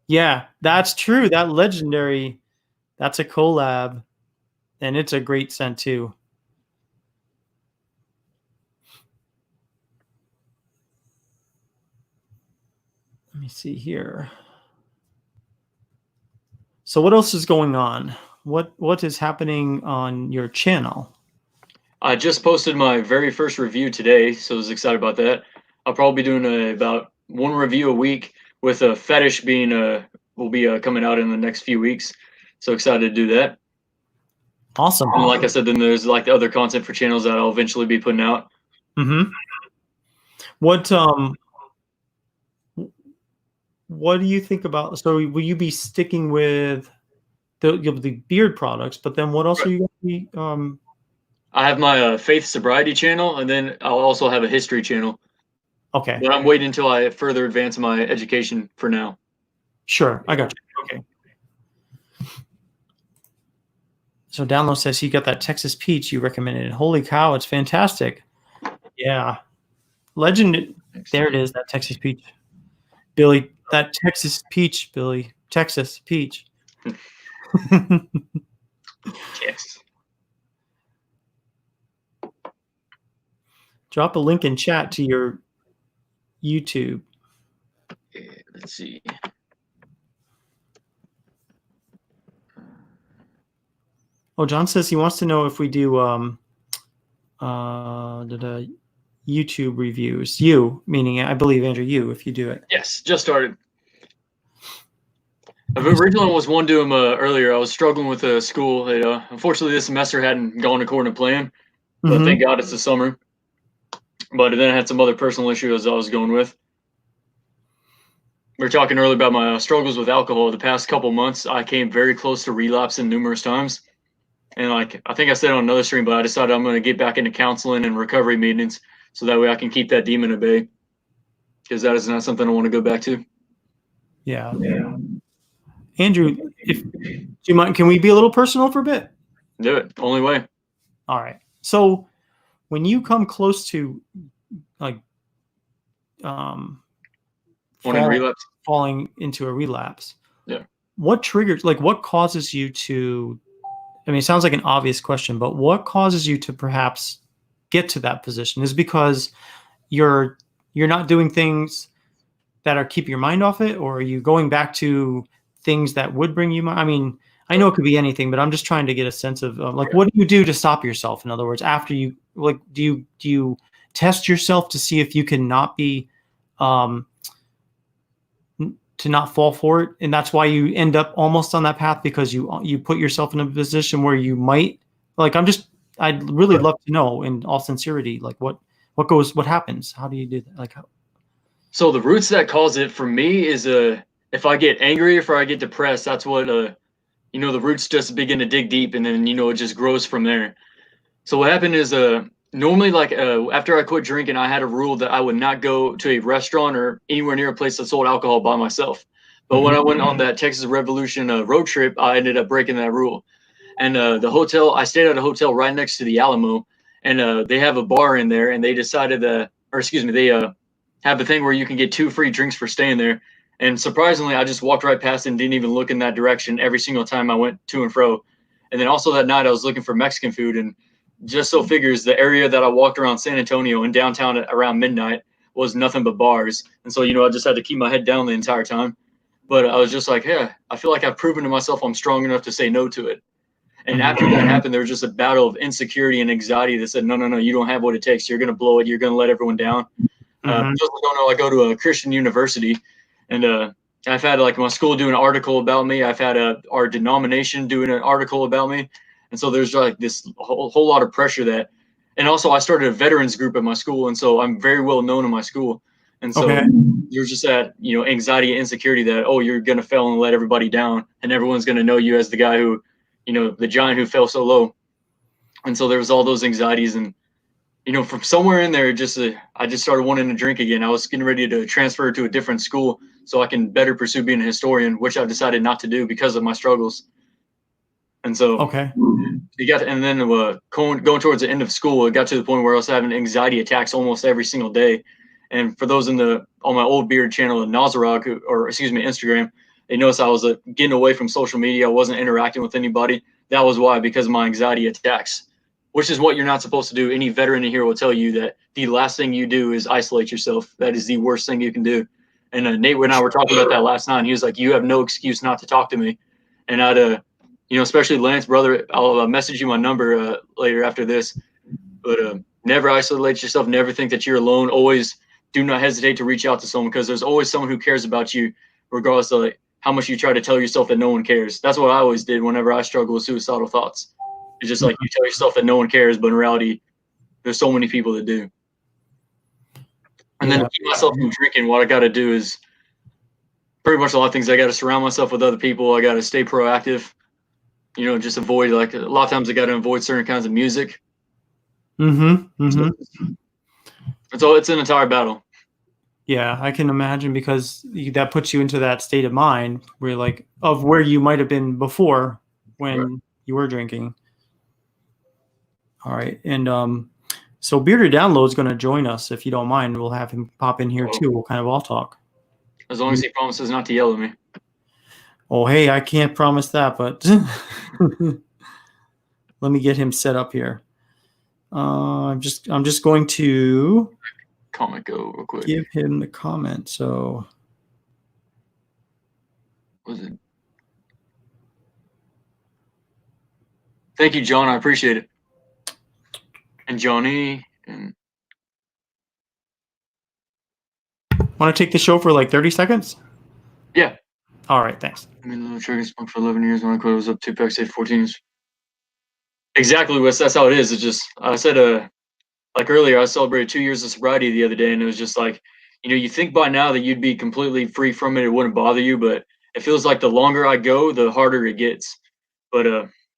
Yeah, that's true. That legendary, that's a collab, and it's a great scent too. Let me see here. So what else is going on? What is happening on your channel? I just posted my very first review today, so I was excited about that. I'll probably be doing about one review a week, with a Fetish being will be coming out in the next few weeks. So excited to do that. Awesome. And like I said, then there's the other content for channels that I'll eventually be putting out. Mm-hmm. What do you think about? So will you be sticking with the beard products? But then what else are you going to be I have my faith sobriety channel, and then I'll also have a history channel. Okay, But I'm waiting until I further advance my education for now. sure, I got you. Okay. So Download says he got that Texas peach you recommended. Holy cow, it's fantastic. Yeah. Legend. There it is, that Texas peach. Billy, that Texas peach, Billy. Texas peach. Yes. Drop a link in chat to your YouTube. Let's see. Oh, John says he wants to know if we do YouTube reviews. You, meaning I believe Andrew, you, if you do it. Yes, just started. I originally was one to do them earlier. I was struggling with school. Unfortunately, this semester hadn't gone according to plan, but thank God it's the summer. But then I had some other personal issues I was going with. We were talking earlier about my struggles with alcohol. The past couple months, I came very close to relapsing numerous times. And like I think I said on another stream, but I decided I'm going to get back into counseling and recovery meetings so that way I can keep that demon at bay. Because that is not something I want to go back to. Yeah. Andrew, if do you mind, can we be a little personal for a bit? Do it. Only way. All right. So when you come close to like falling into a relapse, yeah, what triggers, like what causes you to, I mean, it sounds like an obvious question, but what causes you to perhaps get to that position? Is it because you're not doing things that are keeping your mind off it, or are you going back to things that would bring you? I mean, I know it could be anything, but I'm just trying to get a sense of like, what do you do to stop yourself? In other words, after you like, do you test yourself to see if you can not be, to not fall for it, and that's why you end up almost on that path because you put yourself in a position where you might like. I'd really love to know in all sincerity, like what happens? How do you do that? Like how? So the roots that cause it for me is if I get angry or if I get depressed, that's what the roots just begin to dig deep, and then it just grows from there. So what happened is normally like after I quit drinking, I had a rule that I would not go to a restaurant or anywhere near a place that sold alcohol by myself. But when I went on that Texas Revolution road trip, I ended up breaking that rule. And the hotel, I stayed at a hotel right next to the Alamo, and they have a bar in there, and they decided they have a thing where you can get 2 free drinks for staying there. And surprisingly, I just walked right past it and didn't even look in that direction every single time I went to and fro. And then also that night, I was looking for Mexican food, and just so figures the area that I walked around San Antonio and downtown at around midnight was nothing but bars. And so, I just had to keep my head down the entire time. But I was just like, yeah, I feel like I've proven to myself I'm strong enough to say no to it. And after that happened, there was just a battle of insecurity and anxiety that said, no, you don't have what it takes. You're going to blow it. You're going to let everyone down. For those who don't know, I go to a Christian university, and I've had like my school do an article about me. I've had our denomination doing an article about me. And so there's like this whole lot of pressure that, and also I started a veterans group at my school. And so I'm very well known in my school. And so there's just that, anxiety and insecurity that, oh, you're going to fail and let everybody down. And everyone's going to know you as the guy who, the giant who fell so low. And so there was all those anxieties, and, from somewhere in there, I just started wanting to drink again. I was getting ready to transfer to a different school so I can better pursue being a historian, which I've decided not to do because of my struggles. And so, and then going towards the end of school, it got to the point where I was having anxiety attacks almost every single day. And for those on my old beard channel, Nazarog, or excuse me, Instagram, they noticed I was getting away from social media. I wasn't interacting with anybody. That was why, because of my anxiety attacks, which is what you're not supposed to do. Any veteran in here will tell you that the last thing you do is isolate yourself. That is the worst thing you can do. And Nate and I were talking about that last night. And he was like, you have no excuse not to talk to me. And I'd, especially Lance, brother, I'll message you my number later after this. But never isolate yourself. Never think that you're alone. Always do not hesitate to reach out to someone, because there's always someone who cares about you, regardless of how much you try to tell yourself that no one cares. That's what I always did whenever I struggle with suicidal thoughts. It's just like you tell yourself that no one cares, but in reality, there's so many people that do. And then to keep myself from drinking, what I got to do is pretty much a lot of things. I got to surround myself with other people. I got to stay proactive. Just avoid, like, a lot of times I got to avoid certain kinds of music. Mm-hmm. Mm-hmm. It's an entire battle. Yeah, I can imagine, because that puts you into that state of mind where, like, of where you might have been before when you were drinking. All right, and so Bearded Download is going to join us, if you don't mind. We'll have him pop in here too. We'll kind of all talk. As long as he promises not to yell at me. Oh, hey, I can't promise that, but let me get him set up here. I'm just going to comment go real quick. Give him the comment. So what was it? Thank you, John. I appreciate it. And Johnny. And want to take the show for like 30 seconds? Yeah. All right, thanks. I mean, little trigger smoked for 11 years. When I quit, I was up 2 packs, 14. Exactly, Wes. That's how it is. It's just, I said, like earlier, I celebrated 2 years of sobriety the other day, and it was just like, you think by now that you'd be completely free from it, it wouldn't bother you, but it feels like the longer I go, the harder it gets. But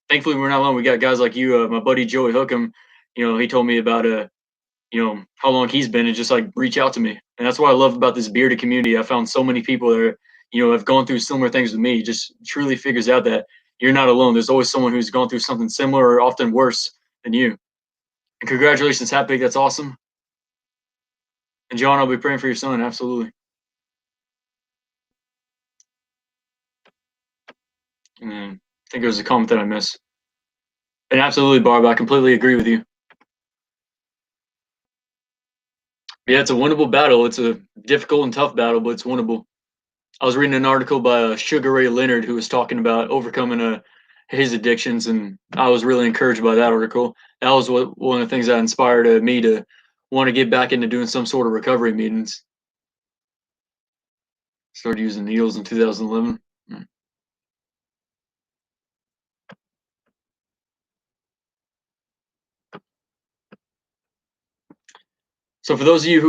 thankfully, we're not alone. We got guys like you, my buddy Joey Hookham. He told me about how long he's been, and just like reach out to me. And that's what I love about this bearded community. I found so many people that have gone through similar things with me. Just truly figures out that you're not alone. There's always someone who's gone through something similar, or often worse than you. And congratulations, Happy. That's awesome. And John, I'll be praying for your son. Absolutely. And I think there was a comment that I missed. And absolutely, Barb, I completely agree with you. Yeah, it's a winnable battle. It's a difficult and tough battle, but it's winnable. I was reading an article by Sugar Ray Leonard, who was talking about overcoming his addictions, and I was really encouraged by that article. That was one of the things that inspired me to want to get back into doing some sort of recovery meetings. Started using needles in 2011. So for those of you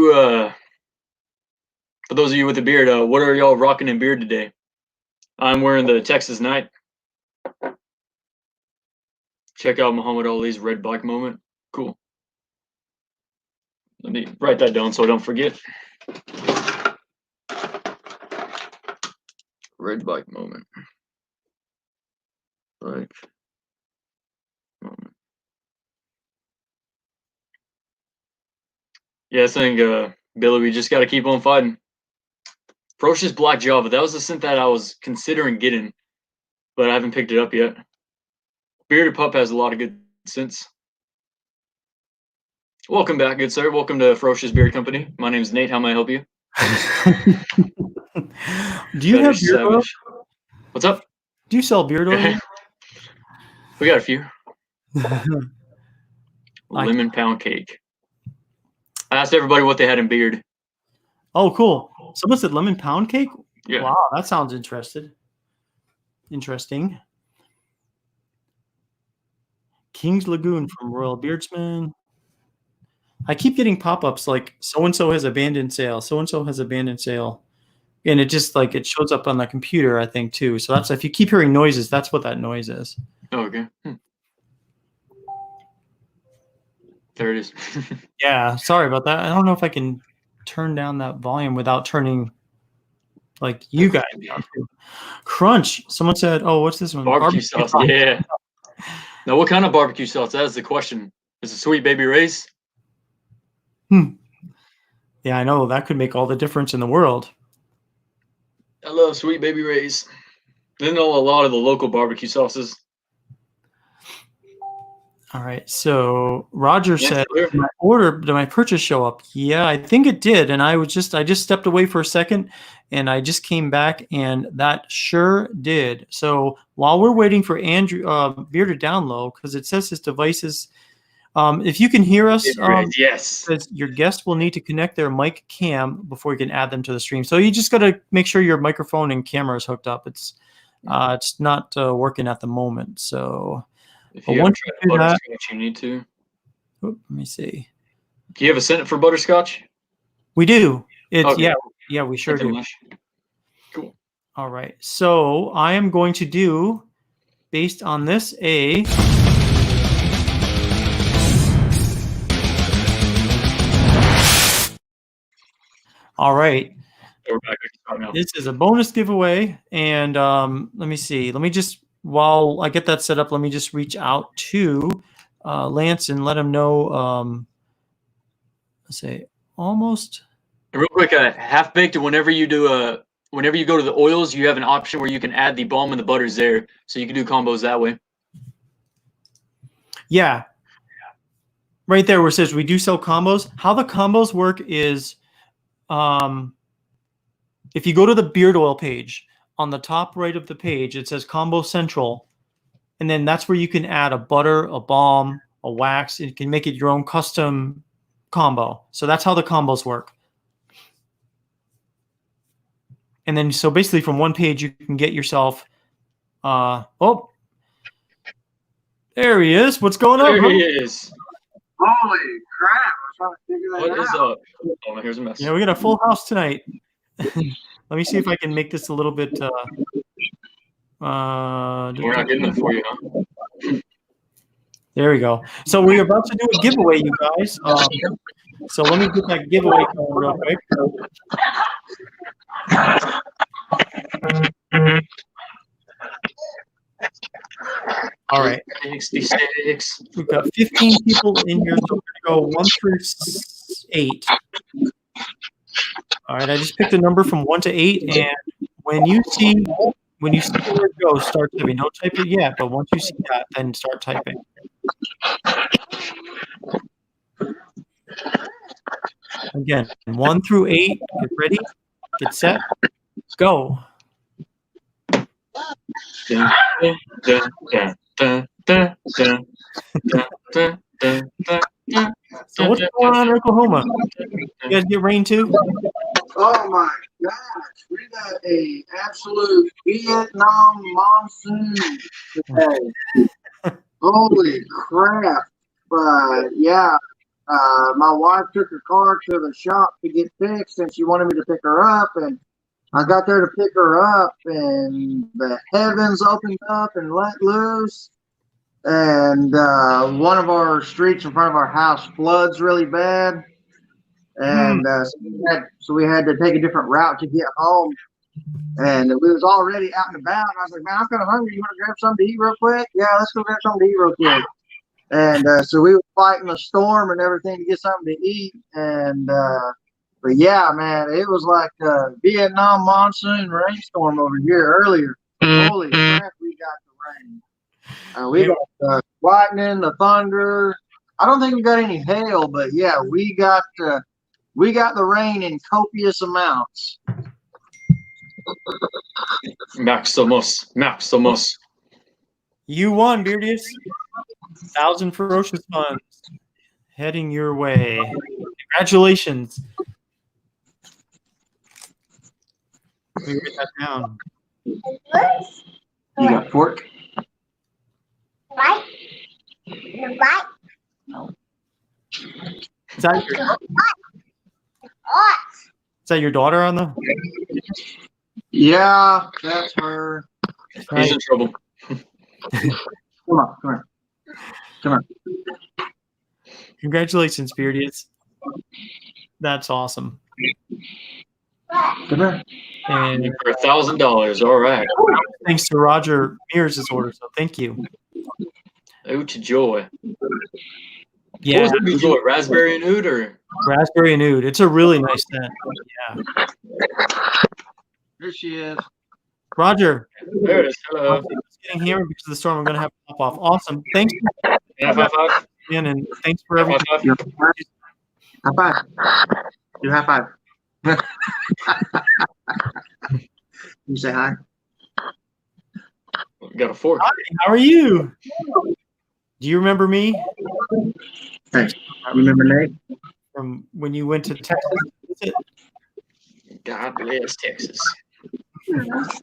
with a beard, what are y'all rocking in beard today? I'm wearing the Texas Night. Check out Muhammad Ali's red bike moment. Cool. Let me write that down so I don't forget. Red bike moment. Bike moment. Yeah, saying Billy, we just got to keep on fighting. Ferocious Black Java. That was the scent that I was considering getting, but I haven't picked it up yet. Bearded Pup has a lot of good scents. Welcome back, good sir. Welcome to Ferocious Beard Company. My name is Nate. How may I help you? Do you have beard oil? What's up? Do you sell beard oil? We got a few. Lemon pound cake. I asked everybody what they had in beard. Oh, cool. Someone said lemon pound cake? Yeah. Wow, that sounds interesting. King's Lagoon from Royal Beardsman. I keep getting pop-ups like so-and-so has abandoned sale. So-and-so has abandoned sale. And it just like it shows up on the computer, I think, too. So that's if you keep hearing noises, that's what that noise is. Oh, okay. There it is. Yeah, sorry about that. I don't know if I can turn down that volume without turning like you guys down too. Crunch. Someone said, "Oh, what's this one? Barbecue sauce." Yeah. Now, what kind of barbecue sauce? That is the question. Is it Sweet Baby Ray's? Yeah, I know that could make all the difference in the world. I love Sweet Baby Ray's. I know a lot of the local barbecue sauces. All right. So Roger said, did my purchase show up? Yeah, I think it did. And I just stepped away for a second and I just came back and that sure did. So while we're waiting for Andrew Bearded Download, because it says his devices, if you can hear us, yes, your guest will need to connect their mic cam before you can add them to the stream. So you just got to make sure your microphone and camera is hooked up. It's not working at the moment. So if you haven't tried butterscotch, you need to. Let me see. Do you have a scent for butterscotch? We do. It's okay. Yeah, we sure do. Cool. All right. So I am going to do, based on this, All right. We're back now. This is a bonus giveaway, and let me see. Let me just, while I get that set up, let me just reach out to Lance and let him know. Let's say almost. Real quick, half baked. Whenever you go to the oils, you have an option where you can add the balm and the butters there, so you can do combos that way. Yeah. Right there where it says we do sell combos. How the combos work is if you go to the beard oil page, on the top right of the page, it says Combo Central. And then that's where you can add a butter, a balm, a wax. And you can make it your own custom combo. So that's how the combos work. And then so basically from one page, you can get yourself oh, there he is. What's going on? There he is. Holy crap! I'm trying to figure that What is out. up? Oh, here's a mess. Yeah, we got a full house tonight. Let me see if I can make this a little bit. We're not getting it for you, huh? There we go. So we're about to do a giveaway, you guys. So let me get that giveaway going real quick. All right. 66. We've got 15 people in here, so we're going to go 1 through 8. All right, I just picked a number from 1 to 8, and when you see where it goes, start typing. Don't type it yet, but once you see that, then start typing. Again, 1 through 8. Get ready, get set, go. Dun, dun, dun, dun, dun, dun, dun, dun, dun, dun. So what's going on in Oklahoma? You guys get rain too? Oh my gosh, we got a absolute Vietnam monsoon today. Holy crap! Yeah, my wife took her car to the shop to get fixed, and she wanted me to pick her up, and I got there to pick her up, and the heavens opened up and let loose. And one of our streets in front of our house floods really bad, and so we had to take a different route to get home. And we was already out and about, and I was like, "Man, I'm kind of hungry. You want to grab something to eat real quick?" "Yeah, let's go grab something to eat real quick." And so we were fighting the storm and everything to get something to eat. And but yeah, man, it was like a Vietnam monsoon rainstorm over here earlier. Holy crap, we got the rain. We got the lightning, the thunder. I don't think we got any hail, but yeah, we got the rain in copious amounts. Maximus. You won, Beardies. 1,000 Ferocious funds heading your way. Congratulations. Let me write that down. You got fork? Right. Is that your daughter on the? Yeah, that's her. He's in trouble. Come on. Congratulations, Beardies. That's awesome. Come here. And For $1,000. All right. thanks to Roger Mears' order, so thank you. Oud to joy. Yeah, What was it, raspberry and oud, or? raspberry and oud. It's a really nice scent. Yeah. Here she is. Roger. There it is. Hello. It's getting hammered because of the storm. I'm going to have to pop off. Awesome. Thanks. High five. And thanks for everything. High five. Do high five. You say hi. Got a fork. Hi, how are you? Do you remember me Thanks. Remember Nate? from when you went to Texas? Is it? God bless Texas. You got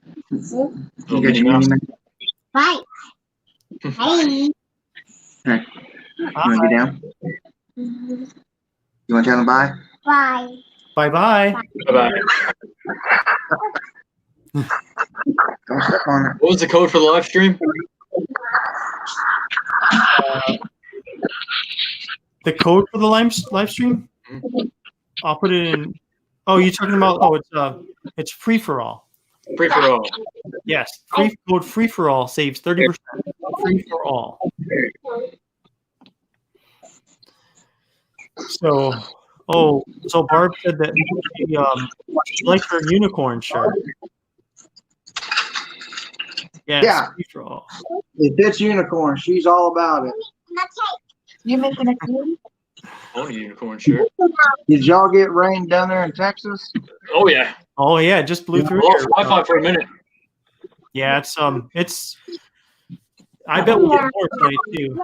your Minnie Mouse? Right. Hey. Hey, you want to get down? You want to tell them bye? Bye. Bye-bye. Bye-bye. Don't step on it. What was the code for the live stream? The code for the live stream? I'll put it in. Oh, you're talking about? Oh, it's free for all. Free for all. Yes, code free for all saves 30%. Free for all. So, so Barb said that she likes her unicorn shirt. Yes, Yeah. free for all. If it's unicorn, she's all about it. You making a cake? I want a unicorn shirt. Did y'all get rain down there in Texas? Oh yeah. Oh yeah, it just blew I through lost here. Wi-Fi for a minute. Yeah, it's I bet we'll get more tonight too.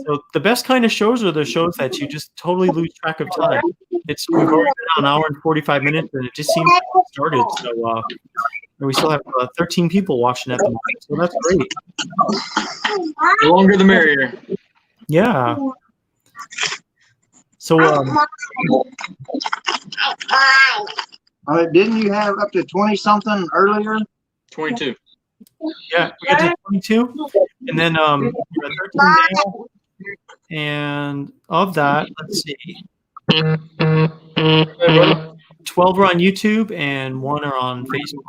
So the best kind of shows are the shows that you just totally lose track of time. We've already been an hour and 45 minutes, and it just seems like it started. So we still have 13 people watching at the moment, so that's great. The longer the merrier. Yeah. So Didn't you have up to 20 something earlier? 22. yeah, we got to 22, and then we're at 13 now. And of that, let's see, 12 are on YouTube and 1 are on Facebook.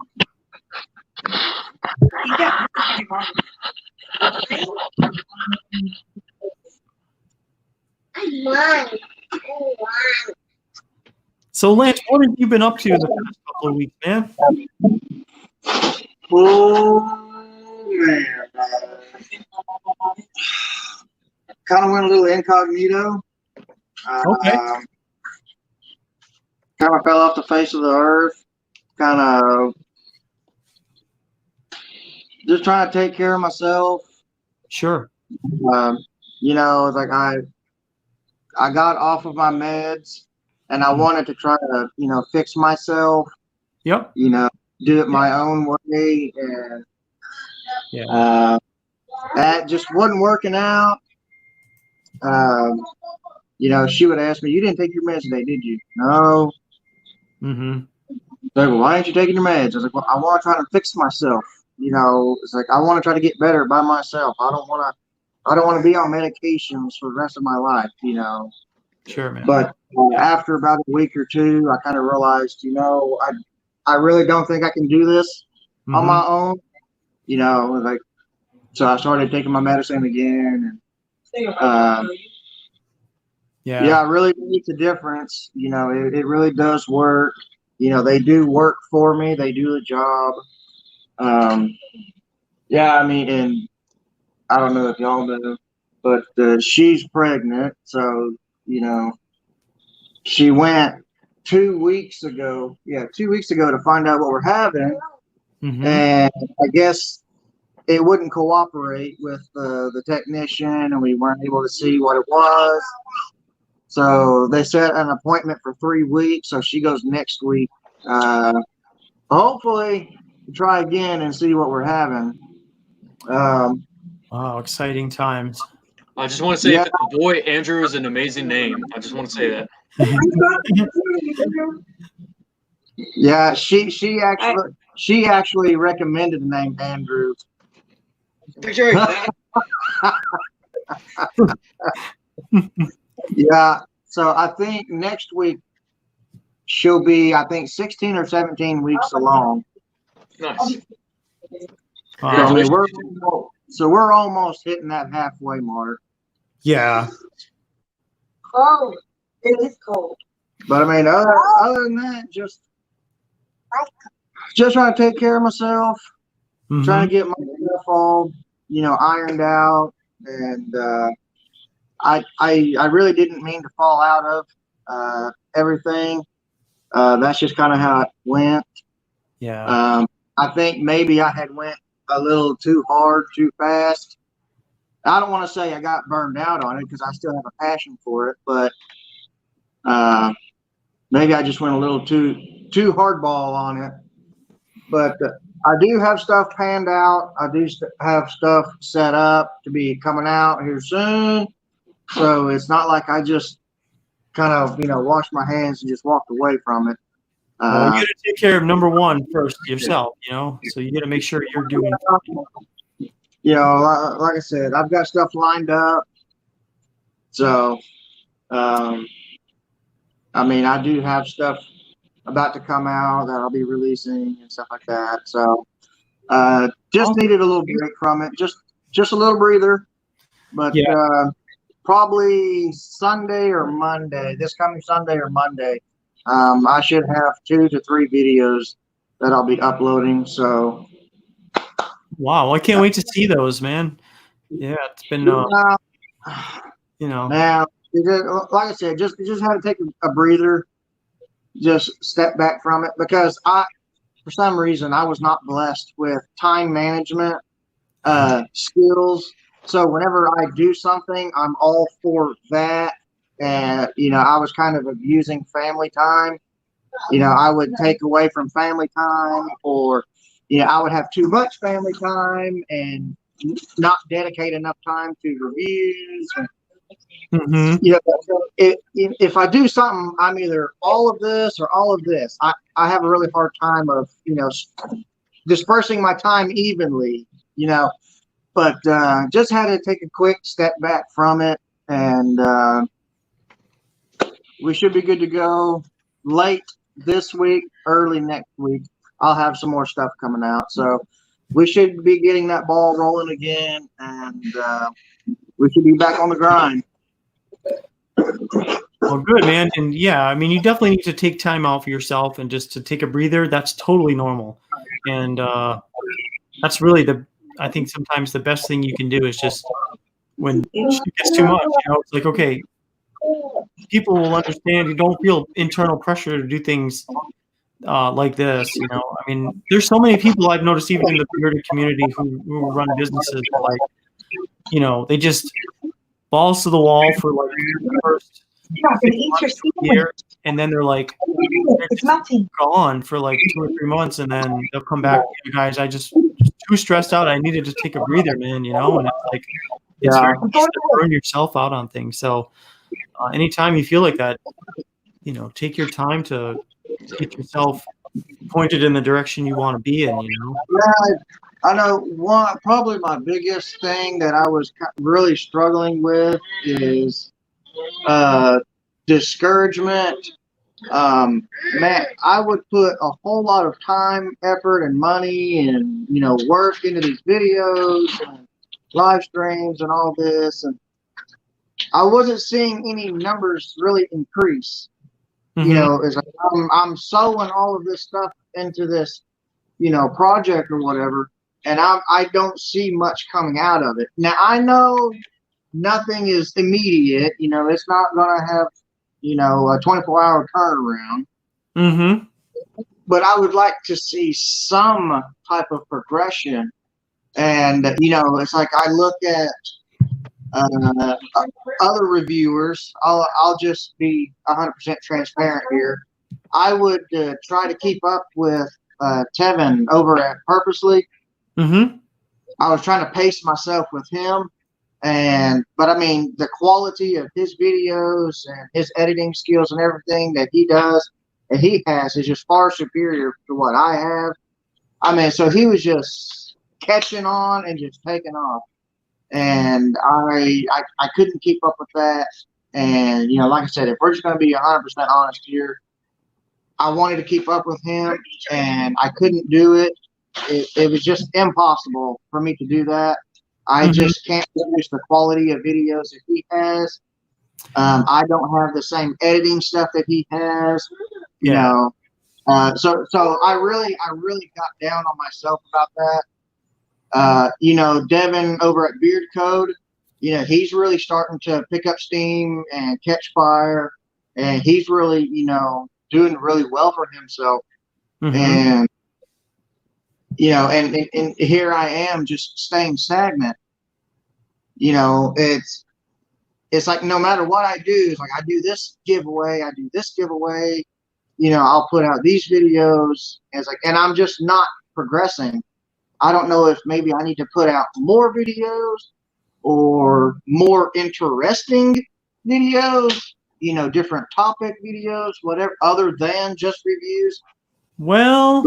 So Lance, what have you been up to in the past couple of weeks, man? Oh, man. Kind of went a little incognito. Okay. Kind of fell off the face of the earth. Kind of just trying to take care of myself. Sure. You know, it's like I got off of my meds and I wanted to try to, you know, fix myself. Yep. You know, do it my own way, and Yeah. that just wasn't working out. You know, she would ask me, "You didn't take your meds today, did you?" No. Mm-hmm. Like, well, why aren't you taking your meds? I was like, well, I want to try to fix myself. You know, it's like I want to try to get better by myself. I don't want to be on medications for the rest of my life. You know. Sure, man. But after about a week or two, I kind of realized, you know, I really don't think I can do this on my own. You know, like, so I started taking my medicine again, and yeah, it really makes a difference. You know, it really does work. You know, they do work for me. They do the job. Yeah, I mean, and I don't know if y'all know, but she's pregnant. So, you know, she went 2 weeks ago. Yeah, 2 weeks ago to find out what we're having. Mm-hmm. And I guess it wouldn't cooperate with the technician, and we weren't able to see what it was. So they set an appointment for 3 weeks. So she goes next week. Hopefully, try again and see what we're having. Wow, exciting times. I just want to say that the boy Andrew is an amazing name. I just want to say that. Yeah, she actually recommended the name Andrew. Picture that. Yeah, so I think next week she'll be, I think, 16 or 17 weeks along. Nice. So, I mean, we're almost hitting that halfway mark. Yeah. Cold. It is cold. But I mean, other than that, just trying to take care of myself, trying to get my stuff all, you know, ironed out, and I really didn't mean to fall out of everything. That's just kind of how it went. Yeah. I think maybe I had went a little too hard, too fast. I don't want to say I got burned out on it because I still have a passion for it, but maybe I just went a little too hardball on it. But I do have stuff panned out. I do have stuff set up to be coming out here soon. So it's not like I just kind of, you know, washed my hands and just walked away from it. Well, you got to take care of number one first, yourself, you know, so you got to make sure you're doing fine. You know, like I said, I've got stuff lined up. So, I mean, I do have stuff about to come out that I'll be releasing and stuff like that. So, just needed a little break from it, just a little breather. But probably Sunday or Monday, this coming Sunday or Monday, I should have 2 to 3 videos that I'll be uploading. So, wow, I can't wait to see those, man. Yeah, it's been, you know. Now, like I said, just had to take a breather, just step back from it because for some reason, I was not blessed with time management skills. So whenever I do something, I'm all for that. And, I was kind of abusing family time. I would take away from family time, or, I would have too much family time and not dedicate enough time to reviews. Mm-hmm. If I do something, I'm either all of this or all of this. I have a really hard time of, dispersing my time evenly, but just had to take a quick step back from it, and we should be good to go late this week, early next week. I'll have some more stuff coming out, so we should be getting that ball rolling again, and we should be back on the grind. Well, good, man. And yeah, I mean, you definitely need to take time out for yourself and just to take a breather. That's totally normal. And that's really I think sometimes the best thing you can do is just when shit gets too much, it's like, okay, people will understand. You don't feel internal pressure to do things like this, I mean, there's so many people I've noticed even in the bearded community who run businesses, like, they just balls to the wall for like the first year, and then they're like gone for like 2 or 3 months, and then they'll come back. Guys, I just too stressed out. I needed to take a breather, man. And it's like it's very easy to burn yourself out on things. So anytime you feel like that, take your time to get yourself pointed in the direction you want to be in. Yeah, I know probably my biggest thing that I was really struggling with is discouragement. Man, I would put a whole lot of time, effort, and money and, work into these videos and live streams and all this. And I wasn't seeing any numbers really increase. Mm-hmm. It's like I'm sewing all of this stuff into this, project or whatever, and I don't see much coming out of it. Now, I know nothing is immediate. It's not going to have, a 24-hour turnaround. Mm-hmm. But I would like to see some type of progression. And, it's like I look at other reviewers. I'll just be 100% transparent here. I would try to keep up with Tevin over at Purposely. Mm-hmm. I was trying to pace myself with him, but I mean the quality of his videos and his editing skills and everything that he does and he has is just far superior to what I have. I mean, so he was just catching on and just taking off, and I couldn't keep up with that. And like I said, if we're just going to be 100% honest here, I wanted to keep up with him, and I couldn't do it. It was just impossible for me to do that. I just can't produce the quality of videos that he has. I don't have the same editing stuff that he has. So I really got down on myself about that. Devin over at Beard Code, he's really starting to pick up steam and catch fire, and he's really, doing really well for himself. Mm-hmm. And and here I am just staying stagnant. It's like no matter what I do, it's like I do this giveaway, I'll put out these videos. And it's like, and I'm just not progressing. I don't know if maybe I need to put out more videos or more interesting videos, different topic videos, whatever, other than just reviews. Well,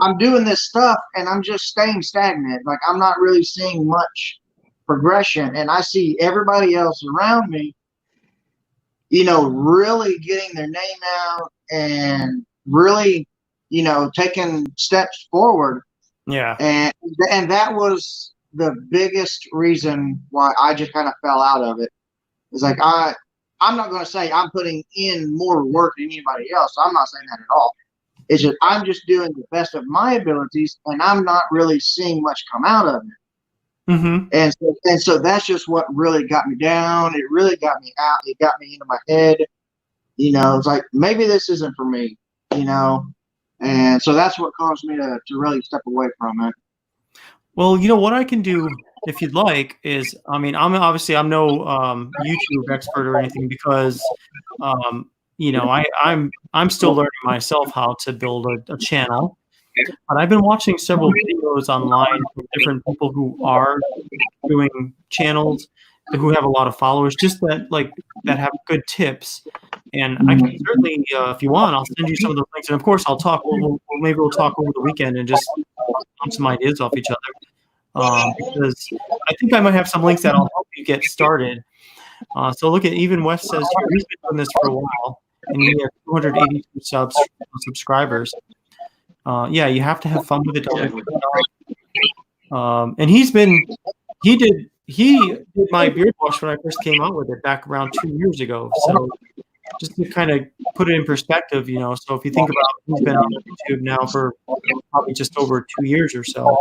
I'm doing this stuff and I'm just staying stagnant. Like I'm not really seeing much progression, and I see everybody else around me really getting their name out and really, taking steps forward. Yeah. And that was the biggest reason why I just kind of fell out of it. It's like I'm not going to say I'm putting in more work than anybody else. I'm not saying that at all. It's just I'm just doing the best of my abilities, and I'm not really seeing much come out of it. Mm-hmm. And so that's just what really got me down. It really got me out. It got me into my head. It's like maybe this isn't for me. And so that's what caused me to really step away from it. Well, what I can do if you'd like is, I'm no YouTube expert or anything because, I'm still learning myself how to build a channel. But I've been watching several videos online from different people who are doing channels, who have a lot of followers, just that have good tips. And I can certainly, if you want, I'll send you some of those links. And of course, I'll talk. Maybe we'll talk over the weekend and just bounce some ideas off each other. Because I think I might have some links that'll help you get started. So look at, even Wes says here, he's been doing this for a while, and we have 282 subscribers. Yeah, you have to have fun with it. And he did my beard wash when I first came out with it back around 2 years ago. So just to kind of put it in perspective, so if you think about, he's been on YouTube now for probably just over 2 years or so.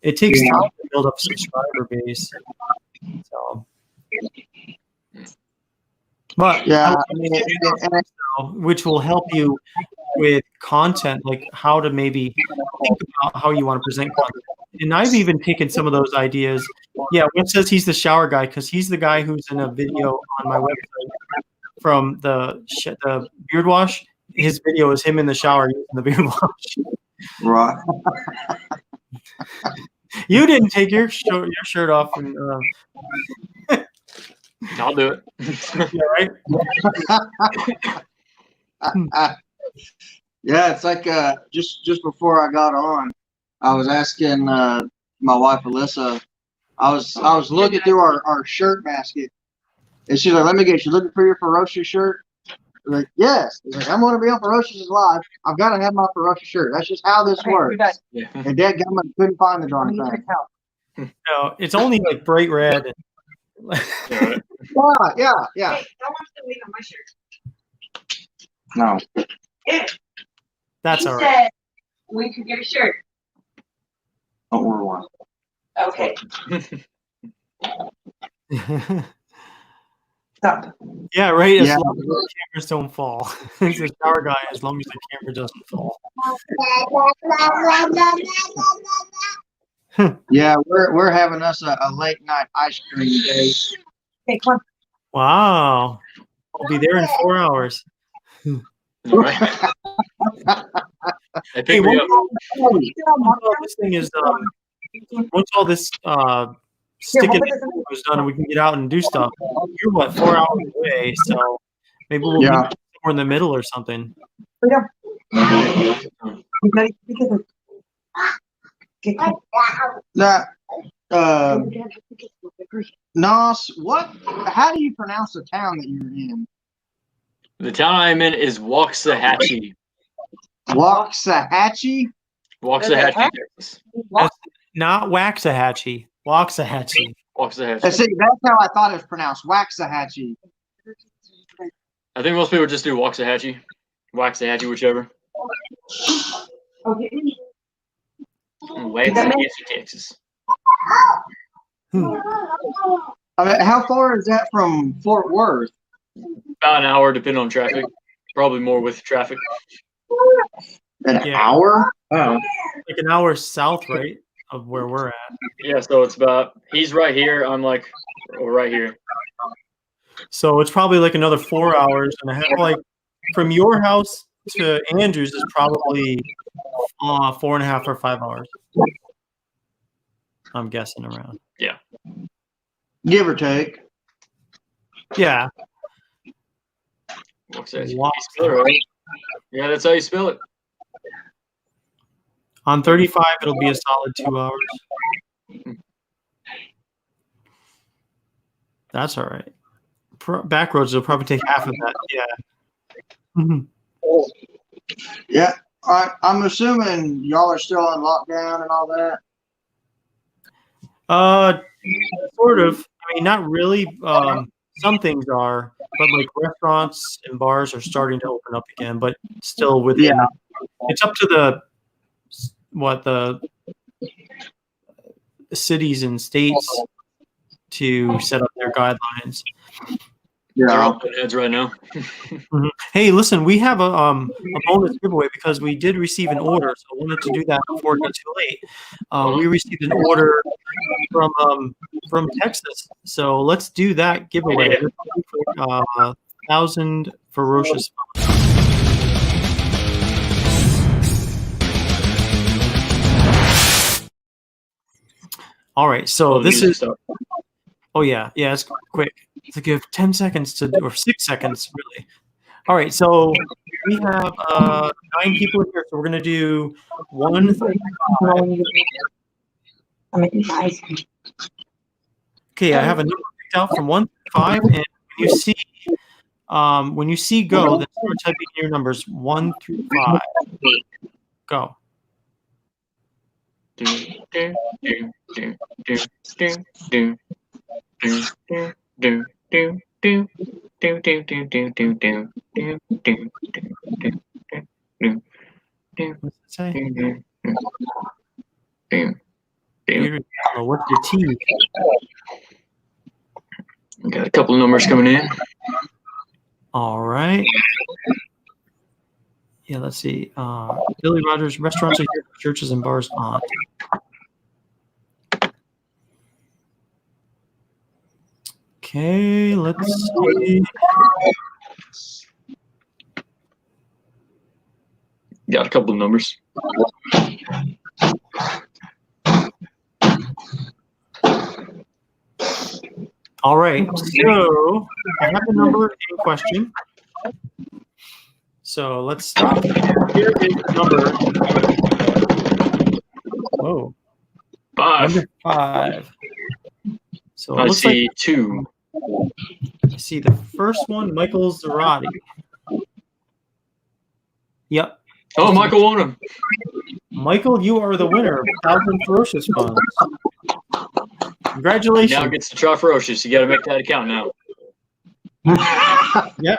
It takes time to build up a subscriber base. So, but Yeah, which will help you with content, like how to maybe think about how you want to present content. And I've even taken some of those ideas. Yeah, Wes says he's the shower guy because he's the guy who's in a video on my website from the beard wash. His video is him in the shower using the beard wash. Right. You didn't take your shirt off. And, I'll do it. Yeah, right? Yeah, it's like just before I got on, I was asking my wife Alyssa. I was looking through our shirt basket, and she's like, "Let me guess, you looking for your Ferocious shirt?" I'm like, yes. He's like, I'm going to be on Ferocious Live. I've got to have my Ferocious shirt. That's just how this works. Yeah. And dadgummit couldn't find the darn thing. No, it's only like bright red. Yeah. Yeah. Hey, I want to leave on my shirt. No. Yeah. That's He all right. said we could get a shirt. Don't order one. Okay. Stop. Yeah, right. As Yeah. long as the cameras don't fall. He's a shower guy as long as the camera doesn't fall. Yeah, we're having us a late night ice cream day. Okay, come on. Wow. I'll be there in 4 hours. All right. I think we once all this thing is once all this sticking is done and we can get out and do stuff, you're what, 4 hours away, so maybe we'll be somewhere in the middle or something. That Nos, how do you pronounce the town that you're in? The town I'm in is Waxahachie. Waxahachie? Waxahachie, Texas. That's not Waxahachie. Waxahachie. Waxahachie. See, that's how I thought it was pronounced. Waxahachie. I think most people just do Waxahachie. Waxahachie, whichever. Waxahachie, Texas. I mean, how far is that from Fort Worth? About an hour, depending on traffic. Probably more with traffic. An hour? Oh. Like an hour south, right, of where we're at. Yeah, so it's about, he's right here, I'm like right here. So it's probably like another 4 hours and a half. Like from your house to Andrews is probably 4.5 or 5 hours. I'm guessing around. Yeah. Give or take. Yeah. Waxahachie. You spell it right. Yeah, that's how you spell it. On 35, it'll be a solid 2 hours. That's all right. back roads will probably take half of that. Yeah. Mhm. Yeah. I'm assuming y'all are still on lockdown and all that. Sort of. I mean, not really. Some things are, but like restaurants and bars are starting to open up again, but still within. Yeah. It's up to the cities and states to set up their guidelines. They're Yeah. all heads right now. Mhm. Hey, listen, we have a bonus giveaway because we did receive an order, so I wanted to do that before it got too late. We received an order from Texas, so let's do that giveaway. Yeah. This will be for 1,000 Ferocious. All right, so this is. Oh yeah, it's quick. It's like you have 10 seconds to do, or 6 seconds really. All right, so we have 9 people here, so we're gonna do 1 through 5. I'm making ice cream. Okay, I have a number picked out from 1 through 5, and when you see go, then start typing in your numbers 1 through 5. Go. What's it say? What's your T? Got a couple of numbers coming in. All right. Yeah, let's see. Billy Rogers, restaurants are here, churches and bars on. Okay, let's see. Got a couple of numbers. All right, so I have the number in question. So let's stop. Here is the number. Whoa. 5. Number 5. So it I looks see like 2. I see the first one, Michael Zarati. Yep. Oh, Michael won him. Michael, you are the winner of 1,000 Ferocious funds. Congratulations. Now gets to try Ferocious. You got to make that account now. Yeah.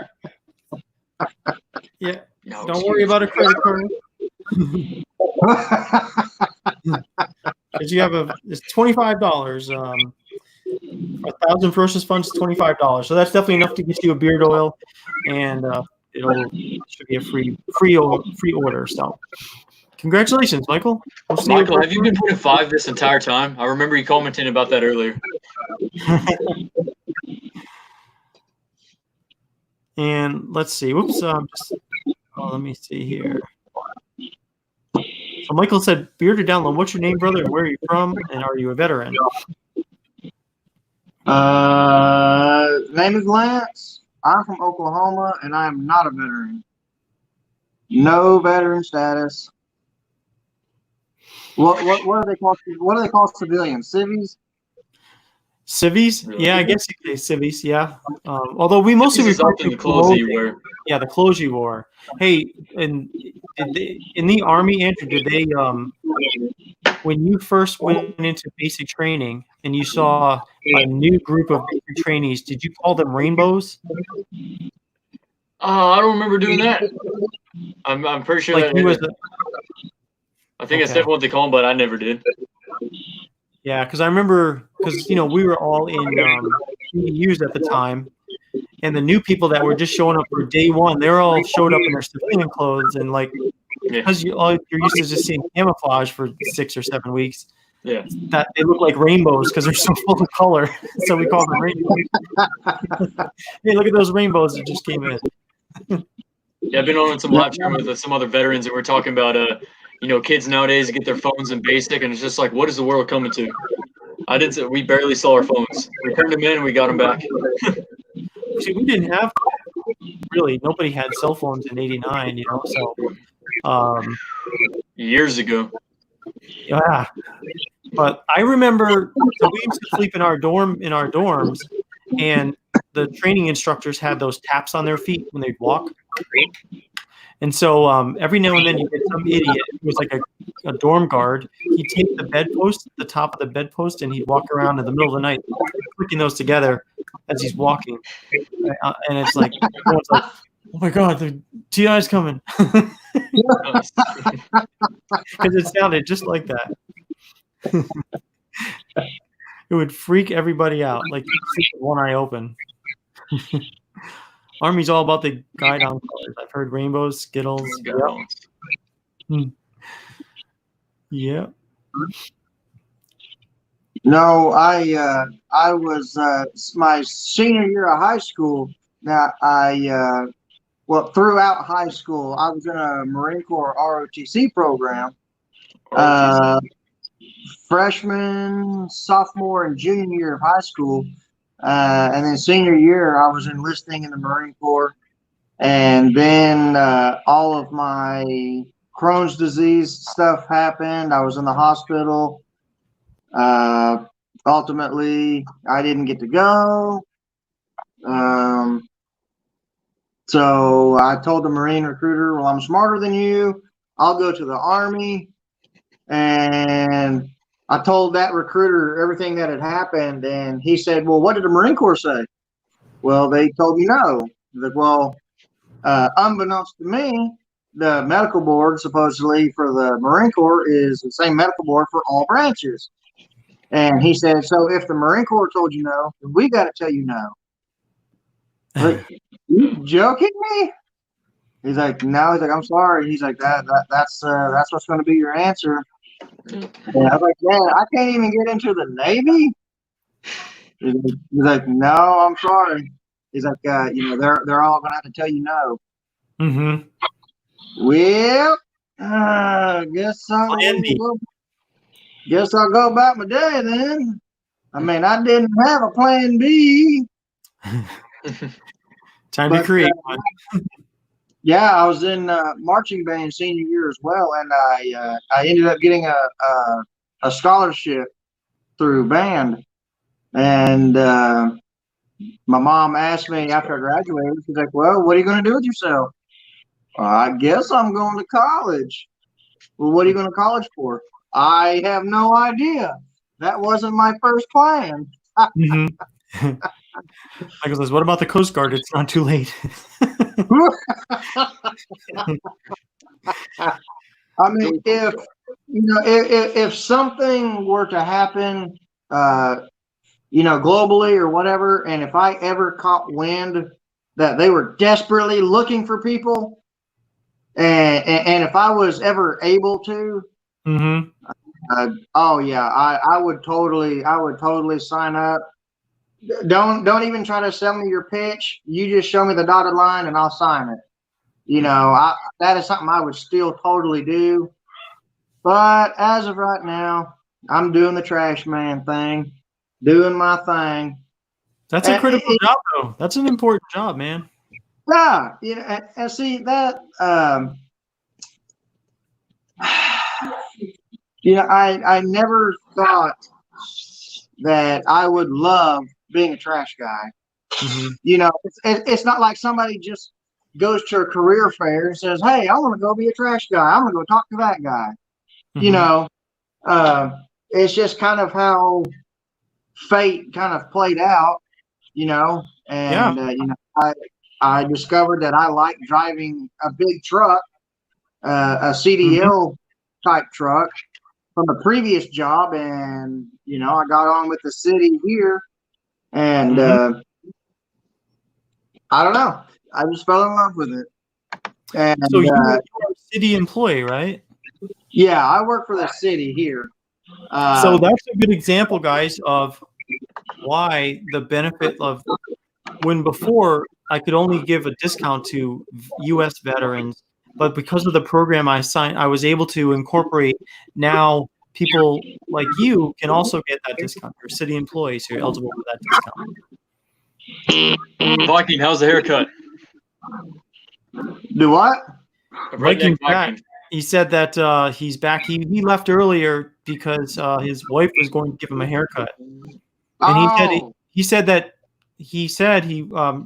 Yeah. No, Don't worry about a credit card. Because you have it's $25. 1,000 Ferocious funds is $25. So that's definitely enough to get you a beard oil, and it should be a free order. So congratulations, Michael. We'll see Michael, have you been putting 5 this entire time? I remember you commenting about that earlier. And let's see. Whoops. Let me see here. So Michael said, bearded download. What's your name, brother? And where are you from? And are you a veteran? Name is Lance. I'm from Oklahoma, and I am not a veteran. No veteran status. What do they call? What do they call civilians? Civies. Civies? Yeah, I guess you could say civies. Yeah. Although we mostly refer to the clothes that you wear. Yeah, the clothes you wore. Hey, and in the Army, Andrew, did they when you first went into basic training and you saw a new group of basic trainees, did you call them rainbows? I don't remember doing that. I'm pretty sure Like that I think that's definitely what they call them, but I never did. Yeah, because I remember, we were all in PDUs at the time, and the new people that were just showing up for day one, they were all showed up in their civilian clothes, and because you're used to just seeing camouflage for 6 or 7 weeks, yeah, that they look like rainbows because they're so full of color, so we call them rainbows. Hey, look at those rainbows that just came in. Yeah, I've been on some live stream with some other veterans, and we're talking about kids nowadays get their phones in basic, and it's just like, what is the world coming to? We barely saw our phones. We turned them in, and we got them back. See, we didn't have really. Nobody had cell phones in '89, so years ago. Yeah, but I remember we used to sleep in our dorms, and the training instructors had those taps on their feet when they'd walk. And so every now and then you get some idiot who was like a dorm guard. He'd take the bedpost, the top of the bedpost, and he'd walk around in the middle of the night, clicking those together as he's walking. And it's like, everyone's like, oh my God, the TI's coming. Because it sounded just like that. It would freak everybody out, like sleep with one eye open. Army's all about the guide-on colors. I've heard rainbows, Skittles. Yep. Yeah. No, I was my senior year of high school. Now throughout high school, I was in a Marine Corps ROTC program. Freshman, sophomore, and junior year of high school. And then senior year, I was enlisting in the Marine Corps. And then all of my Crohn's disease stuff happened. I was in the hospital. Ultimately, I didn't get to go. So I told the Marine recruiter, well, I'm smarter than you. I'll go to the Army. And I told that recruiter everything that had happened, and he said, well, what did the Marine Corps say? Well, they told me no. He's like, well, unbeknownst to me, the medical board supposedly for the Marine Corps is the same medical board for all branches. And he said, so if the Marine Corps told you no, then we got to tell you no. Like, you joking me? He's like, no. He's like, I'm sorry. He's like, that's what's going to be your answer. And I was like, man, I can't even get into the Navy. He's like, no, I'm sorry. He's like, they're all going to have to tell you no. Mm-hmm. Well, guess I'll go about my day then. I mean, I didn't have a plan B. Time to create one. Yeah, I was in marching band senior year as well, and I ended up getting a scholarship through band. And my mom asked me after I graduated, she's like, well, what are you going to do with yourself? I guess I'm going to college. Well, what are you going to college for? I have no idea. That wasn't my first plan. Mm-hmm. Michael says, what about the Coast Guard? It's not too late. I mean, if something were to happen, globally or whatever, and if I ever caught wind that they were desperately looking for people, and if I was ever able to, mm-hmm. I would totally sign up. Don't even try to sell me your pitch. You just show me the dotted line and I'll sign it. That is something I would still totally do. But as of right now, I'm doing the trash man thing, doing my thing. That's a critical job, though. That's an important job, man. Yeah, and see that. I never thought that I would love being a trash guy. Mm-hmm. It's not like somebody just goes to a career fair and says, hey, I want to go be a trash guy. I'm going to go talk to that guy. Mm-hmm. It's just kind of how fate kind of played out, and, I discovered that I like driving a big truck, a CDL type truck from a previous job. And, I got on with the city here and, I don't know. I just fell in love with it. And so you're a city employee, right? Yeah, I work for the city here. So that's a good example, guys, of why the benefit of when before I could only give a discount to U.S. veterans, but because of the program I signed, I was able to incorporate now people like you can also get that discount. You're city employees who are eligible for that discount. Viking, how's the haircut? Do what? Viking. He said that he's back. He left earlier because his wife was going to give him a haircut, and he said that he said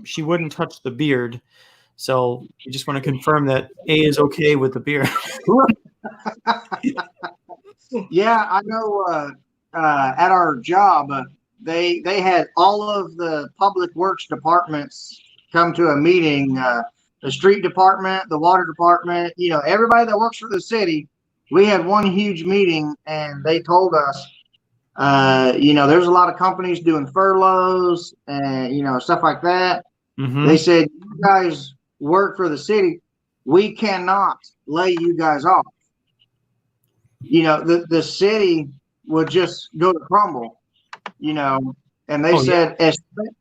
she wouldn't touch the beard. So we just want to confirm that A is okay with the beard. Yeah, I know. At our job, they had all of the public works departments come to a meeting. The street department, the water department, everybody that works for the city. We had one huge meeting, and they told us, there's a lot of companies doing furloughs and stuff like that. Mm-hmm. They said, you guys work for the city. We cannot lay you guys off. The city would just go to crumble, and they said,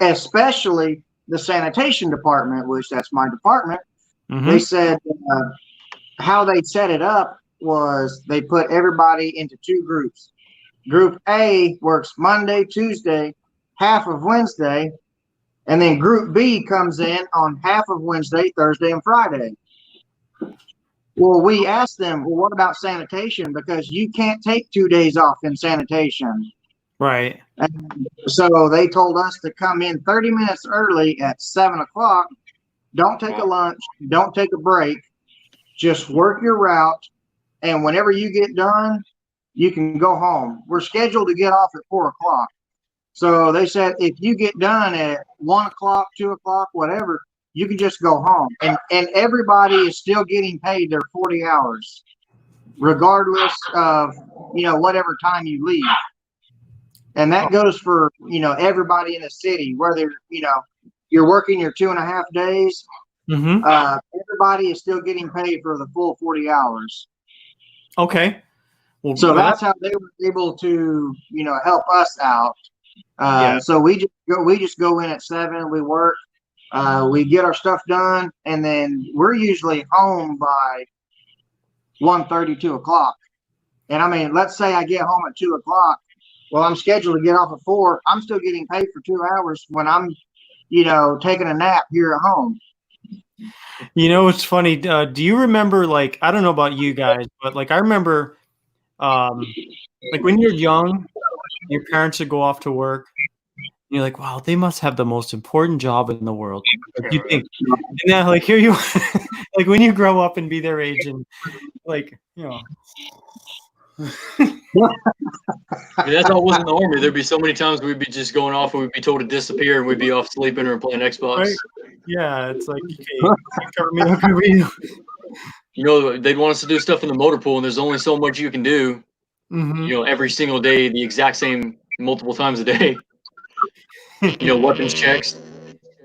especially the sanitation department, which that's my department. Mm-hmm. They said how they set it up was they put everybody into two groups. Group A works Monday, Tuesday, half of Wednesday, and then Group B comes in on half of Wednesday, Thursday, and Friday. Well, we asked them, well, what about sanitation? Because you can't take 2 days off in sanitation. Right. And so they told us to come in 30 minutes early at 7 o'clock. Don't take a lunch. Don't take a break. Just work your route. And whenever you get done, you can go home. We're scheduled to get off at 4 o'clock. So they said, if you get done at 1 o'clock, 2 o'clock, whatever, you can just go home. And everybody is still getting paid their 40 hours, regardless of, whatever time you leave. And that goes for, everybody in the city, whether, you're working your 2.5 days, Mm-hmm. Everybody is still getting paid for the full 40 hours. Okay. Well, So that's how they were able to, help us out. So we just go in at 7, we work, we get our stuff done, and then we're usually home by 1:30, 2 o'clock. And I mean, let's say I get home at 2 o'clock. Well, I'm scheduled to get off at 4. I'm still getting paid for 2 hours when I'm, taking a nap here at home. It's funny. Do you remember, I don't know about you guys, but I remember, when you're young, your parents would go off to work. And you're like, wow, they must have the most important job in the world. You think, and then here you, when you grow up and be their age, and I mean, that's how it was in the Army. There'd be so many times we'd be just going off and we'd be told to disappear and we'd be off sleeping or playing Xbox. Right? Yeah, it's like, okay, cover me, I'll cover you. They'd want us to do stuff in the motor pool, and there's only so much you can do, Mm-hmm. every single day, the exact same multiple times a day. Weapons checks,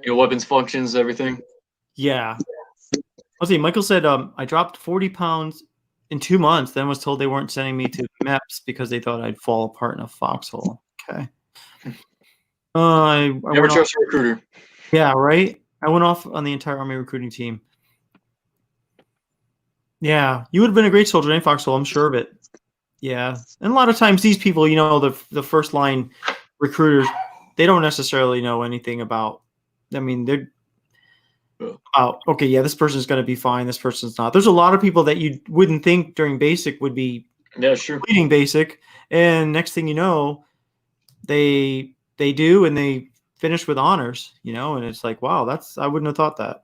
weapons functions, everything. Yeah. Let's see. Michael said, I dropped 40 pounds in 2 months, then was told they weren't sending me to MEPS because they thought I'd fall apart in a foxhole. Okay. I Never trust a recruiter. Yeah, right? I went off on the entire Army recruiting team. Yeah, you would have been a great soldier in foxhole, I'm sure of it. Yeah. And a lot of times these people, the first line recruiters, they don't necessarily know anything about, they're okay, yeah, this person's going to be fine, this person's not. There's a lot of people that you wouldn't think during basic would be completing basic, and next thing you know, they do, and they finish with honors, and it's like, wow, I wouldn't have thought that.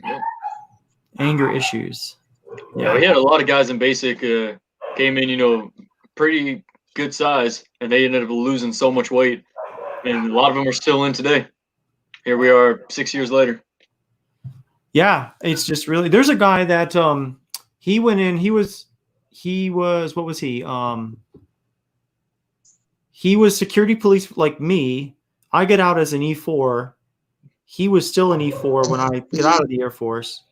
Yeah. Anger issues. Yeah, we had a lot of guys in basic came in, pretty good size, and they ended up losing so much weight, and a lot of them are still in today. Here we are 6 years later. Yeah, it's just really, there's a guy that he went in, he was what was he? He was security police like me. I get out as an E4. He was still an E4 when I get out of the Air Force.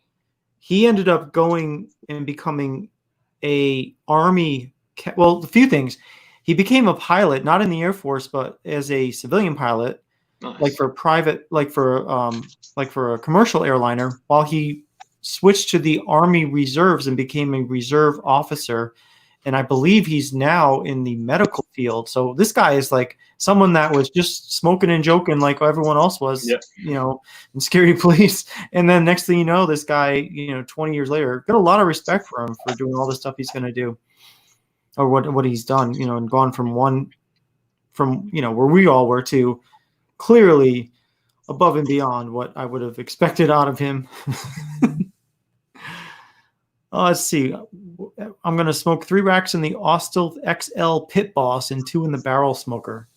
He ended up going and becoming a a few things. He became a pilot, not in the Air Force, but as a civilian pilot. Nice. For private, for a commercial airliner, while he switched to the Army Reserves and became a reserve officer. And I believe he's now in the medical field. So this guy is like someone that was just smoking and joking like everyone else was, in security police. And then next thing you know, this guy, 20 years later, got a lot of respect for him for doing all the stuff he's going to do, or what he's done, and gone from where we all were to clearly above and beyond what I would have expected out of him. Let's see. I'm going to smoke 3 racks in the Austell XL Pit Boss and 2 in the Barrel Smoker.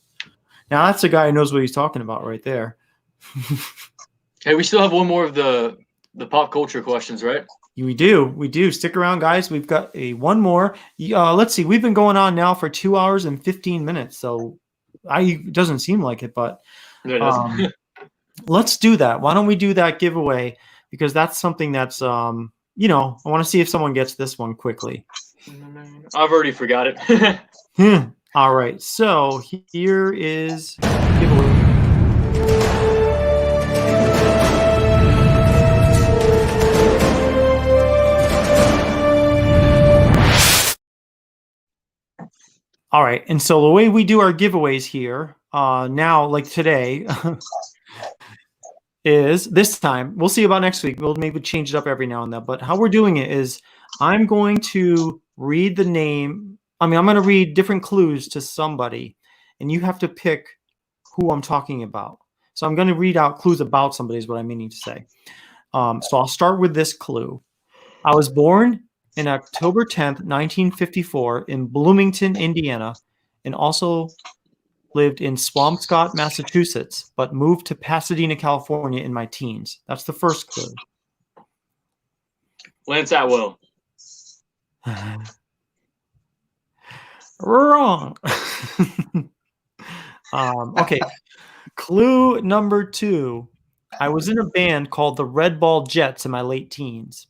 Now, that's a guy who knows what he's talking about right there. Hey, we still have one more of the pop culture questions, right? We do. Stick around, guys. We've got one more. Let's see. We've been going on now for 2 hours and 15 minutes. So it doesn't seem like it, but let's do that. Why don't we do that giveaway? Because that's something that's, I want to see if someone gets this one quickly. I've already forgot it. All right. So here is giveaway. All right. And so the way we do our giveaways here now, like today, is this time. We'll see about next week. We'll maybe change it up every now and then. But how we're doing it is I'm going to read the name. I'm going to read different clues to somebody, and you have to pick who I'm talking about. So I'm going to read out clues about somebody is what I'm meaning to say. So I'll start with this clue. I was born in October 10th, 1954 in Bloomington, Indiana, and also lived in Swampscott, Massachusetts, but moved to Pasadena, California in my teens. That's the first clue. Lance Atwell. Wrong. Okay. Clue number 2. I was in a band called the Red Ball Jets in my late teens.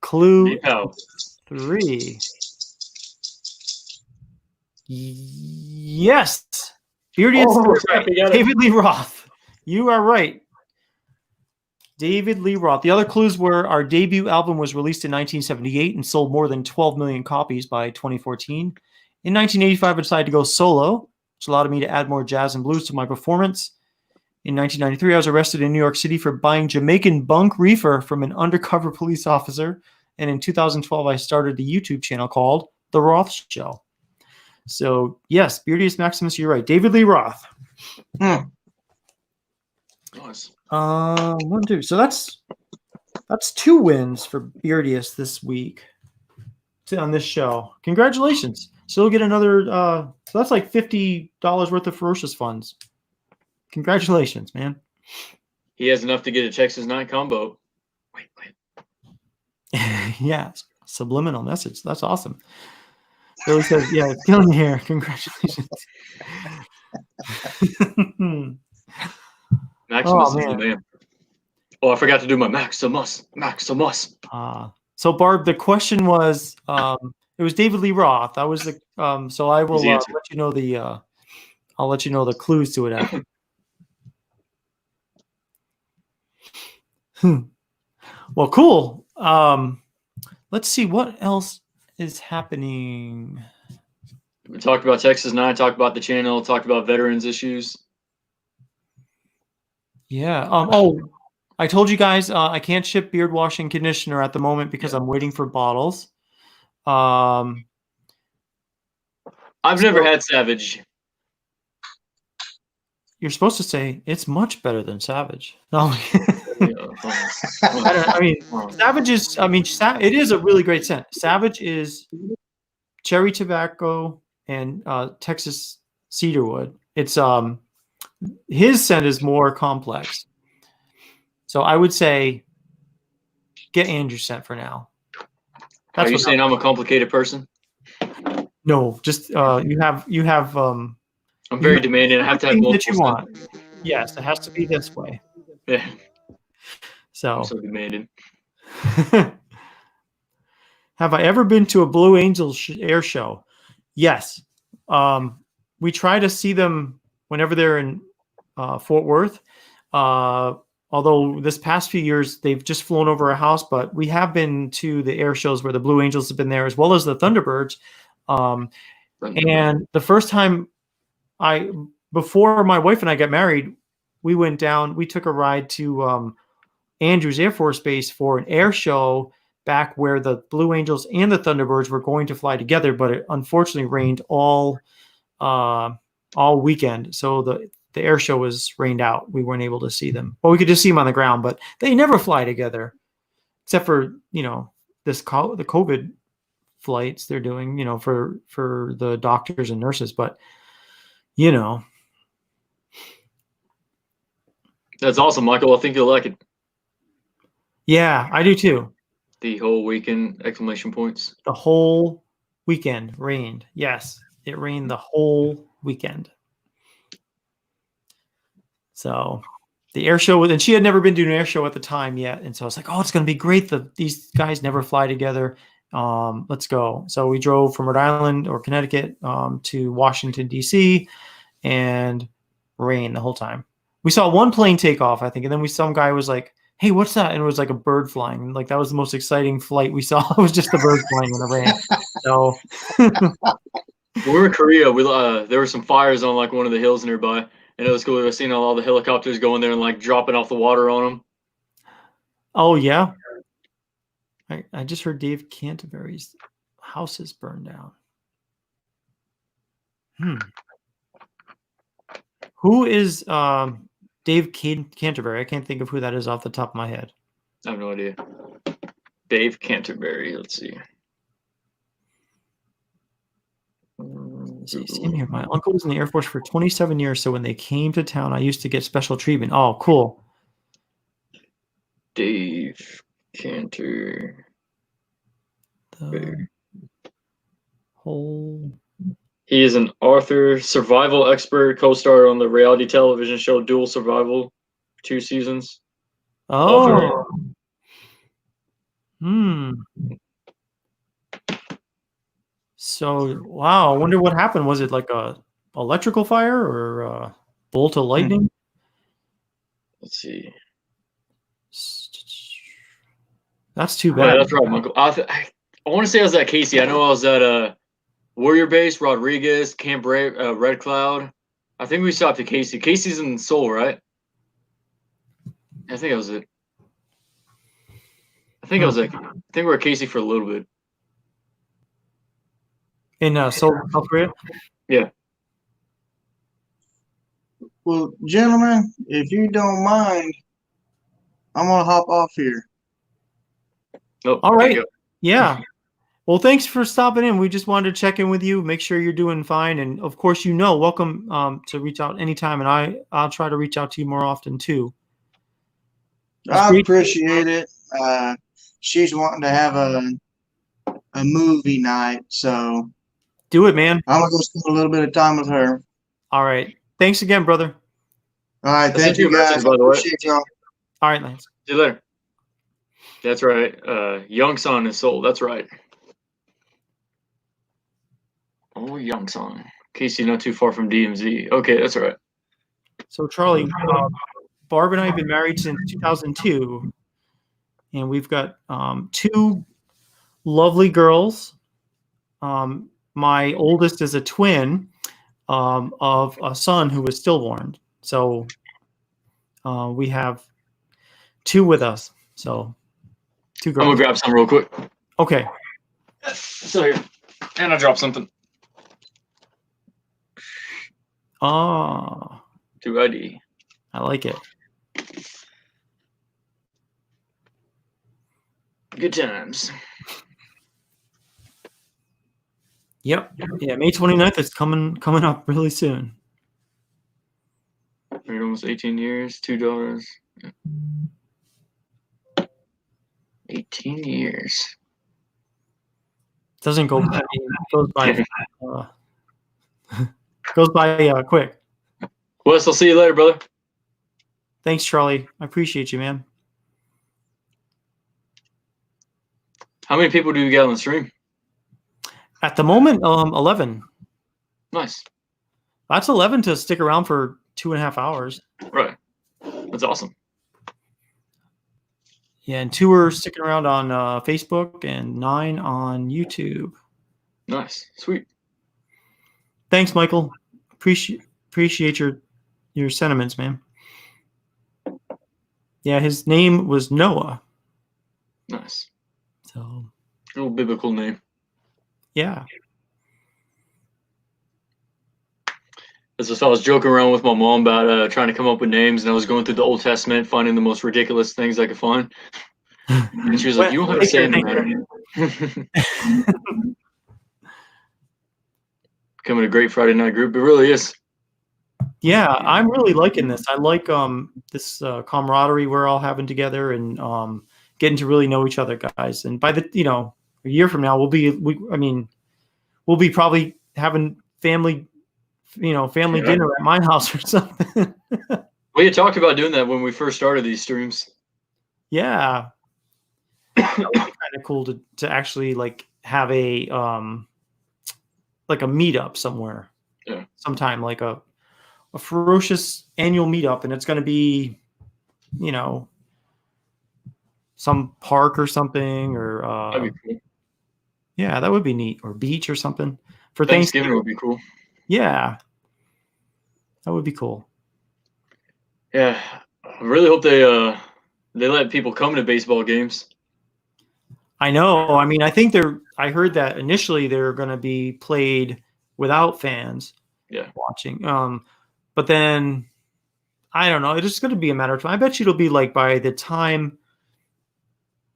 Clue 3. Yes. Beardy right. David Lee Roth. You are right. David Lee Roth. The other clues were our debut album was released in 1978 and sold more than 12 million copies by 2014. In 1985, I decided to go solo, which allowed me to add more jazz and blues to my performance. In 1993, I was arrested in New York City for buying Jamaican bunk reefer from an undercover police officer. And in 2012, I started the YouTube channel called The Roth Show. So, yes, Beardius Maximus, you're right. David Lee Roth. Nice. 1, 2. So that's 2 wins for Beardius this week on this show. Congratulations. So you'll get another, so that's like $50 worth of Ferocious funds. Congratulations, man. He has enough to get a Texas 9 combo. Wait. Yeah, subliminal message. That's awesome. Billy says, yeah, killing your hair. Congratulations. Maximus is the man. Oh, I forgot to do my Maximus. So Barb, the question was, it was David Lee Roth. I was the so I will let you know I'll let you know the clues to it after. Well, cool. Let's see what else is happening. We talked about Texas 9, talked about the channel, talked about veterans issues. Yeah. I told you guys I can't ship beard wash and conditioner at the moment because I'm waiting for bottles. I've never had Savage. You're supposed to say it's much better than Savage. No. I mean, Savage is. I mean, it is a really great scent. Savage is cherry tobacco and Texas cedarwood. It's his scent is more complex. So I would say get Andrew's scent for now. Are you saying I'm a complicated person? No, just you have. I'm very demanding. I have to have multiple that you want. Yes, it has to be this way. Yeah. So. I'm so demanding. Have I ever been to a Blue Angels air show? Yes. We try to see them whenever they're in Fort Worth. Although this past few years they've just flown over our house, but we have been to the air shows where the Blue Angels have been there, as well as the Thunderbirds. And the first time before my wife and I got married, we went down. We took a ride to Andrews Air Force Base for an air show back where the Blue Angels and the Thunderbirds were going to fly together, but it unfortunately rained all all weekend. So the air show was rained out. We weren't able to see them. Well, we could just see them on the ground, but they never fly together, except for the COVID flights they're doing, for the doctors and nurses. But That's awesome, Michael. I think you'll like it. yeah, I do too. The whole weekend! Exclamation points. The whole weekend rained. Yes, it rained the whole weekend. So the air show, and she had never been to an air show at the time yet. And so I was like, oh, it's going to be great. These guys never fly together. Let's go. So we drove from Rhode Island or Connecticut to Washington, D.C. and rain the whole time. We saw one plane take off, I think. And then some guy was like, hey, what's that? And it was like a bird flying. Like that was the most exciting flight we saw. It was just the bird flying in the rain. So when we were in Korea, there were some fires on like one of the hills nearby. And it was cool. We were seeing all the helicopters going there and like dropping off the water on them. Oh, yeah. I just heard Dave Canterbury's house is burned down. Who is Dave Canterbury? I can't think of who that is off the top of my head. I have no idea. Dave Canterbury. Let's see. Same here. My uncle was in the Air Force for 27 years, so when they came to town, I used to get special treatment. Oh, cool. Dave Canterbury. He is an author, survival expert, co-star on the reality television show Dual Survival, 2 seasons. Oh. So, wow, I wonder what happened. Was it like a electrical fire or a bolt of lightning? Let's see. That's too Yeah, bad. that's right, Michael. I want to say I was at Casey. I know I was at Warrior Base, Rodriguez, Camp Red Cloud. I think we stopped at Casey. Casey's in Seoul, right? I think that was it. I think we were at Casey for a little bit. In Seoul, South Korea? Yeah. Well, gentlemen, if you don't mind, I'm gonna hop off here. Nope. All right. Yeah. Well, thanks for stopping in. We just wanted to check in with you, make sure you're doing fine, and of course, welcome to reach out anytime, and I'll try to reach out to you more often too. I appreciate it. She's wanting to have a movie night, so do it, man. I'm gonna go spend a little bit of time with her. All right. Thanks again, brother. All right. Thank you, guys. By the way. Appreciate y'all. All right, Lance. See you later. That's right. Youngsan is Seoul. That's right. Oh, Youngsan. Casey, not too far from DMZ. Okay, that's all right. So, Charlie, Barb and I have been married since 2002, and we've got 2 lovely girls. My oldest is a twin of a son who was stillborn. So we have 2 with us. So 2 girls. I'm going to grab some real quick. Okay. So here. And I dropped something. 2 ID. I like it. Good times. Yep. Yeah, May 29th is coming up really soon. Almost 18 years, $2. 18 years. Doesn't go. I mean, it goes by. Goes by quick. Wes, I'll see you later, brother. Thanks, Charlie. I appreciate you, man. How many people do you get on the stream? At the moment, 11. Nice. That's 11 to stick around for 2.5 hours. Right. That's awesome. Yeah, and 2 are sticking around on Facebook and 9 on YouTube. Nice. Sweet. Thanks, Michael. Appreciate your sentiments, man. Yeah, his name was Noah. Nice. So, a little biblical name. Yeah. As I was joking around with my mom about trying to come up with names, and I was going through the Old Testament, finding the most ridiculous things I could find. And she was like, "You don't have a say in the matter." Becoming a great Friday night group. It really is. Yeah, I'm really liking this. I like this camaraderie we're all having together, and getting to really know each other, guys. And by a year from now, we'll be probably having family dinner at my house or something. We had talked about doing that when we first started these streams. Yeah, that would be kind of cool to actually like have a like a meetup somewhere. Yeah. Sometime, like a Ferocious annual meetup, and it's going to be, some park or something, or That'd be cool. yeah, that would be neat, or beach or something for Thanksgiving would be cool. Yeah, that would be cool. Yeah, I really hope they let people come to baseball games. I know. I mean, I heard that initially they're going to be played without fans. Yeah. Watching. But then I don't know. It's just going to be a matter of time. I bet you it'll be like by the time,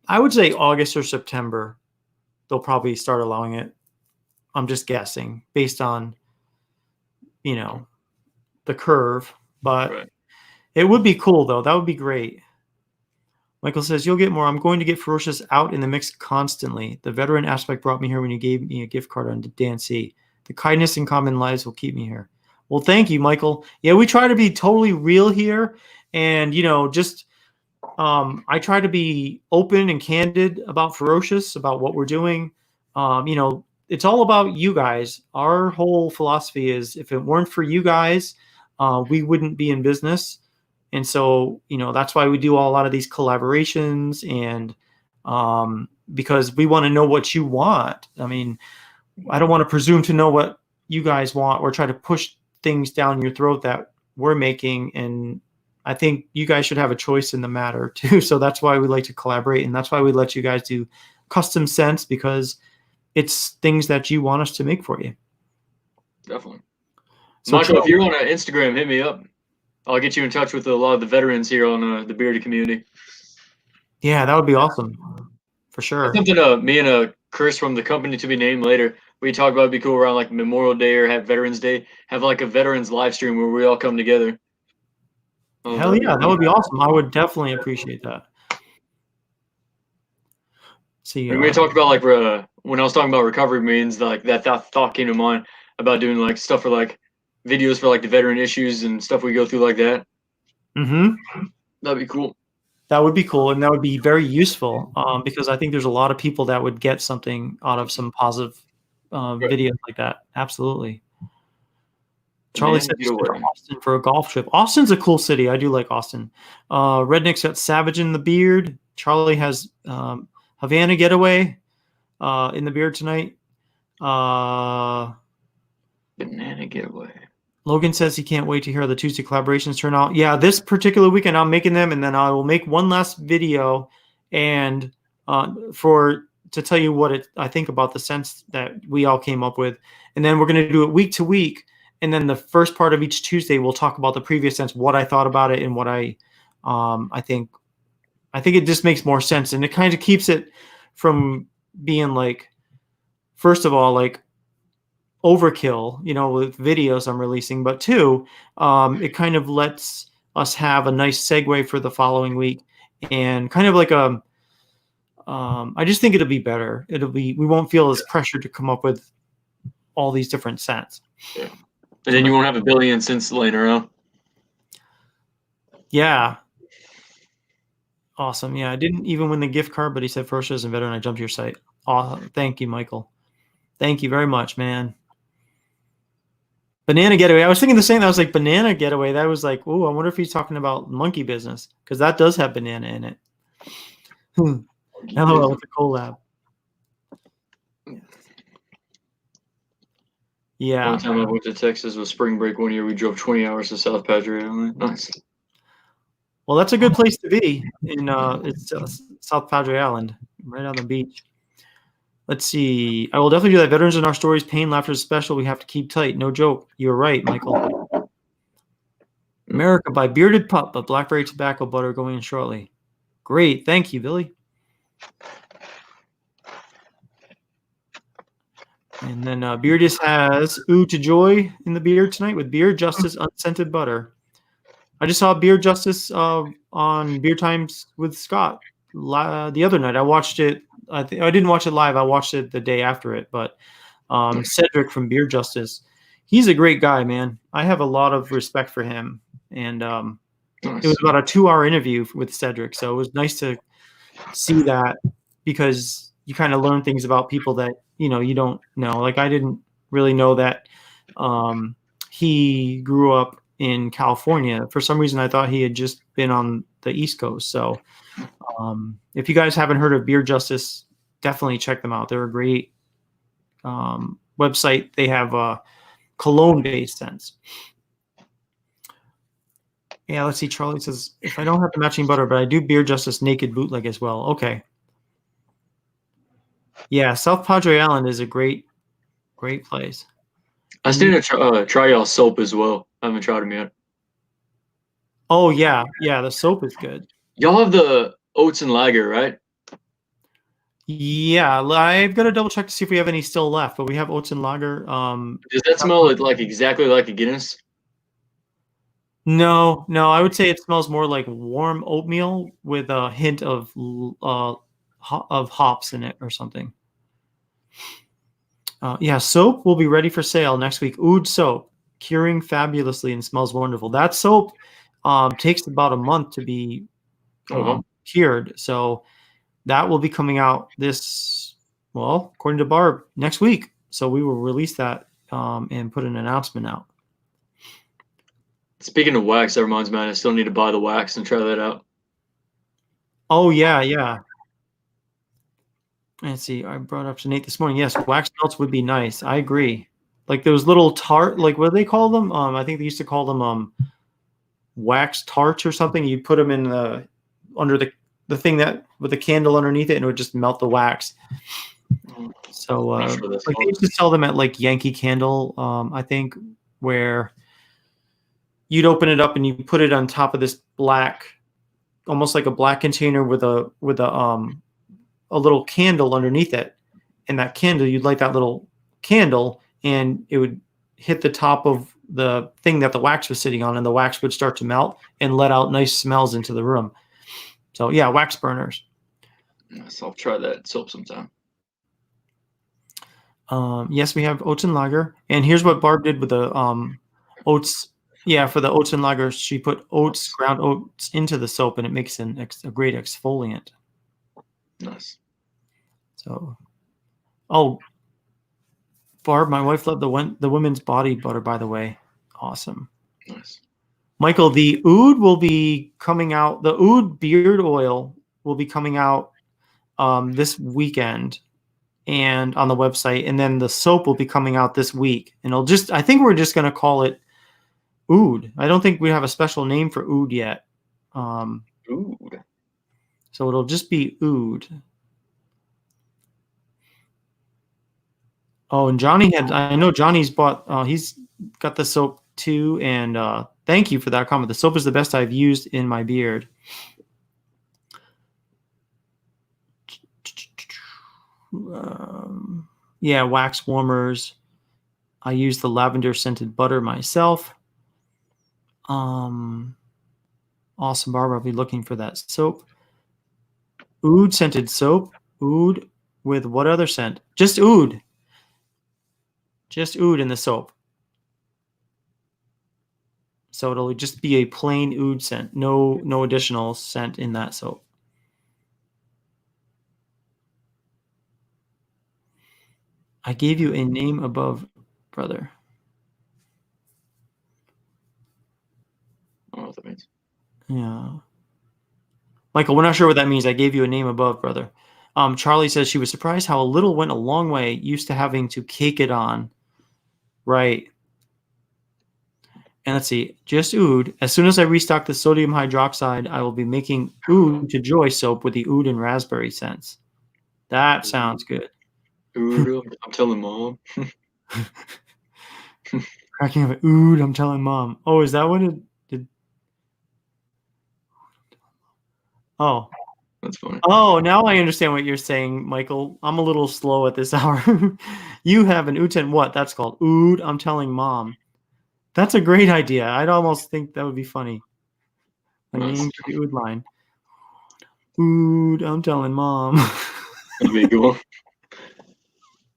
I would say August or September, they'll probably start allowing it. I'm just guessing based on, the curve. But Right. It would be cool, though. That would be great. Michael says, you'll get more. I'm going to get Ferocious out in the mix constantly. The veteran aspect brought me here when you gave me a gift card on Dan C. The kindness and common lives will keep me here. Well, thank you, Michael. Yeah, we try to be totally real here. And, I try to be open and candid about Ferocious, about what we're doing. It's all about you guys. Our whole philosophy is if it weren't for you guys, we wouldn't be in business. And so, that's why we do a lot of these collaborations, and because we want to know what you want. I mean, I don't want to presume to know what you guys want or try to push things down your throat that we're making. And I think you guys should have a choice in the matter too. So that's why we like to collaborate. And that's why we let you guys do custom scents, because it's things that you want us to make for you. Definitely. So Michael, if you're on Instagram, hit me up. I'll get you in touch with a lot of the veterans here on the bearded community. Yeah, that would be awesome. For sure. That's something me and Chris from the company to be named later. We talked about it'd be cool around like Memorial Day or have Veterans Day, have like a veterans live stream where we all come together. Hell yeah, that would be awesome. I would definitely appreciate that. See, we talked about like when I was talking about recovery means, like that thought came to mind about doing like stuff for like videos for like the veteran issues and stuff we go through like that. Mm-hmm. That'd be cool. That would be cool, and that would be very useful, because I think there's a lot of people that would get something out of some positive videos like that. Absolutely. Charlie said he's going to Austin for a golf trip. Austin's a cool city. I do like Austin. Redneck's got Savage in the beard. Charlie has Havana Getaway in the beard tonight. Banana Getaway. Logan says he can't wait to hear how the Tuesday collaborations turn out. Yeah, this particular weekend I'm making them, and then I will make one last video and to tell you what I think about the scents that we all came up with. And then we're going to do it week to week. And then the first part of each Tuesday, we'll talk about the previous scents, what I thought about it, and what I think it just makes more sense. And it kind of keeps it from being like, first of all, like overkill, with videos I'm releasing, but two, it kind of lets us have a nice segue for the following week, and kind of like I just think it'll be better. We won't feel as pressured to come up with all these different scents. Yeah. And then you won't have a billion scents laying around. Yeah. Awesome. Yeah, I didn't even win the gift card, but he said Ferocious and veteran. I jumped to your site. Oh, thank you, Michael. Thank you very much, man. Banana Getaway. I was thinking the same. I was like, Banana Getaway. That was like, oh, I wonder if he's talking about monkey business, because that does have banana in it. Hello, with the collab. Yeah. One time I went to Texas with spring break one year. We drove 20 hours to South Padre Island. Nice. Well, that's a good place to be in it's South Padre Island, right on the beach. Let's see. I will definitely do that. Veterans in our stories, pain, laughter is special. We have to keep tight. No joke. You're right, Michael. America by Bearded Pup, but blackberry tobacco butter going in shortly. Great. Thank you, Billy. And then Beardus has Ooh to Joy in the beard tonight with Beard Justice Unscented Butter. I just saw Beard Justice on Beer Times with Scott the other night. I watched it. I didn't watch it live. I watched it the day after it. But Cedric from Beard Justice, he's a great guy, man. I have a lot of respect for him. And Nice. it was about a 2-hour interview with Cedric. So it was nice to see that because you kind of learn things about people that, you don't know. Like I didn't really know that he grew up in California. For some reason, I thought he had just been on the East Coast. So if you guys haven't heard of Beard Justice, definitely check them out. They're a great website. They have cologne-based scents. Yeah, let's see. Charlie says, if I don't have the matching butter, but I do Beard Justice Naked Bootleg as well. Okay. Yeah, South Padre Island is a great place. I still need to try y'all soap as well. I haven't tried them yet. Oh, yeah. Yeah, the soap is good. Y'all have the oats and lager, right? Yeah, I've got to double check to see if we have any still left, but we have oats and lager. Does that smell like exactly like a Guinness? No, I would say it smells more like warm oatmeal with a hint of hops in it or something. Yeah, soap will be ready for sale next week. Oud soap, curing fabulously and smells wonderful. That soap takes about a month to be cured. So that will be coming out according to Barb, next week. So we will release that and put an announcement out. Speaking of wax, that reminds me, I still need to buy the wax and try that out. Oh, yeah. Let's see. I brought up to Nate this morning. Yes, wax melts would be nice. I agree. Like those little tart, like what do they call them? I think they used to call them wax tarts or something. You put them in under the thing that with the candle underneath it, and it would just melt the wax. So like they used to sell them at like Yankee Candle, I think, where you'd open it up and you put it on top of this black, almost like a black container with a little candle underneath it. And that candle, you'd light that little candle and it would hit the top of the thing that the wax was sitting on, and the wax would start to melt and let out nice smells into the room. So yeah, wax burners. Yes, I'll try that soap sometime. Yes, we have oats and lager. And here's what Barb did with the oats. Yeah, for the oats and lager, she put ground oats into the soap, and it makes a great exfoliant. Nice. So, Barb, my wife loved the women's body butter, by the way. Awesome. Nice. Michael, the oud will be coming out. The oud beard oil will be coming out this weekend and on the website. And then the soap will be coming out this week. And I think we're just going to call it oud. I don't think we have a special name for oud yet. Oud. So it'll just be oud. Oh, and I know Johnny's he's got the soap too. And thank you for that comment. The soap is the best I've used in my beard. Yeah, wax warmers. I use the lavender scented butter myself. Awesome, Barbara. I'll be looking for that soap. Oud scented soap. Oud with what other scent? Just oud. Just oud in the soap. So it'll just be a plain oud scent. No additional scent in that soap. I gave you a name above, brother. I don't know what that means. Yeah. Michael, we're not sure what that means. I gave you a name above, brother. Charlie says she was surprised how a little went a long way, used to having to cake it on. Right. And let's see, just oud. As soon as I restock the sodium hydroxide, I will be making oud to joy soap with the oud and raspberry scents. That sounds good. Oud, I'm telling mom. Cracking up. Oud, I'm telling mom. Oh, is that what it did? Oh. That's funny. Oh, now I understand what you're saying, Michael. I'm a little slow at this hour. You have an Uten what? That's called Ood. I'm telling mom. That's a great idea. I'd almost think that would be funny. A Nice. name for the Ood line. Ood. I'm telling mom. That'd be a good one.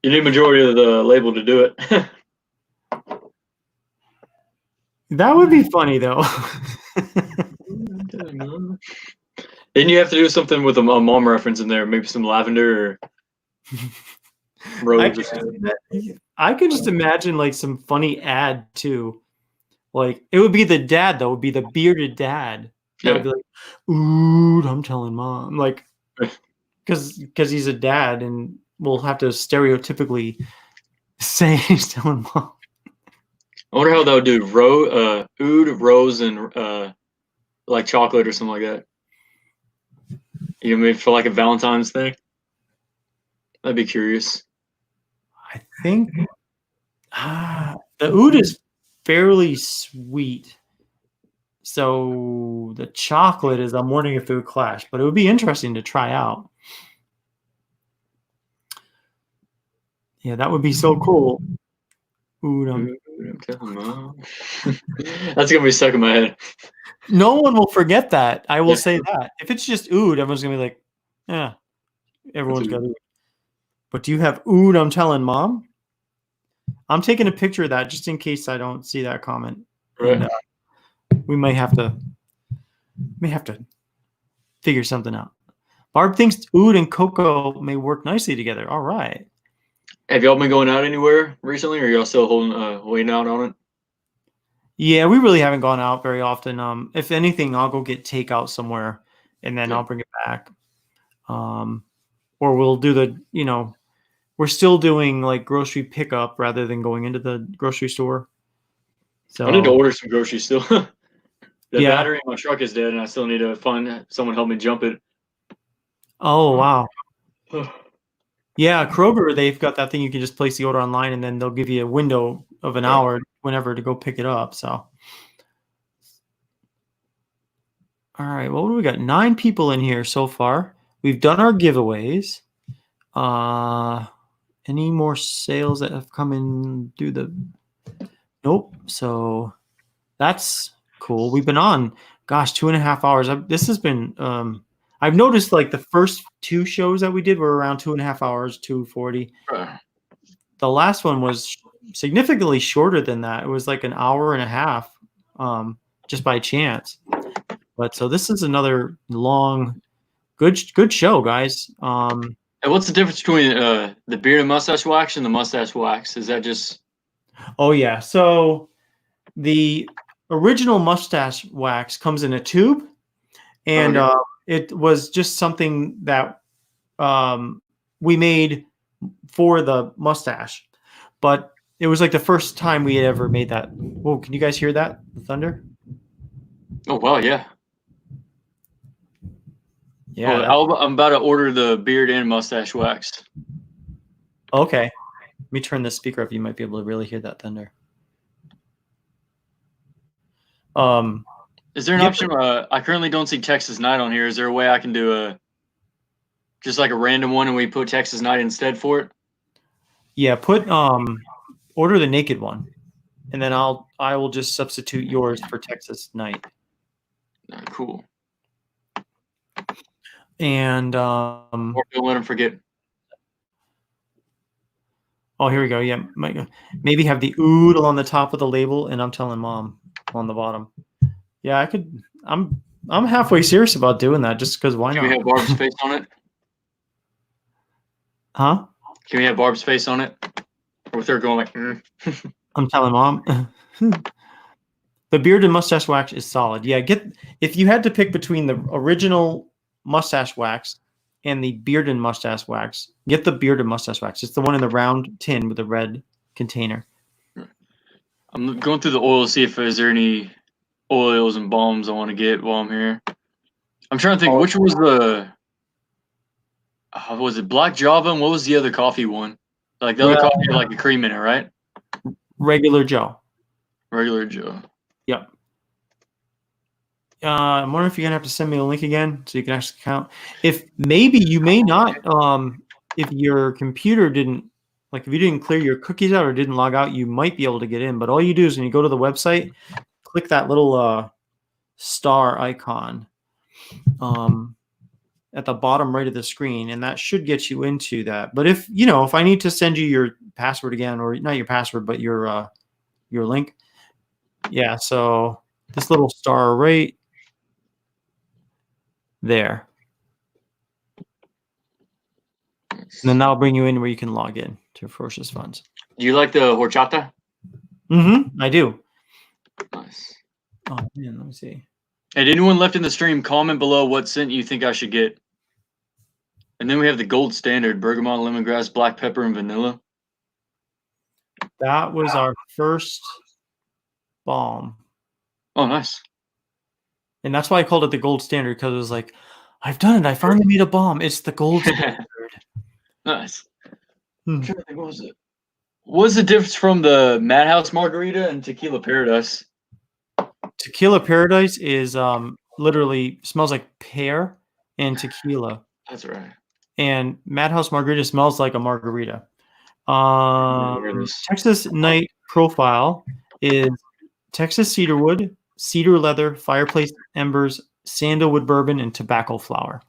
You need majority of the label to do it. That would be funny though. Then you have to do something with a mom reference in there, maybe some lavender or rose or something. I could just imagine like some funny ad too. Like it would be the dad though, it would be the bearded dad. That would be like, ooh, I'm telling mom. Like because he's a dad and we'll have to stereotypically say he's telling mom. I wonder how that would do oud, rose, and like chocolate or something like that. You know, maybe for like a Valentine's thing. I'd be curious. I think the oud is fairly sweet. So the chocolate is, I'm wondering if it would clash, but it would be interesting to try out. Yeah, that would be so cool. Oud, That's gonna be stuck in my head. no one will forget that. I will say that. If it's just oud, everyone's gonna be like, yeah, everyone's got oud. But do you have oud? I'm telling mom. I'm taking a picture of that just in case I don't see that comment. Right. And, we may have to figure something out. Barb thinks oud and cocoa may work nicely together. All right. Have y'all been going out anywhere recently, or y'all still holding waiting out on it? Yeah, we really haven't gone out very often. If anything, I'll go get takeout somewhere and then I'll bring it back. Or we'll do we're still doing like grocery pickup rather than going into the grocery store. So I need to order some groceries still. The Yeah. battery in my truck is dead, and I still need to find someone to help me jump it. Oh, wow. Yeah, Kroger, they've got that thing you can just place the order online and then they'll give you a window of an hour whenever to go pick it up. So, all right, well, what do we got? 9 people in here so far. We've done our giveaways. Any more sales that have come in through the? Nope. So that's cool. We've been on, gosh, 2.5 hours. This has been. I've noticed like the first 2 shows that we did were around 2.5 hours, 2:40. The last one was significantly shorter than that. It was like an hour and a half, just by chance. But so this is another long, good show, guys. And what's the difference between the beard and mustache wax and the mustache wax? Is that just? Oh yeah. So the original mustache wax comes in a tube, and it was just something that we made for the mustache, but it was like the first time we had ever made that. Whoa, can you guys hear that? The thunder? Oh wow, yeah. Yeah. Well, I'm about to order the beard and mustache wax. Okay. Let me turn this speaker up. You might be able to really hear that thunder. Is there an option? I currently don't see Texas Night on here. Is there a way I can do just like a random one and we put Texas Night instead for it? Yeah, order the naked one, and then I will just substitute yours for Texas Night. Cool. And or don't let them forget. Oh, here we go. Yeah, maybe have the oodle on the top of the label, and I'm telling mom on the bottom. Yeah, I could. I'm halfway serious about doing that, just because why not? Can we have Barb's face on it? Huh? Can we have Barb's face on it? Or with her going like, I'm telling mom. The beard and mustache wax is solid. Yeah, if you had to pick between the original mustache wax and the beard and mustache wax, get the beard and mustache wax. It's the one in the round tin with the red container. I'm going through the oil to see if there's any oils and balms I want to get while I'm here. I'm trying to think, which was was it Black Java, and what was the other coffee one? Like the other coffee had like a cream in it, right? Regular Joe. Regular Joe. Yep. I'm wondering if you're gonna have to send me a link again so you can actually count. If maybe you may not, if your computer didn't, like if you didn't clear your cookies out or didn't log out, you might be able to get in. But all you do is when you go to the website, click that little star icon at the bottom right of the screen, and that should get you into that. But if if I need to send you your password again, or not your password, but your link, yeah. So this little star right there. And then that'll bring you in where you can log in to Ferocious Funds. Do you like the horchata? Mm-hmm. I do. Nice. Oh man, let me see. And anyone left in the stream, comment below what scent you think I should get. And then we have the gold standard: bergamot, lemongrass, black pepper, and vanilla. That was our first balm. Oh, nice. And that's why I called it the gold standard, because it was like, I've done it. I finally made a balm. It's the gold standard. Nice. Hmm. What was it? What's the difference from the Madhouse Margarita and Tequila Paradise? Tequila Paradise is literally smells like pear and tequila. That's right. And Madhouse Margarita smells like a margarita. Here it is. Texas Night Profile is Texas cedarwood, cedar leather, fireplace embers, sandalwood bourbon, and tobacco flower.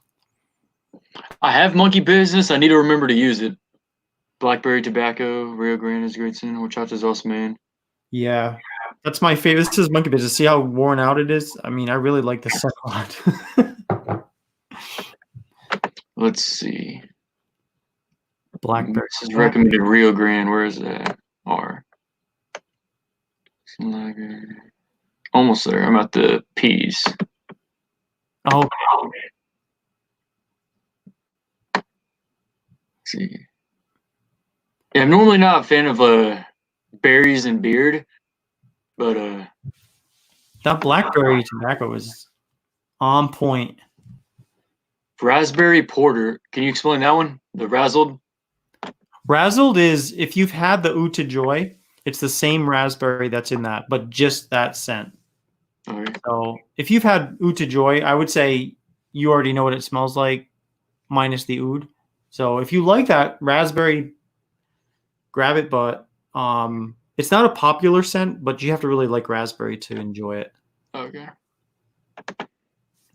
I have monkey business. I need to remember to use it. Blackberry tobacco, Rio Grande is great sin, horchata is awesome, man. Yeah, that's my favorite. This is monkey business. See how worn out it is? I mean, I really like this a lot. Let's see. Blackberry. This is recommended Rio Grande. Where is that? R. Almost there. I'm at the P's. Oh, Let's see. Yeah, I'm normally not a fan of berries and beard, but that blackberry tobacco is on point. raspberry porter. Can you explain that one? The razzled? Razzled is, if you've had the Oud to Joy, it's the same raspberry that's in that, but just that scent. Okay. So if you've had Oud to Joy, I would say you already know what it smells like, minus the oud. So if you like that raspberry, grab it. But it's not a popular scent, but you have to really like raspberry to enjoy it. Okay.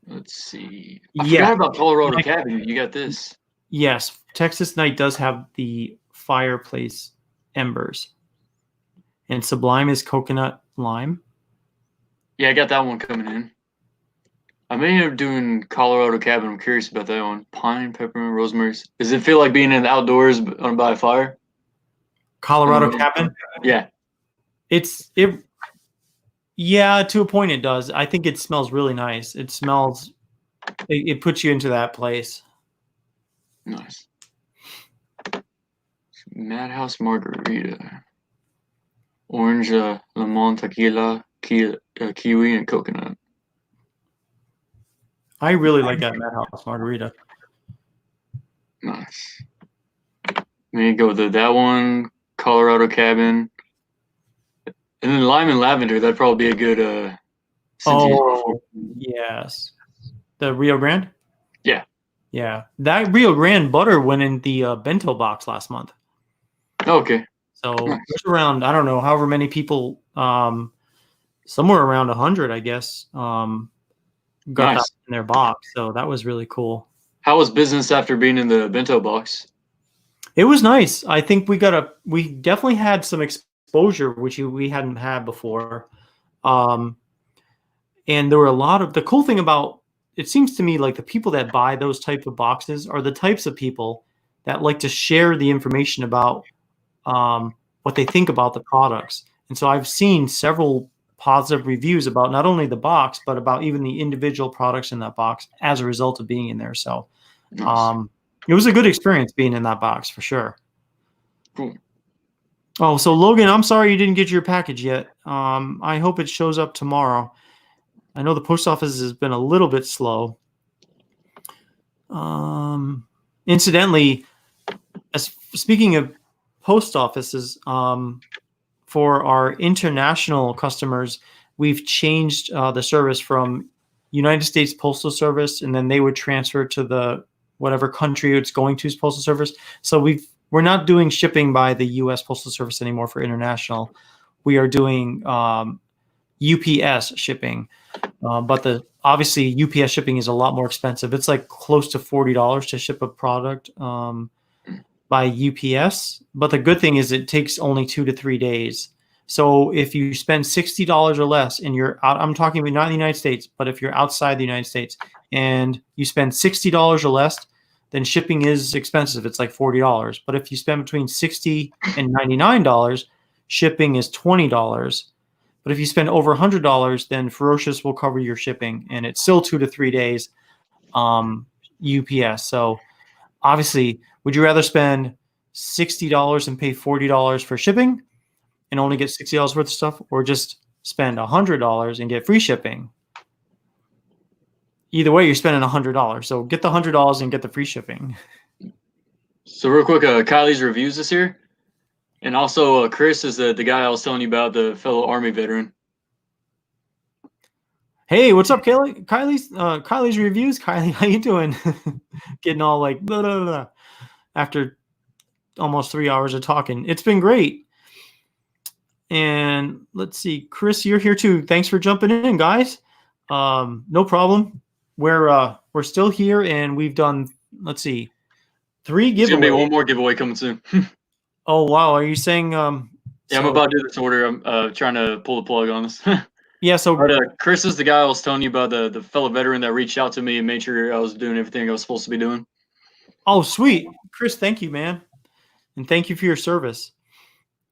Let's see. I Yeah. forgot about Colorado Cabin. You got this. Yes, Texas Night does have the fireplace embers, and Sublime is coconut lime. Yeah, I got that one coming in. I may end up doing Colorado Cabin. I'm curious about that one. Pine, peppermint, rosemary. Does it feel like being in the outdoors by a fire? Colorado Cabin. Yeah. Yeah, to a point it does. I think it smells really nice. It smells. It puts you into that place. Nice. Madhouse Margarita. Orange, lemon, tequila, kiwi, and coconut. I really like that Madhouse Margarita. Nice. Maybe go with that one, Colorado Cabin. And then lime and lavender, that'd probably be a good Oh, yes. The Rio Grande? Yeah. Yeah. That Rio Grande butter went in the bento box last month. Okay. So there's around, I don't know, however many people, somewhere around 100, I guess, got that in their box. So that was really cool. How was business after being in the bento box? It was nice. I think we definitely had some exposure, which we hadn't had before. And there were the cool thing about, it seems to me like the people that buy those type of boxes are the types of people that like to share the information about what they think about the products. And so I've seen several positive reviews about not only the box, but about even the individual products in that box as a result of being in there. So it was a good experience being in that box for sure. Cool. Oh, so Logan, I'm sorry you didn't get your package yet. I hope it shows up tomorrow. I know the post office has been a little bit slow. Incidentally, speaking of post offices, for our international customers, we've changed the service from United States Postal Service, and then they would transfer to the whatever country it's going to's postal service. So we're not doing shipping by the U.S. Postal Service anymore for international. We are doing UPS shipping, but obviously UPS shipping is a lot more expensive. It's like close to $40 to ship a product by UPS. But the good thing is it takes only 2 to 3 days. So if you spend $60 or less and you're out, I'm talking about not in the United States, but if you're outside the United States and you spend $60 or less, then shipping is expensive. It's like $40. But if you spend between $60 and $99, shipping is $20. But if you spend over $100, then Ferocious will cover your shipping, and it's still 2 to 3 days UPS. So obviously, would you rather spend $60 and pay $40 for shipping and only get $60 worth of stuff, or just spend $100 and get free shipping? Either way, you're spending $100. So get the $100 and get the free shipping. So real quick, Kylie's reviews this here. And also, Chris is the guy I was telling you about, the fellow Army veteran. Hey, what's up, Kylie's reviews. Kylie, how you doing? Getting all like blah, blah, blah, after almost 3 hours of talking. It's been great. And let's see, Chris, you're here too. Thanks for jumping in, guys. No problem. We're still here, and we've done, let's see, 3 giveaways. There's gonna be one more giveaway coming soon. Oh wow, are you saying? Yeah, I'm about to do this order. I'm trying to pull the plug on this. Yeah, so but, Chris is the guy I was telling you about, the fellow veteran that reached out to me and made sure I was doing everything I was supposed to be doing. Oh, sweet, Chris, thank you, man, and thank you for your service.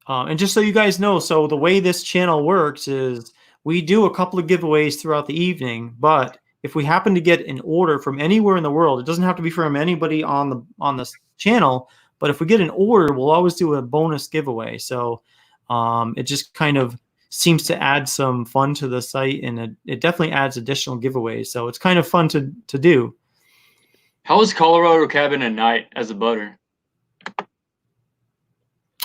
And just so you guys know, so the way this channel works is we do a couple of giveaways throughout the evening, but if we happen to get an order from anywhere in the world, it doesn't have to be from anybody on the channel, but if we get an order, we'll always do a bonus giveaway. So it just kind of seems to add some fun to the site, and it definitely adds additional giveaways. So it's kind of fun to do. How is Colorado Cabin at night as a butter?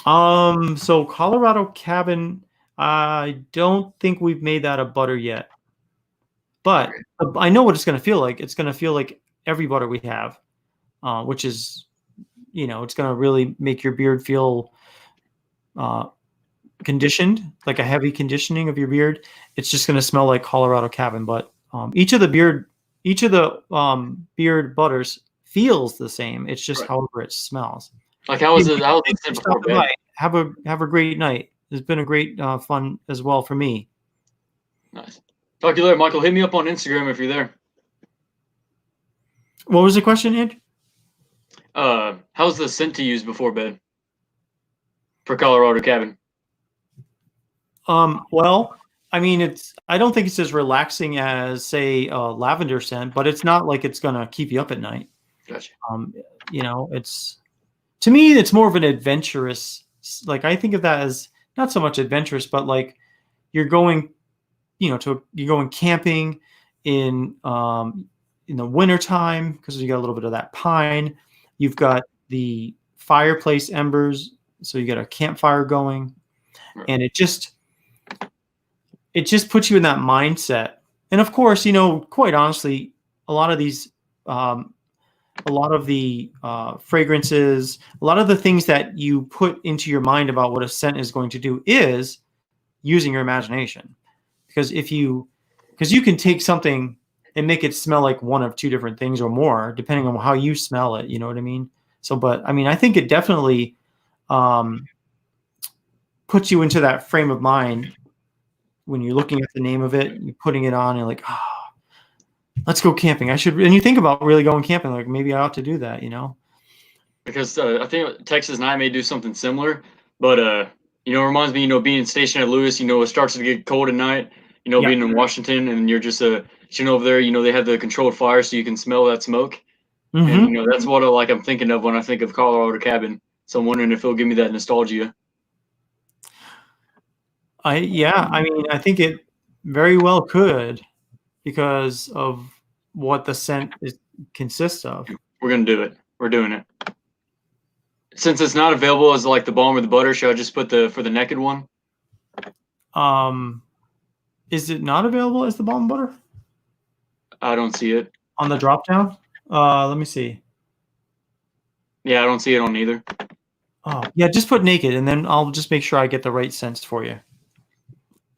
So Colorado Cabin, I don't think we've made that a butter yet, but I know what it's going to feel like. It's going to feel like every butter we have, which is, it's going to really make your beard feel conditioned, like a heavy conditioning of your beard. It's just going to smell like Colorado Cabin, but each of the beard butters feels the same. It's just however it smells. Like how was it before bed? Have a great night. It's been a great fun as well for me. Nice. Talk to you later, Michael. Hit me up on Instagram if you're there. What was the question, Andrew? How's the scent to use before bed for Colorado Cabin? Well, I mean, I don't think it's as relaxing as, say, lavender scent, but it's not like it's gonna keep you up at night. Gotcha. To me, it's more of an adventurous. Like, I think of that as not so much adventurous, but like you're going, you're going camping in the wintertime because you got a little bit of that pine. You've got the fireplace embers, so you got a campfire going, and it just puts you in that mindset. And of course, quite honestly, a lot of these, a lot of the fragrances, a lot of the things that you put into your mind about what a scent is going to do is using your imagination. Because you can take something and make it smell like one of 2 different things or more, depending on how you smell it. You know what I mean? So, but I mean, I think it definitely puts you into that frame of mind when you're looking at the name of it, you're putting it on, and you're like, let's go camping. And you think about really going camping, like maybe I ought to do that, Because I think Texas and I may do something similar, but it reminds me, being stationed at Lewis, it starts to get cold at night, being in Washington, and you're just over there, they have the controlled fire, so you can smell that smoke. Mm-hmm. And that's what I'm thinking of when I think of Colorado Cabin. So I'm wondering if it'll give me that nostalgia. I mean, I think it very well could, because of what the scent consists of. We're gonna do it. We're doing it. Since it's not available as like the balm or the butter, should I just put for the naked one? Is it not available as the balm butter? I don't see it. On the drop down? Let me see. Yeah, I don't see it on either. Oh, yeah, just put naked, and then I'll just make sure I get the right scents for you.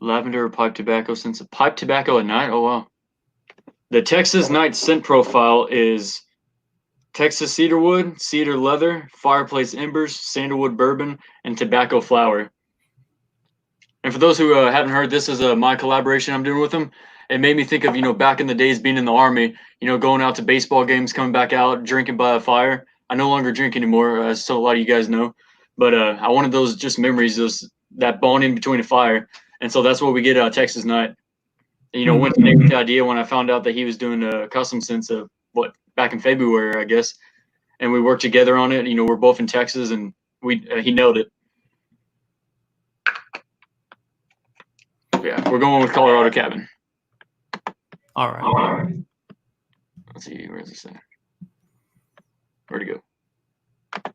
Lavender pipe tobacco scents. Pipe tobacco at night? Oh, wow. The Texas night scent profile is Texas cedarwood, cedar leather, fireplace embers, sandalwood bourbon, and tobacco flower. And for those who haven't heard, this is my collaboration I'm doing with them. It made me think of, back in the days being in the Army, going out to baseball games, coming back out, drinking by a fire. I no longer drink anymore, as so a lot of you guys know. But I wanted those just memories, that bonding between a fire. And so that's what we get Texas Night. And, went to Nate with the idea when I found out that he was doing a custom scents of back in February, I guess. And we worked together on it. We're both in Texas, and he nailed it. Yeah, we're going with Colorado Cabin. All right. Let's see, where's this at? Where'd it go?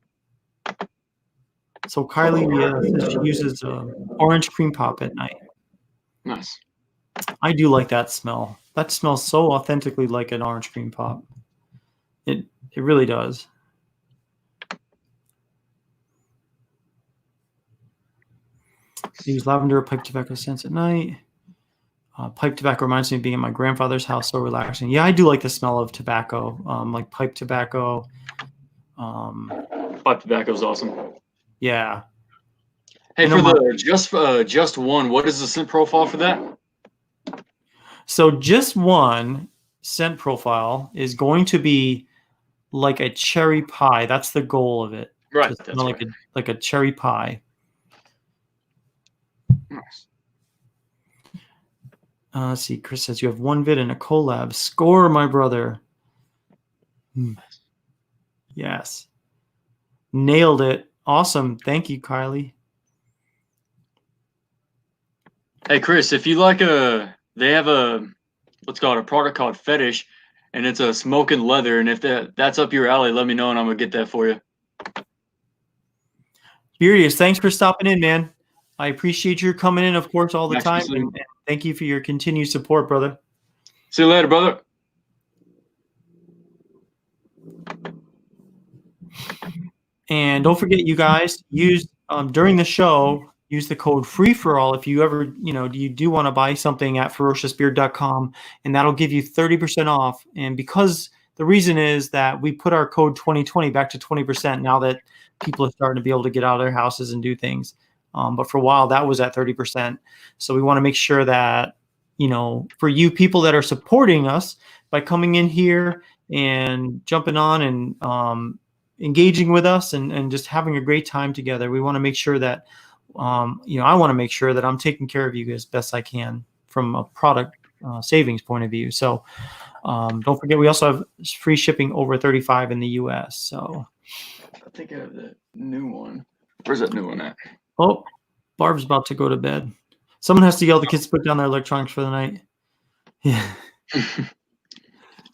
So Kylie says she uses orange cream pop at night. Nice. I do like that smell. That smells so authentically like an orange cream pop. It really does. Use lavender pipe tobacco scents at night. Pipe tobacco reminds me of being at my grandfather's house, so relaxing. Yeah, I do like the smell of tobacco, like pipe tobacco. Pipe tobacco is awesome. Yeah. Hey, for the just one, what is the scent profile for that? So just one scent profile is going to be like a cherry pie. That's the goal of it. Right. To smell like a cherry pie. Nice. Let's see. Chris says you have one vid and a collab. Score, my brother. Yes. Nailed it. Awesome. Thank you, Kylie. Hey, Chris, if you like they have let's call it a product called Fetish, and it's a smoking leather. And if that's up your alley, let me know and I'm gonna get that for you. Furious, thanks for stopping in, man. I appreciate your coming in, of course, all the time. Absolutely. And thank you for your continued support, brother. See you later, brother. And don't forget, you guys, use during the show, use the code FREEFORALL if you ever, you do want to buy something at ferociousbeard.com, and that'll give you 30% off. And because the reason is that we put our code 2020 back to 20% now that people are starting to be able to get out of their houses and do things. But for a while, that was at 30%. So we want to make sure that, for you people that are supporting us by coming in here and jumping on and engaging with us and just having a great time together, we want to make sure that, I want to make sure that I'm taking care of you as best I can from a product savings point of view. So don't forget, we also have free shipping over 35 in the US. So I think I have that new one. Where's that new one at? Oh, Barb's about to go to bed. Someone has to yell the kids to put down their electronics for the night. Yeah.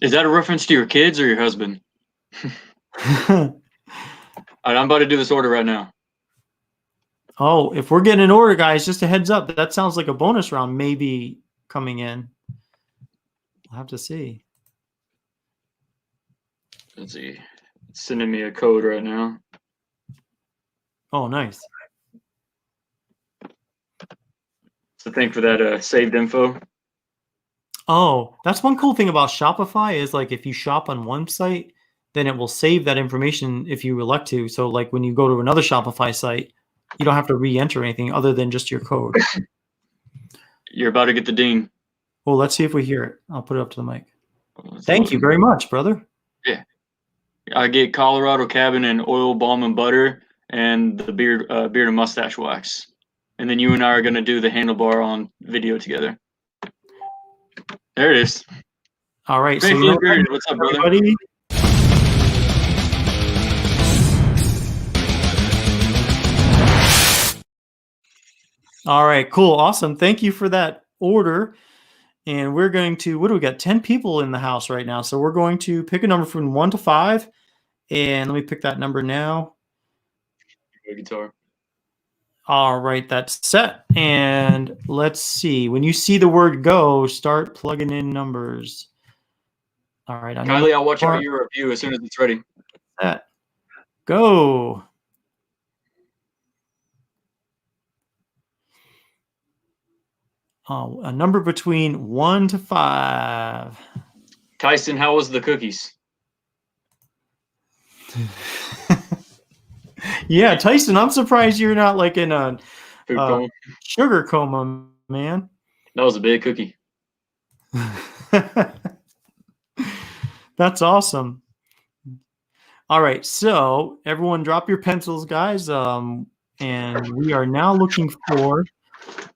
Is that a reference to your kids or your husband? All right, I'm about to do this order right now. Oh, if we're getting an order, guys, just a heads up. That sounds like a bonus round maybe coming in. We'll have to see. Let's see. It's sending me a code right now. Oh, nice. So thank for that saved info. Oh, that's one cool thing about Shopify is like if you shop on one site, then it will save that information if you elect to. So like when you go to another Shopify site, you don't have to re-enter anything other than just your code. You're about to get the ding. Well, let's see if we hear it. I'll put it up to the mic. Thank you very much, brother. Yeah. I get Colorado Cabin and oil, balm, and butter and the beard and mustache wax. And then you and I are going to do the handlebar on video together. There it is. All right. Great, so what's up, brother? Everybody? All right, cool. Awesome. Thank you for that order. And we're going to, what do we got? 10 people in the house right now. So we're going to pick a number from 1 to 5. And let me pick that number now. Guitar. All right, that's set. And let's see. When you see the word go, start plugging in numbers. All right. Kylie, I'll watch out your review as soon as it's ready. That. Go. Oh, a number between 1 to 5. Tyson, how was the cookies? Yeah, Tyson, I'm surprised you're not like in a Food coma? sugar coma, man. That was a big cookie. That's awesome. All right, so everyone drop your pencils, guys. And we are now looking for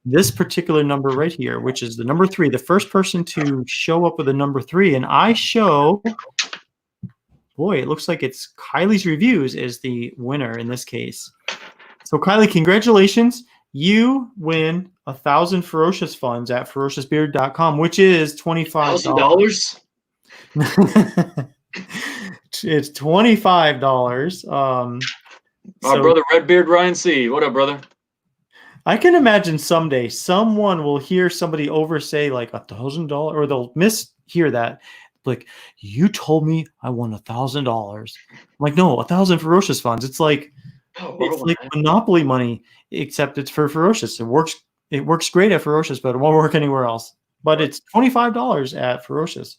this particular number right here, which is the number 3, the first person to show up with a number 3. And I show, boy, it looks like it's Kylie's Reviews is the winner in this case. So Kylie, congratulations. You win 1,000 Ferocious funds at ferociousbeard.com, which is $25. It's $25. Our brother Redbeard Ryan C. What up, brother? I can imagine someday someone will hear somebody over say like $1,000, or they'll mishear that. Like, you told me I won $1,000. I'm like, no, 1,000 Ferocious funds. It's like Monopoly money, except it's for Ferocious. It works great at Ferocious, but it won't work anywhere else. But it's $25 at Ferocious.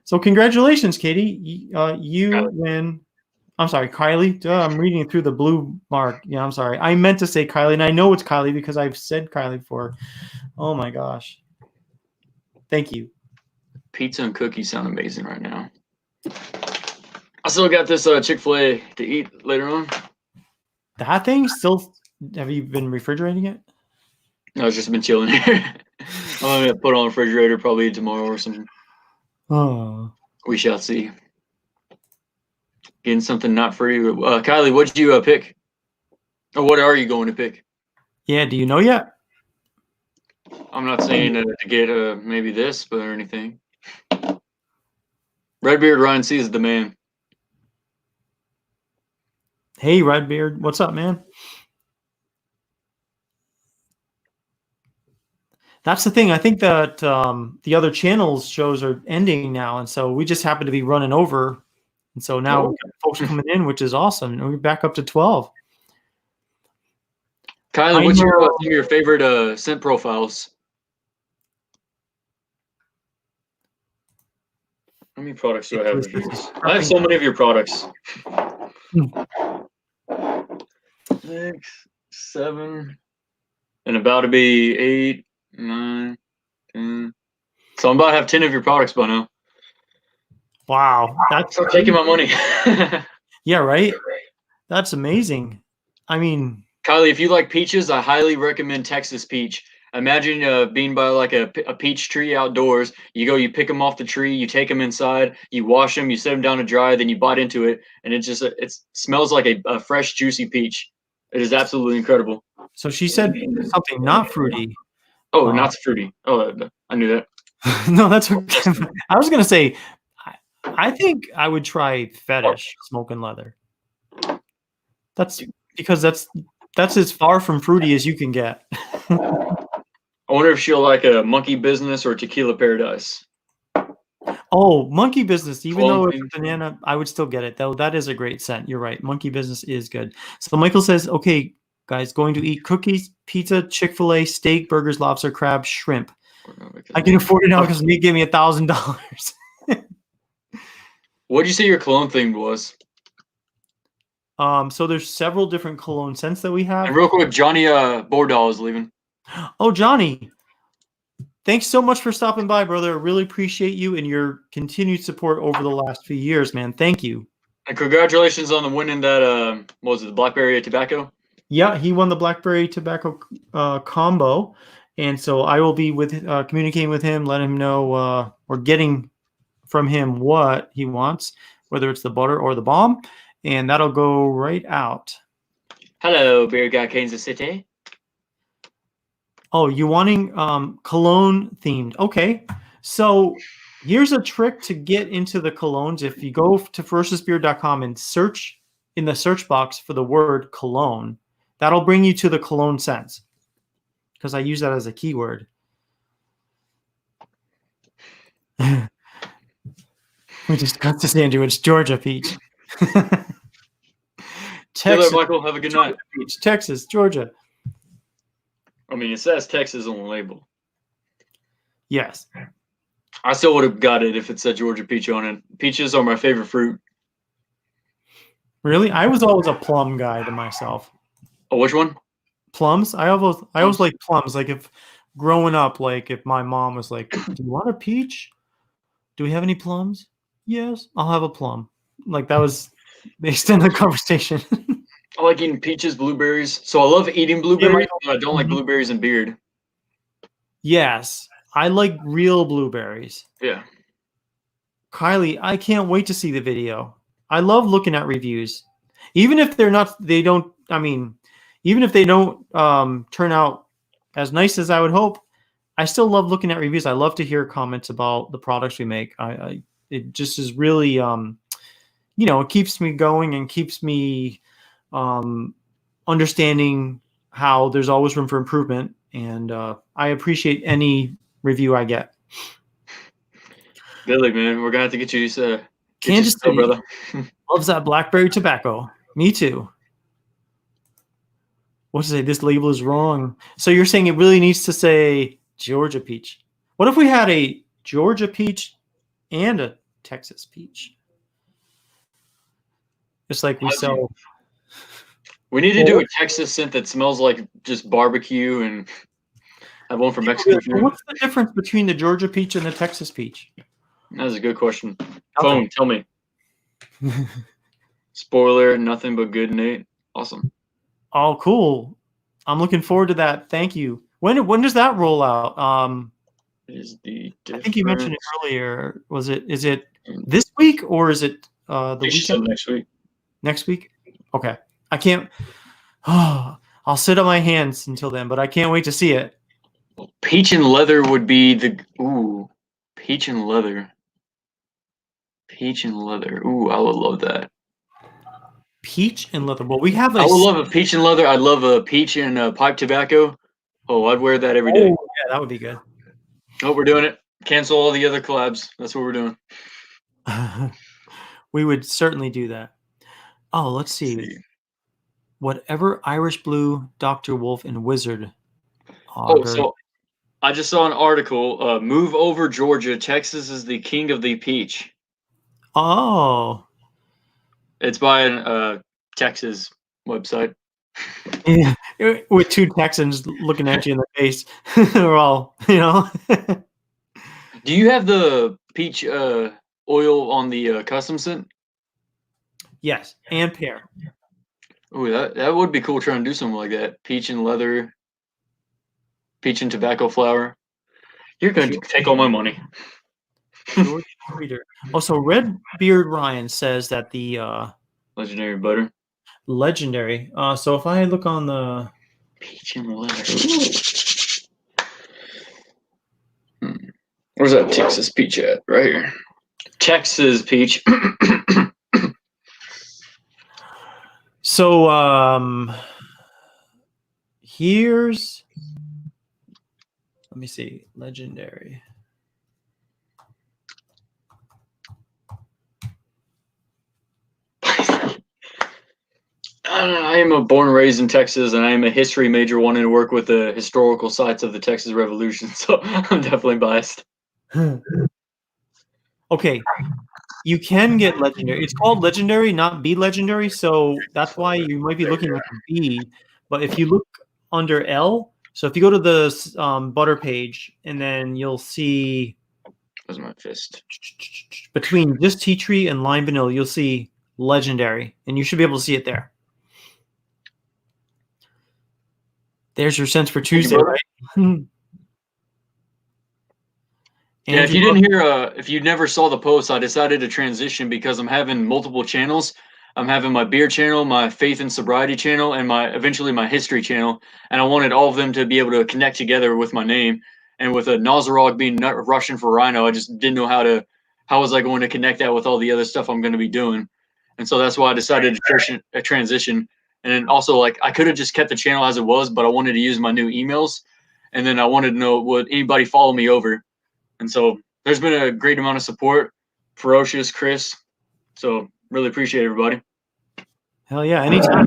So congratulations, Katie. You win. I'm sorry, Kylie. I'm reading through the blue mark. Yeah, I'm sorry. I meant to say Kylie, and I know it's Kylie because I've said Kylie before. Oh my gosh. Thank you. Pizza and cookies sound amazing right now. I still got this Chick-fil-A to eat later on. That thing still, have you been refrigerating it? No, it's just been chilling here. I'm going to put it on the refrigerator probably tomorrow or something. Oh. We shall see. Getting something not free. Kylie, what did you pick? Or what are you going to pick? Yeah, do you know yet? I'm not saying to get maybe this, but or anything. Redbeard Ryan C is the man. Hey, Redbeard. What's up, man? That's the thing. I think that the other channels shows are ending now, and so we just happen to be running over. And so now we've got folks coming in, which is awesome. And we're back up to 12. Kylie, what's some of your favorite scent profiles? How many products do I have of yours? I have so many of your products. 6, 7, and about to be 8, 9, 10. So I'm about to have 10 of your products by now. Wow. That's Start taking my money. Yeah, right? That's amazing. I mean, Kylie, if you like peaches, I highly recommend Texas peach. Imagine being by like a peach tree outdoors. You pick them off the tree, you take them inside, you wash them, you set them down to dry, then you bite into it, and it smells like a fresh, juicy peach. It is absolutely incredible. so she said something not fruity. Oh, not fruity. Oh, I knew that. No, that's okay. I was going to say, I think I would try fetish smoking leather. That's because that's as far from fruity as you can get. I wonder if she'll like a monkey business or tequila paradise. Oh, monkey business. Even though it's Clothing. banana, I would still get it. Though that is a great scent. You're right. Monkey business is good. So Michael says, okay, guys, going to eat cookies, pizza, Chick-fil-A, steak, burgers, lobster, crab, shrimp. I can afford it now because Nate gave me $1,000. What did you say your cologne thing was? So there's several different cologne scents that we have. And real quick, Johnny Bordeaux is leaving. Oh, Johnny. Thanks so much for stopping by, brother. I really appreciate you and your continued support over the last few years, man. Thank you. And congratulations on the winning that, what was it, the Blackberry tobacco? Yeah, he won the Blackberry tobacco combo. And so I will be communicating with him, let him know or getting from him what he wants, whether it's the butter or the bomb. And that'll go right out. Hello, Beer Guy, Kansas City. Oh, you wanting cologne themed. Okay. So here's a trick to get into the colognes. If you go to ferociousbeard.com and search in the search box for the word cologne, that'll bring you to the cologne scents because I use that as a keyword. We discussed this, Andrew. It's Georgia peach. See you later, Texas Michael. Have a good night. peach. Texas, Georgia. I mean, it says Texas on the label. Yes. I still would have got it if it said Georgia peach on it. Peaches are my favorite fruit. Really? I was always a plum guy to myself. Oh, which one? Plums? I always like plums. Like if growing up, like if my mom was like, "Do you want a peach? Do we have any plums?" Yes, I'll have a plum. Like that was the extent of the conversation. I like eating peaches, blueberries. So I love eating blueberries, but I don't like blueberries and beard. Yes, I like real blueberries. Yeah. Kylie, I can't wait to see the video. I love looking at reviews. Even if they're not, they don't, I mean, even if they don't turn out as nice as I would hope, I still love looking at reviews. I love to hear comments about the products we make. It just is really, it keeps me going and keeps me understanding how there's always room for improvement. And I appreciate any review I get. Billy, man, we're gonna have to get you Kansas City brother. loves that blackberry tobacco. Me too. What to say? This label is wrong. So you're saying it really needs to say Georgia peach. What if we had a Georgia peach and a Texas peach? It's like we sell. We need to do a Texas scent that smells like just barbecue and have one for Mexican food. What's the difference between the Georgia peach and the Texas peach? That's a good question. Phone, tell me. Spoiler, nothing but good, Nate. Awesome. Oh, cool. I'm looking forward to that. Thank you. When does that roll out? Is the I think you mentioned it earlier. Is it this week or is it the weekend? Next week. Next week? Okay. I can't. Oh, I'll sit on my hands until then, but I can't wait to see it. Peach and leather would be the peach and leather. Peach and leather. Ooh, I would love that. Peach and leather. Well, we have I would love a peach and leather. I'd love a peach and pipe tobacco. Oh, I'd wear that every day. Oh, yeah, that would be good. Oh, we're doing it. Cancel all the other collabs. That's what we're doing. We would certainly do that. Oh, let's see. Whatever Irish Blue, Dr. Wolf, and Wizard. So I just saw an article. Move over, Georgia. Texas is the king of the peach. Oh. It's by a Texas website. Yeah, with two Texans looking at you in the face. We're all, Do you have the peach oil on the custom scent? Yes, and pear. Ooh, that would be cool trying to do something like that. Peach and leather, peach and tobacco flower. You're going to take all my money. Reader. Also, Redbeard Ryan says that the legendary butter. Legendary. So if I look on the peach and leather. Where's that Texas peach at? Right here. Texas peach. So here's, let me see, legendary. I am a born and raised in Texas, and I am a history major wanting to work with the historical sites of the Texas Revolution, so I'm definitely biased. Okay, you can get legendary. It's called legendary, not be legendary, so that's why you might be looking like a B. But if you look under L, so if you go to the butter page, and then you'll see Where's my fist? Between just tea tree and lime vanilla, you'll see legendary, and you should be able to see it there. There's your sense for Tuesday, right? Yeah, if you didn't hear, if you never saw the post, I decided to transition because I'm having multiple channels. I'm having my beer channel, my faith and sobriety channel, and eventually my history channel. And I wanted all of them to be able to connect together with my name. And with a Nazarog being Russian for rhino, I just didn't know how was I going to connect that with all the other stuff I'm going to be doing. And so that's why I decided to transition. And then also, like, I could have just kept the channel as it was, but I wanted to use my new emails. And then I wanted to know, would anybody follow me over? And so there's been a great amount of support Ferocious, Chris. So really appreciate everybody. Hell yeah, anytime.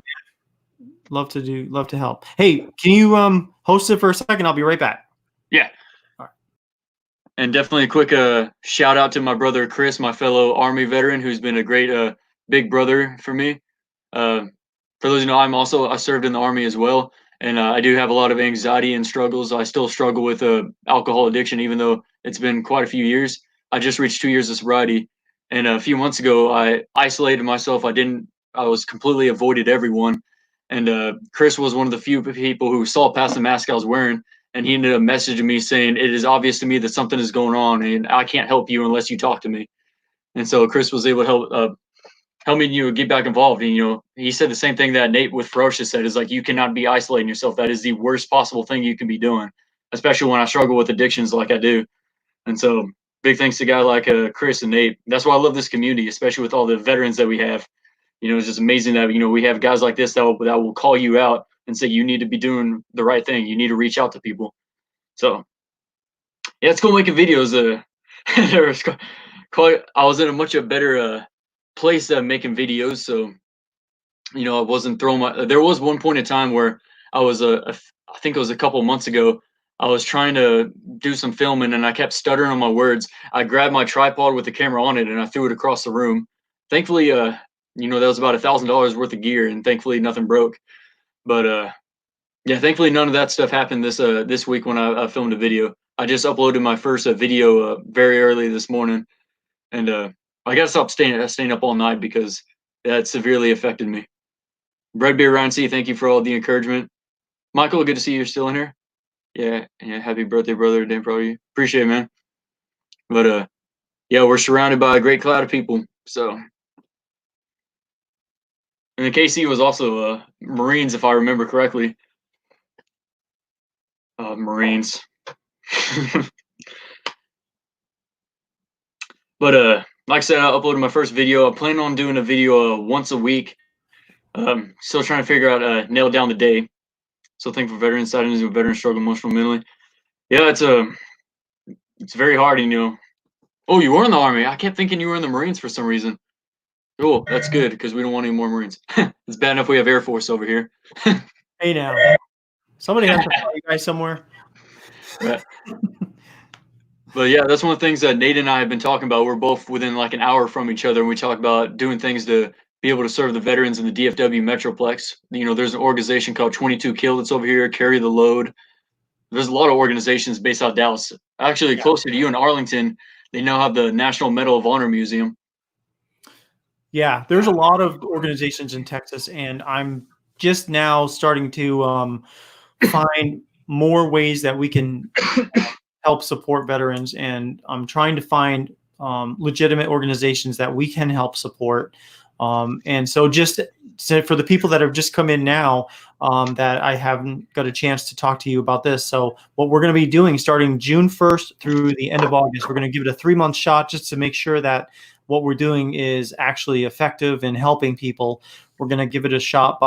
Love to help. Hey, can you host it for a second? I'll be right back. Yeah. All right. And definitely a quick shout out to my brother Chris, my fellow Army veteran, who's been a great big brother for me. For those who know, I served in the Army as well, and I do have a lot of anxiety and struggles. I still struggle with alcohol addiction, even though it's been quite a few years. I just reached 2 years of sobriety, and a few months ago I isolated myself. I was completely avoided everyone, and Chris was one of the few people who saw past the mask I was wearing, and he ended up messaging me saying, "It is obvious to me that something is going on, and I can't help you unless you talk to me." And so Chris was able to help me, get back involved. And he said the same thing that Nate with Ferocious said, is like, you cannot be isolating yourself. That is the worst possible thing you can be doing, especially when I struggle with addictions like I do. And so big thanks to guys like Chris and Nate. That's why I love this community, especially with all the veterans that we have. It's just amazing that we have guys like this that will call you out and say you need to be doing the right thing. You need to reach out to people. So yeah, it's cool making videos. I was in a much better place making videos, so I wasn't throwing my. There was one point in time where I was I think it was a couple of months ago. I was trying to do some filming and I kept stuttering on my words. I grabbed my tripod with the camera on it and I threw it across the room. Thankfully, that was about $1,000 worth of gear, and thankfully nothing broke. But yeah, thankfully none of that stuff happened this week when I filmed a video. I just uploaded my first video very early this morning, and I gotta stop staying up all night because that severely affected me. Red Beer Ryan C, thank you for all the encouragement. Michael, good to see you're still in here. Yeah, happy birthday, brother. Damn proud of you. Appreciate it, man. But yeah, we're surrounded by a great cloud of people. So, and the KC was also Marines, if I remember correctly. Marines. But like I said, I uploaded my first video. I plan on doing a video once a week. Still trying to figure out nail down the day. So thankful for veterans, side into veteran struggle emotional mentally. Yeah, it's very hard, Oh, you were in the Army. I kept thinking you were in the Marines for some reason. Cool, that's good because we don't want any more Marines. It's bad enough we have Air Force over here. Hey now, somebody has to fly you guys somewhere. Right. But yeah, that's one of the things that Nate and I have been talking about. We're both within like an hour from each other, and we talk about doing things to be able to serve the veterans in the DFW Metroplex. There's an organization called 22 Kill that's over here, Carry the Load. There's a lot of organizations based out of Dallas. Actually, closer to you in Arlington, they now have the National Medal of Honor Museum. Yeah, there's a lot of organizations in Texas, and I'm just now starting to find more ways that we can help support veterans, and I'm trying to find legitimate organizations that we can help support. And so just for the people that have just come in now, that I haven't got a chance to talk to you about this. So what we're going to be doing starting June 1st through the end of August, we're going to give it a 3-month shot just to make sure that what we're doing is actually effective in helping people. We're going to give it a shot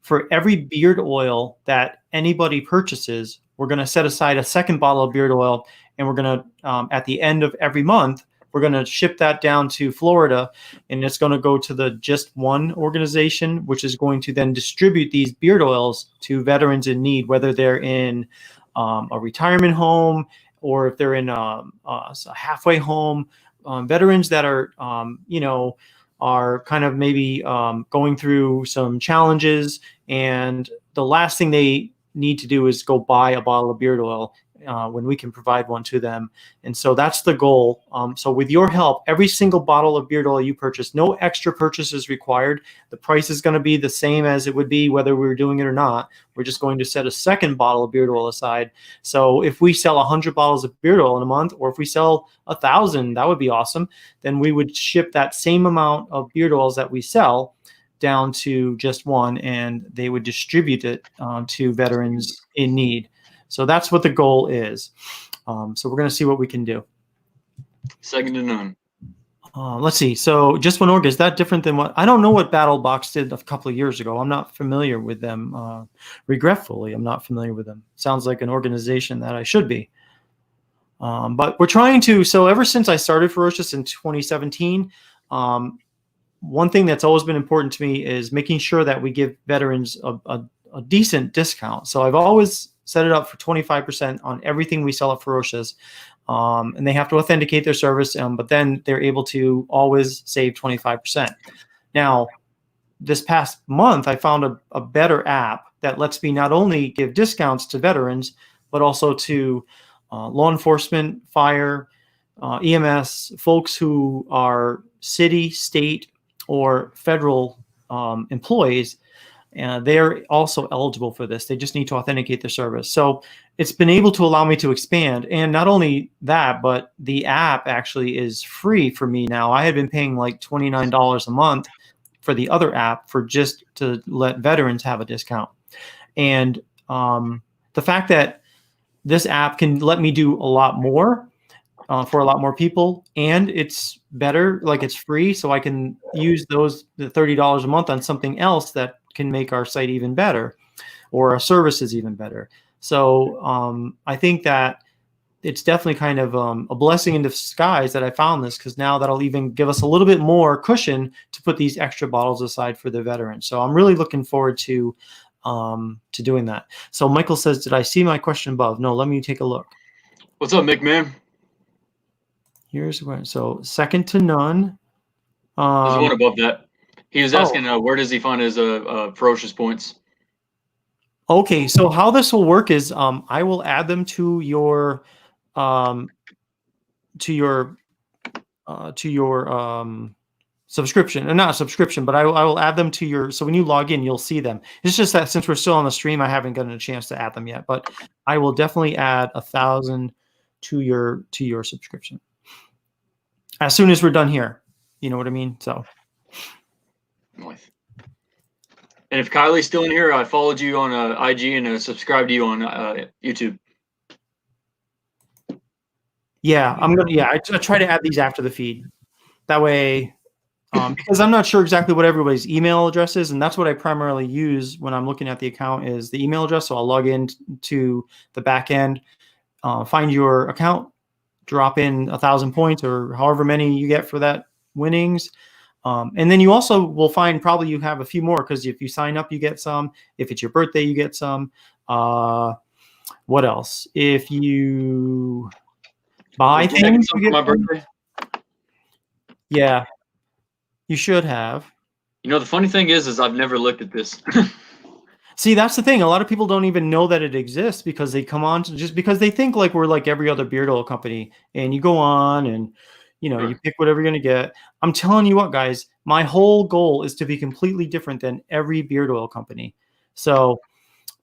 for every beard oil that anybody purchases, we're going to set aside a second bottle of beard oil, and we're going to, at the end of every month, we're going to ship that down to Florida, and it's going to go to the Just One organization, which is going to then distribute these beard oils to veterans in need, whether they're in a retirement home or if they're in a halfway home. Veterans that are, are kind of maybe going through some challenges, and the last thing they need to do is go buy a bottle of beard oil when we can provide one to them. And so that's the goal. So with your help, every single bottle of beard oil you purchase, no extra purchase is required. The price is going to be the same as it would be whether we were doing it or not. We're just going to set a second bottle of beard oil aside. So if we sell 100 bottles of beard oil in a month, or if we sell 1,000, that would be awesome. Then we would ship that same amount of beard oils that we sell down to Just One, and they would distribute it to veterans in need. So that's what the goal is. So we're going to see what we can do. Second to none. Let's see. So Just One Org, is that different than what? I don't know what Battle Box did a couple of years ago. I'm not familiar with them. Regretfully, I'm not familiar with them. Sounds like an organization that I should be. But we're trying to. So ever since I started Ferocious in 2017, one thing that's always been important to me is making sure that we give veterans a decent discount. So I've always set it up for 25% on everything we sell at Ferocious. And they have to authenticate their service, but then they're able to always save 25%. Now, this past month, I found a better app that lets me not only give discounts to veterans, but also to law enforcement, fire, EMS, folks who are city, state, or federal employees. They're also eligible for this. They just need to authenticate their service. So it's been able to allow me to expand. And not only that, but the app actually is free for me now. I had been paying like $29 a month for the other app for just to let veterans have a discount. And the fact that this app can let me do a lot more for a lot more people, and it's better, like it's free, so I can use the $30 a month on something else that can make our site even better or our services even better. So I think that it's definitely kind of a blessing in disguise that I found this, because now that'll even give us a little bit more cushion to put these extra bottles aside for the veterans. So I'm really looking forward to doing that. So Michael says, did I see my question above? No, let me take a look. What's up, Mick, man? Here's where, so second to none. There's one above that. He was asking, where does he find his Ferocious points? Okay, so how this will work is I will add them to your subscription, or not subscription, but I will add them to your, so when you log in, you'll see them. It's just that since we're still on the stream, I haven't gotten a chance to add them yet, but I will definitely add 1,000 to your subscription as soon as we're done here. You know what I mean? So. Nice. And if Kylie's still in here, I followed you on IG and subscribed to you on YouTube. Yeah, I'm gonna. Yeah, I try to add these after the feed. That way, because I'm not sure exactly what everybody's email address is, and that's what I primarily use when I'm looking at the account is the email address. So I'll log in to the back end, find your account, drop in 1,000 points or however many you get for that winnings. And then you also will find probably you have a few more, because if you sign up, you get some. If it's your birthday, you get some. What else? If you buy things, you get my birthday. Yeah, you should have. You know, the funny thing is I've never looked at this. See, that's the thing. A lot of people don't even know that it exists because they come on just because they think like we're like every other beard oil company, and you go on and you pick whatever you're going to get. I'm telling you what, guys, my whole goal is to be completely different than every beard oil company. So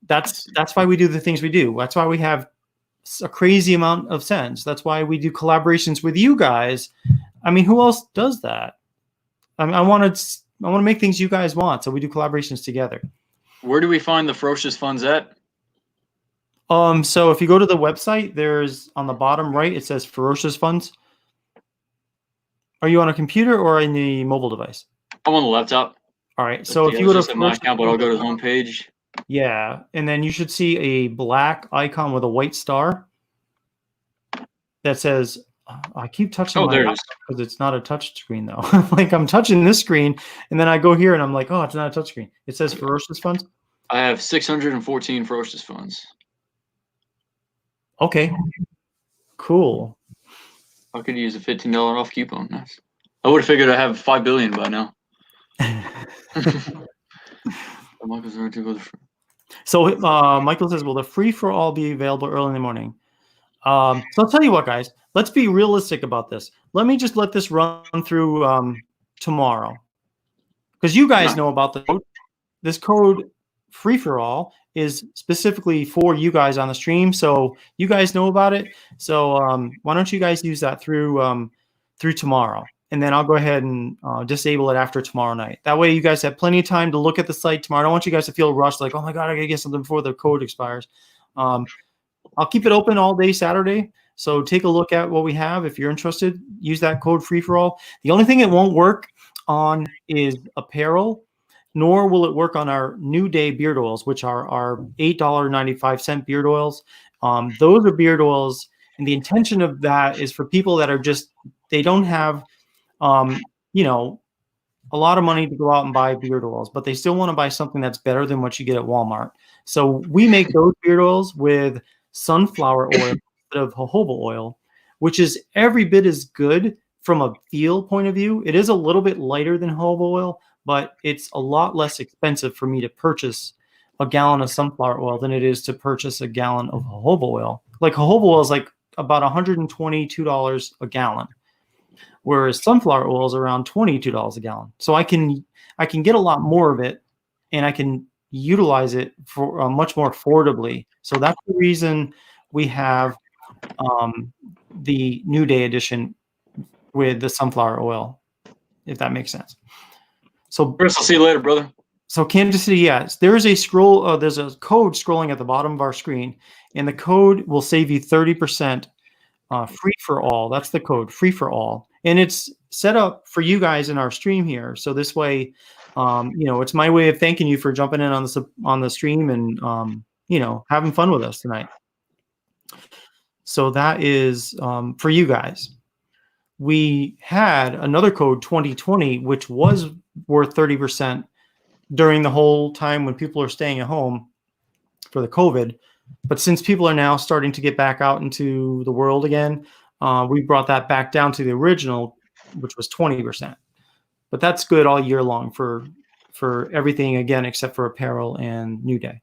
that's why we do the things we do. That's why we have a crazy amount of sends. That's why we do collaborations with you guys. I mean, who else does that? I mean, I want to make things you guys want, so we do collaborations together. Where do we find the Ferocious funds at? So if you go to the website, there's on the bottom right, it says Ferocious Funds. Are you on a computer or in the mobile device? I'm on the laptop. All right. So if you go to my account, but I'll go to the home page. Yeah, and then you should see a black icon with a white star that says, I keep touching my laptop because it's not a touch screen though. Like I'm touching this screen and then I go here and I'm like, oh, it's not a touch screen. It says Ferocious Funds. I have 614 Ferocious funds. Okay. Cool. I could use a $15 off coupon. Nice. I would have figured I'd have 5 billion by now. So Michael says, will the free for all be available early in the morning? So I'll tell you what, guys, let's be realistic about this. Let me just let this run through tomorrow, because you guys know about the code. This code free for all is specifically for you guys on the stream, so you guys know about it. So why don't you guys use that through tomorrow, and then I'll go ahead and disable it after tomorrow night. That way you guys have plenty of time to look at the site tomorrow. I don't want you guys to feel rushed, like, oh my god, I gotta get something before the code expires. I'll keep it open all day Saturday, so take a look at what we have. If you're interested, use that code free for all. The only thing it won't work on is apparel, nor will it work on our New Day beard oils, which are our $8.95 beard oils. Those are beard oils, And the intention of that is for people that are they don't have, you know, a lot of money to go out and buy beard oils, but they still want to buy something that's better than what you get at Walmart. So we make those beard oils with sunflower oil instead of jojoba oil, which is every bit as good from a feel point of view. It is a little bit lighter than jojoba oil, but it's a lot less expensive for me to purchase a gallon of sunflower oil than it is to purchase a gallon of jojoba oil. Like jojoba oil is like about $122 a gallon, whereas sunflower oil is around $22 a gallon. So I can get a lot more of it, and I can utilize it for much more affordably. So that's the reason we have the New Day edition with the sunflower oil, if that makes sense. So Chris, I'll see you later, brother. So Kansas City, yes, there is a scroll. There's a code scrolling at the bottom of our screen, and the code will save you 30% free for all. That's the code, free for all, and it's set up for you guys in our stream here. So this way, you know, it's my way of thanking you for jumping in on the stream and you know, having fun with us tonight. So that is for you guys. We had another code 2020, which was worth 30% during the whole time when people are staying at home for the COVID. But since people are now starting to get back out into the world again, we brought that back down to the original, which was 20%. But that's good all year long for everything, again, except for apparel and New Day.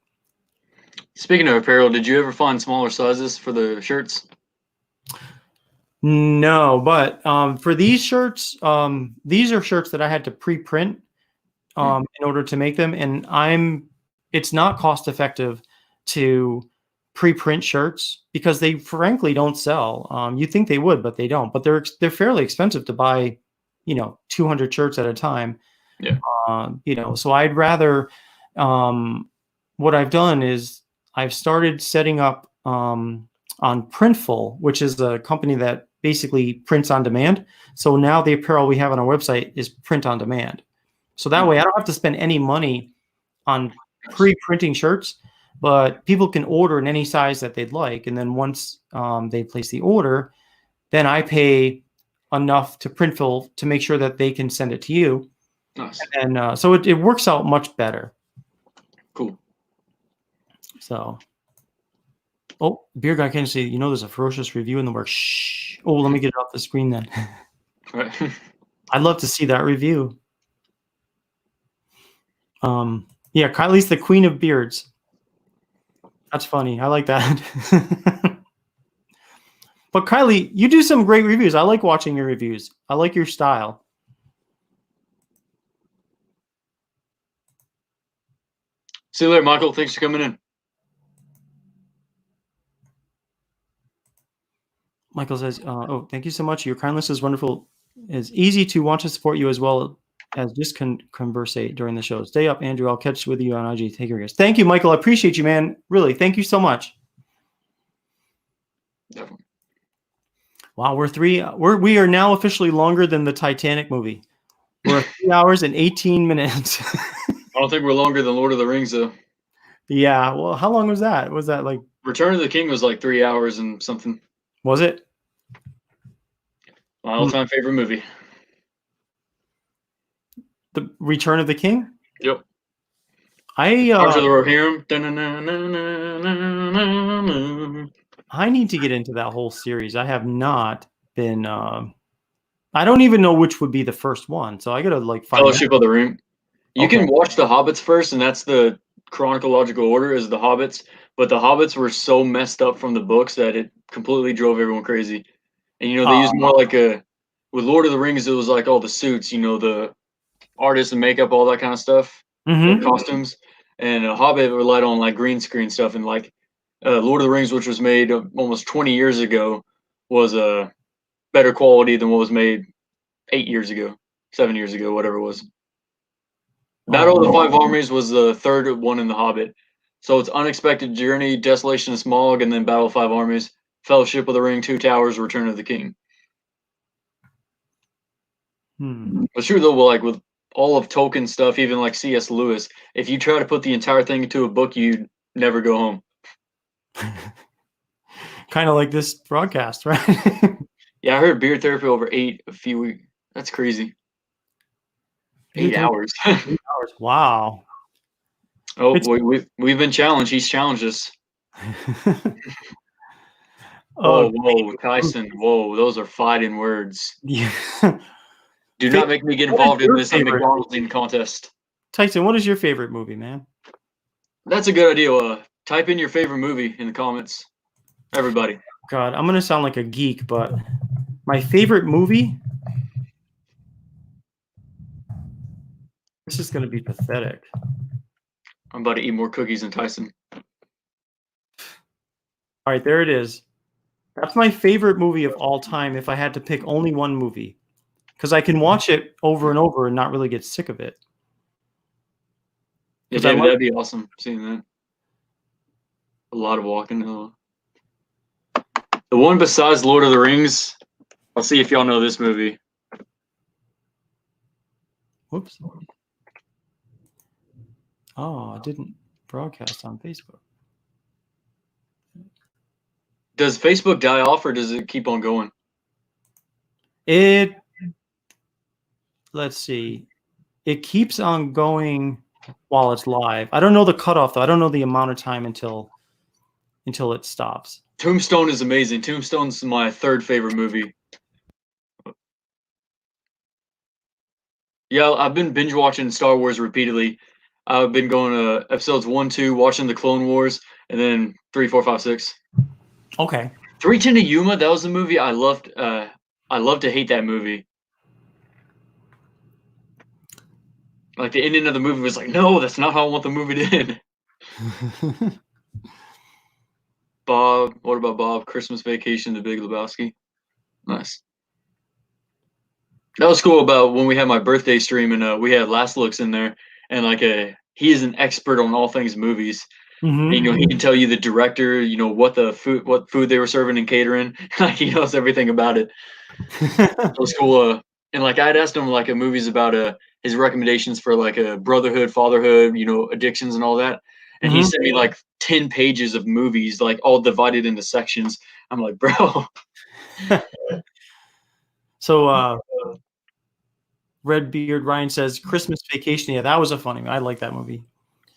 Speaking of apparel, did you ever find smaller sizes for the shirts? No, but for these shirts, these are shirts that I had to pre-print in order to make them, and it's not cost effective to pre-print shirts because they frankly don't sell. You think they would, but they don't. But they're fairly expensive to buy, you know, 200 shirts at a time. Yeah. You know, so I'd rather. What I've done is I've started setting up on Printful, which is a company that basically prints on demand. So now the apparel we have on our website is print on demand. So that way I don't have to spend any money on pre-printing shirts, but people can order in any size that they'd like. And then once they place the order, then I pay enough to Printful to make sure that they can send it to you. Nice. And so it works out much better. Cool. So, oh, Beer Guy can say, you know, there's a Ferocious review in the works. Shh. Oh, let me get it off the screen then. Right. I'd love to see that review. Yeah, Kylie's the queen of beards. That's funny. I like that. But Kylie, you do some great reviews. I like watching your reviews. I like your style. See you later, Michael. Thanks for coming in. Michael says, oh, thank you so much. Your kindness is wonderful. It's easy to want to support you as well as just conversate during the show. Stay up, Andrew. I'll catch with you on IG. Take care, guys. Thank you, Michael. I appreciate you, man. Really, thank you so much. Definitely. Wow, we are now officially longer than the Titanic movie. We're at 3 hours and 18 minutes. I don't think we're longer than Lord of the Rings, though. Yeah, well, how long was that? Was that like Return of the King was like 3 hours and something. Was it? My all-time favorite movie. The Return of the King? Yep. I After the Rohirrim. I need to get into that whole series. I have not been. I don't even know which would be the first one, so I gotta like find Fellowship of the Ring. You Okay. can watch the Hobbits first, and that's the chronological order is the Hobbits. But the Hobbits were so messed up from the books that it completely drove everyone crazy. And they used more like with Lord of the Rings, it was like all the suits, the artists and makeup, all that kind of stuff, Mhm. costumes. And Hobbit relied on like green screen stuff, and like Lord of the Rings, which was made almost 20 years ago, was a better quality than what was made 8 years ago, 7 years ago, whatever it was. Battle of the Five Armies was the third one in The Hobbit. So it's Unexpected Journey, Desolation and Smog, and then Battle of Five Armies, Fellowship of the Ring, Two Towers, Return of the King. But sure though, like with all of Tolkien stuff, even like C.S. Lewis, if you try to put the entire thing into a book, you'd never go home. Kind of like this broadcast, right? Yeah, I heard beard therapy over 8 a few weeks. That's crazy. 8 hours. 8 hours. Wow. Oh, we've been challenged. He's challenged us. Oh, Whoa, Tyson. Whoa, those are fighting words. yeah. Do not make me get What is involved in your this favorite? McDonald's eating contest. Tyson, what is your favorite movie, man? That's a good idea. Type in your favorite movie in the comments. Everybody. God, I'm gonna sound like a geek, but my favorite movie. This is gonna be pathetic. I'm about to eat more cookies than Tyson. All right, there it is. That's my favorite movie of all time. If I had to pick only one movie, because I can watch it over and over and not really get sick of it. Yeah, David, that'd be awesome seeing that. A lot of walking. The one besides Lord of the Rings. I'll see if y'all know this movie. Whoops. Oh, I didn't broadcast on Facebook. Does Facebook die off or does it keep on going? Let's see. It keeps on going while it's live. I don't know the cutoff though. I don't know the amount of time until it stops. Tombstone is amazing. Tombstone's my third favorite movie. Yeah, I've been binge watching Star Wars repeatedly. I've been going to episodes 1, 2, watching the Clone Wars, and then 3, 4, 5, 6. Okay. 3:10 to Yuma, that was the movie I loved. I love to hate that movie. Like the ending of the movie was like, no, that's not how I want the movie to end. Bob, what about Bob? Christmas Vacation, The Big Lebowski. Nice. That was cool about when we had my birthday stream and we had Last Looks in there, and like he is an expert on all things movies. Mm-hmm. And, he can tell you the director, what food they were serving and catering. Like he knows everything about it. It was cool. And like I'd asked him like movies about his recommendations for like a brotherhood, fatherhood, addictions and all that. And he sent me like 10 pages of movies, like all divided into sections. I'm like, bro. So Redbeard Ryan says Christmas Vacation. Yeah, that was a funny one. I like that movie.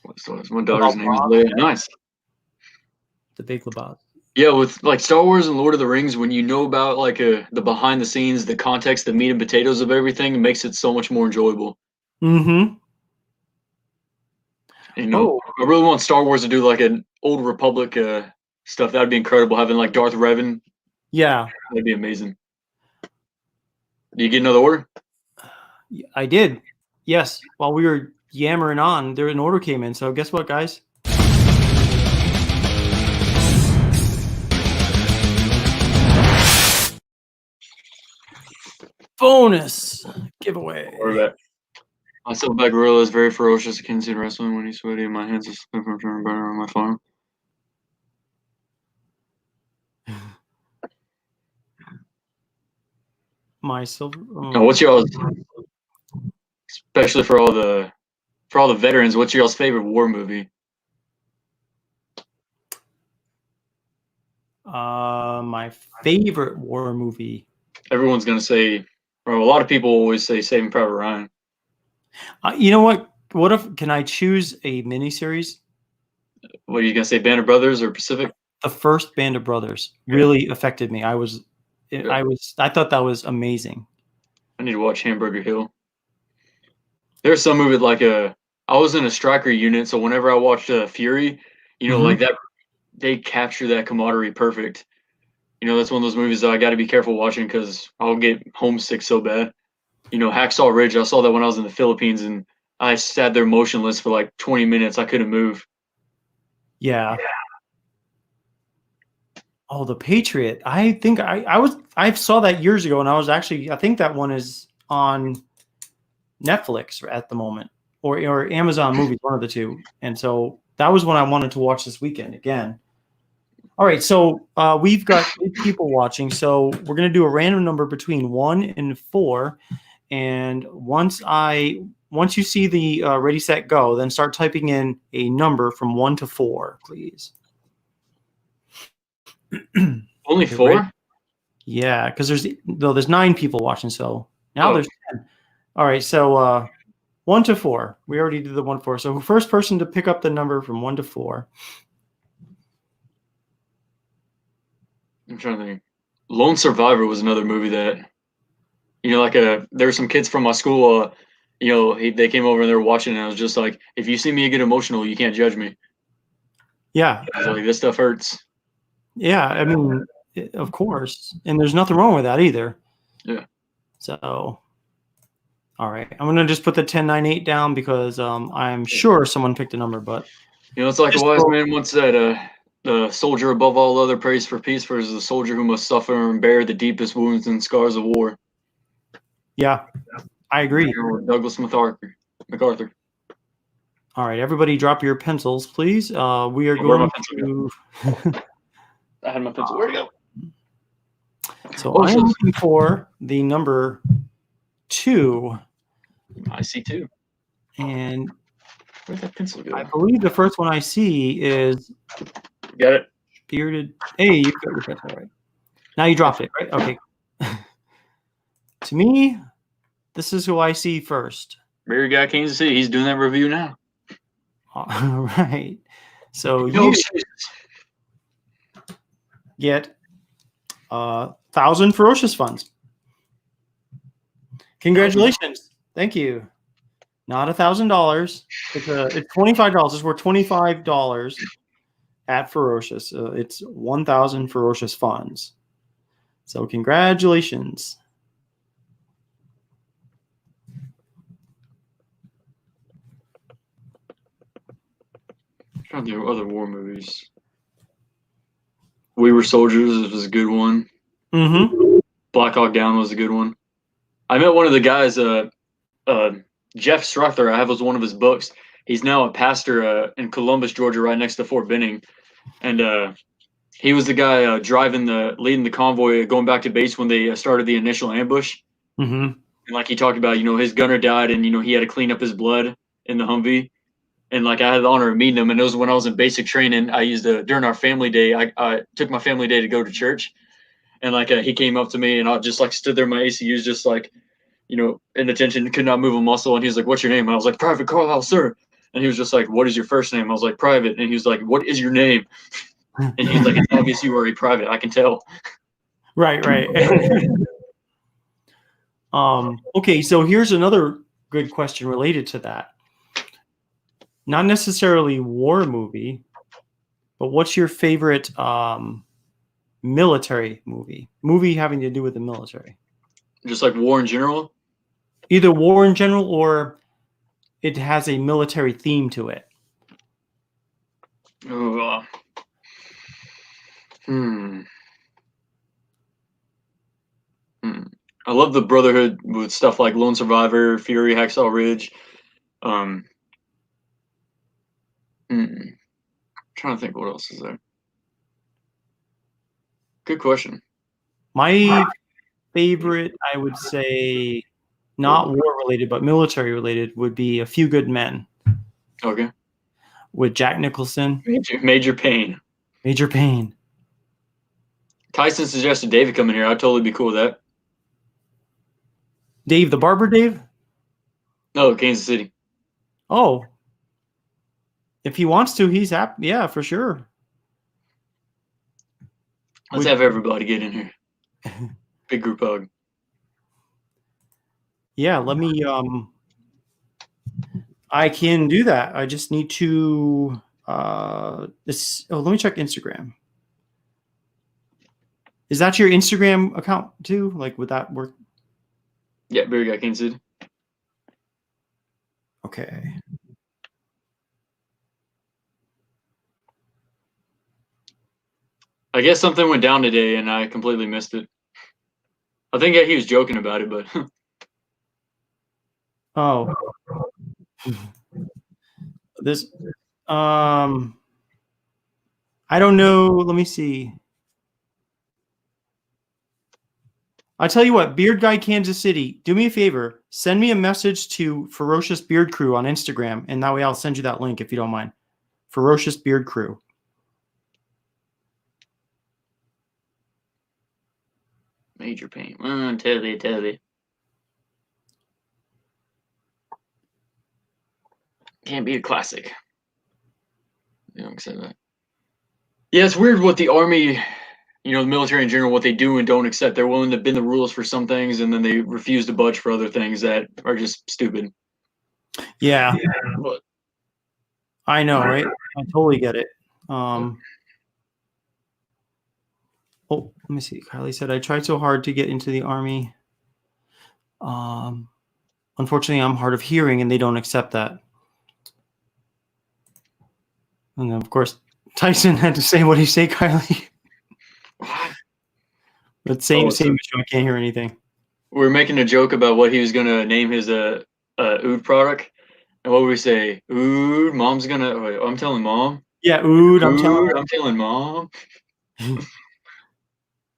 My daughter's name is Leia. Nice. The Big Lebowski. Yeah, with like Star Wars and Lord of the Rings, when you know about like the behind the scenes, the context, the meat and potatoes of everything, it makes it so much more enjoyable. Mm-hmm. And, I really want Star Wars to do like an Old Republic stuff. That'd be incredible. Having like Darth Revan. Yeah. That'd be amazing. Do you get another order? I did. Yes. While we were yammering on, an order came in. So guess what, guys? Bonus giveaway. My silverback gorilla is very ferocious. I can't see wrestling when he's sweaty, and my hands are slipping from better on my phone. My silver. Now, what's y'all's? Especially for all the veterans, what's y'all's favorite war movie? My favorite war movie. Everyone's gonna say, or a lot of people always say, Saving Private Ryan. You know what? What if can I choose a miniseries? What are you gonna say, Band of Brothers or Pacific? The first Band of Brothers really affected me. I thought that was amazing. I need to watch Hamburger Hill. There's some movie like I was in a striker unit, so whenever I watched Fury, like that, they capture that camaraderie perfect. That's one of those movies that I got to be careful watching because I'll get homesick so bad. Hacksaw Ridge, I saw that when I was in the Philippines, and I sat there motionless for like 20 minutes. I couldn't move. Yeah. Oh, The Patriot. I think I saw that years ago, and I think that one is on Netflix at the moment, or Amazon Movies, one of the two. And so that was one I wanted to watch this weekend again. All right, so we've got 8 people watching, so we're going to do a random number between 1 and 4. And once you see the ready, set, go, then start typing in a number from 1 to 4, please. Only Okay, 4? ready? Yeah, because there's 9 people watching, so now Oh. there's 10. All right, so 1 to 4. We already did the 1 to 4. So first person to pick up the number from 1 to 4. I'm trying to think. Lone Survivor was another movie that, like there were some kids from my school, they came over and they were watching, and I was just like, if you see me get emotional, you can't judge me. Yeah, I was like, this stuff hurts. yeah. I mean, of course, and there's nothing wrong with that either. Yeah. So, all right, I'm gonna just put the 1098 down because I'm sure someone picked a number, but It's like a just wise go- man once said, the soldier above all other prays for peace, for is the soldier who must suffer and bear the deepest wounds and scars of war. yeah, I agree. Douglas MacArthur. All right, everybody, drop your pencils, please. We are Where'd my going pencil to. I had my pencil. Where'd it go? So Oh, I'm shit. looking for the number 2, I see 2. and Where'd that pencil go? I believe the first one I see is Got it. bearded. Hey, you got your pencil right. Now you dropped it, right? Okay. To me, this is who I see first. Beer guy, Kansas City. He's doing that review now. All right. So No you excuses. get 1,000 Ferocious funds. Congratulations. Thank you. Not $1,000. It's $25. It's worth $25 at Ferocious. It's 1,000 Ferocious funds. So congratulations. I'm trying to do other war movies. We Were Soldiers was a good one. Mm-hmm. Black Hawk Down was a good one. I met one of the guys, Jeff Struthers. I have was one of his books. He's now a pastor in Columbus, Georgia, right next to Fort Benning, and he was the guy leading the convoy going back to base when they started the initial ambush. Mm-hmm. And like he talked about, his gunner died, and he had to clean up his blood in the Humvee. And like I had the honor of meeting him, and it was when I was in basic training. I used during our family day. I took my family day to go to church, and like he came up to me, and I just like stood there in my ACUs, just like in attention, could not move a muscle. And he's like, "What's your name?" And I was like, "Private Carlisle, sir." And he was just like, "What is your first name?" I was like, "Private." And he was like, "What is your name?" And he's like, "It's obvious you are a private. I can tell." Right. Okay, so here's another good question related to that. Not necessarily war movie, but what's your favorite military movie? Movie having to do with the military. Just like war in general. Either war in general or it has a military theme to it. Oh, I love the Brotherhood with stuff like Lone Survivor, Fury, Hacksaw Ridge. Trying to think what else is there. Good question. My favorite, I would say, not war related, but military related, would be A Few Good Men. Okay. With Jack Nicholson. Major Payne. Major Payne. Tyson suggested David come in here. I'd totally be cool with that. Dave the Barber, Dave? No, Kansas City. Oh. If he wants to, he's happy. Yeah, for sure. Let's have everybody get in here. Big group hug. Yeah, let me I can do that. I just need to let me check Instagram. Is that your Instagram account too? Like, would that work? Yeah, Barry got Kansas City. Okay. I guess something went down today and I completely missed it. I think he was joking about it, but Oh. This I don't know. Let me see. I tell you what, Beard Guy Kansas City, do me a favor. Send me a message to Ferocious Beard Crew on Instagram, and that way I'll send you that link if you don't mind. Ferocious Beard Crew. Major pain. Tell me. Can't be a classic. Yeah, I'm excited that. Yeah, it's weird what the army, the military in general, what they do and don't accept. They're willing to bend the rules for some things, and then they refuse to budge for other things that are just stupid. Yeah, But I know, right? I totally get it. Oh, let me see. Kylie said, I tried so hard to get into the army. Unfortunately, I'm hard of hearing, and they don't accept that. And then, of course, Tyson had to say, what do you say, Kylie? But same issue. I can't hear anything. We were making a joke about what he was going to name his oud product. And what would we say? Oud, mom's going to... Wait, I'm telling mom? Yeah, oud, I'm telling mom.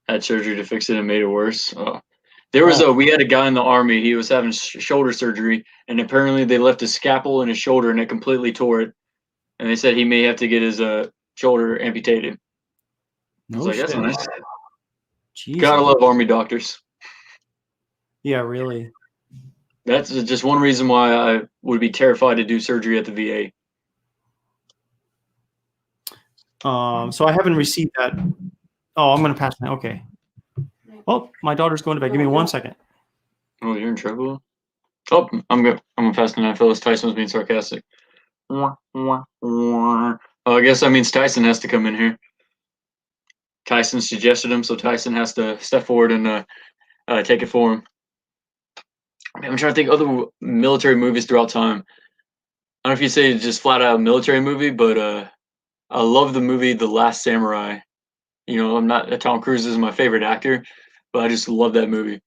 Had surgery to fix it and made it worse. We had a guy in the army. He was having shoulder surgery, and apparently they left a scalpel in his shoulder, and it completely tore it. And they said he may have to get his shoulder amputated. I was like, that's nice. Jesus. Gotta love army doctors. Yeah, really. That's just one reason why I would be terrified to do surgery at the VA. So I haven't received that. Oh, I'm going to pass now. Okay. Oh, my daughter's going to bed. Give me 1 second. Oh, you're in trouble? Oh, I'm going to pass the knife. Phyllis. Tyson was being sarcastic. Oh, I guess that means Tyson has to come in here. Tyson suggested him, so Tyson has to step forward and take it for him. I'm trying to think of other military movies throughout time. I don't know if you say just flat out military movie, but I love the movie The Last Samurai. I'm not Tom Cruise is my favorite actor, but I just love that movie.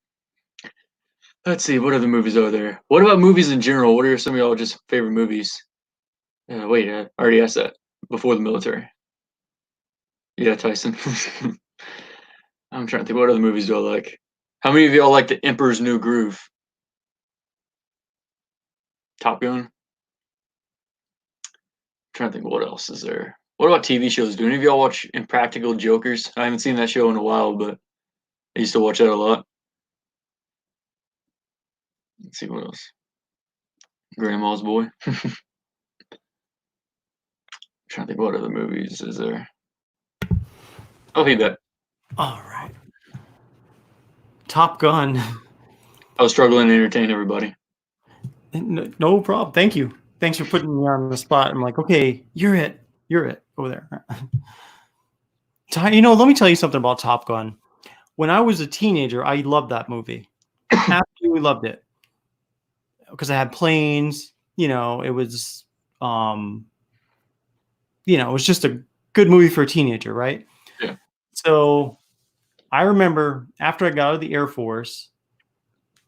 Let's see, what other movies are there? What about movies in general? What are some of y'all just favorite movies? Wait, I already asked that before the military. Yeah, Tyson. I'm trying to think, what other movies do I like? How many of y'all like The Emperor's New Groove? Top Gun? I'm trying to think, what else is there? What about TV shows? Do any of y'all watch Impractical Jokers? I haven't seen that show in a while, but I used to watch that a lot. Let's see what else. Grandma's Boy. I'm trying to think, what other movies is there? I'll be back. All right. Top Gun. I was struggling to entertain everybody. No problem. Thank you. Thanks for putting me on the spot. I'm like, okay, you're it. Over there. Let me tell you something about Top Gun. When I was a teenager, I loved that movie. Absolutely loved it. Because I had planes, it was it was just a good movie for a teenager, right? Yeah. So I remember after I got out of the Air Force,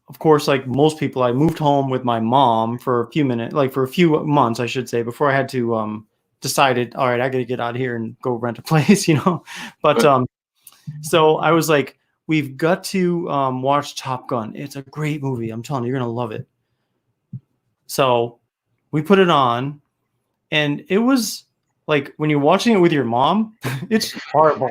of course, like most people, I moved home with my mom for a few months, I should say, before I had to decided, all right, I got to get out of here and go rent a place, But so I was like, we've got to watch Top Gun. It's a great movie. I'm telling you, you're going to love it. So we put it on, and it was like when you're watching it with your mom, it's horrible.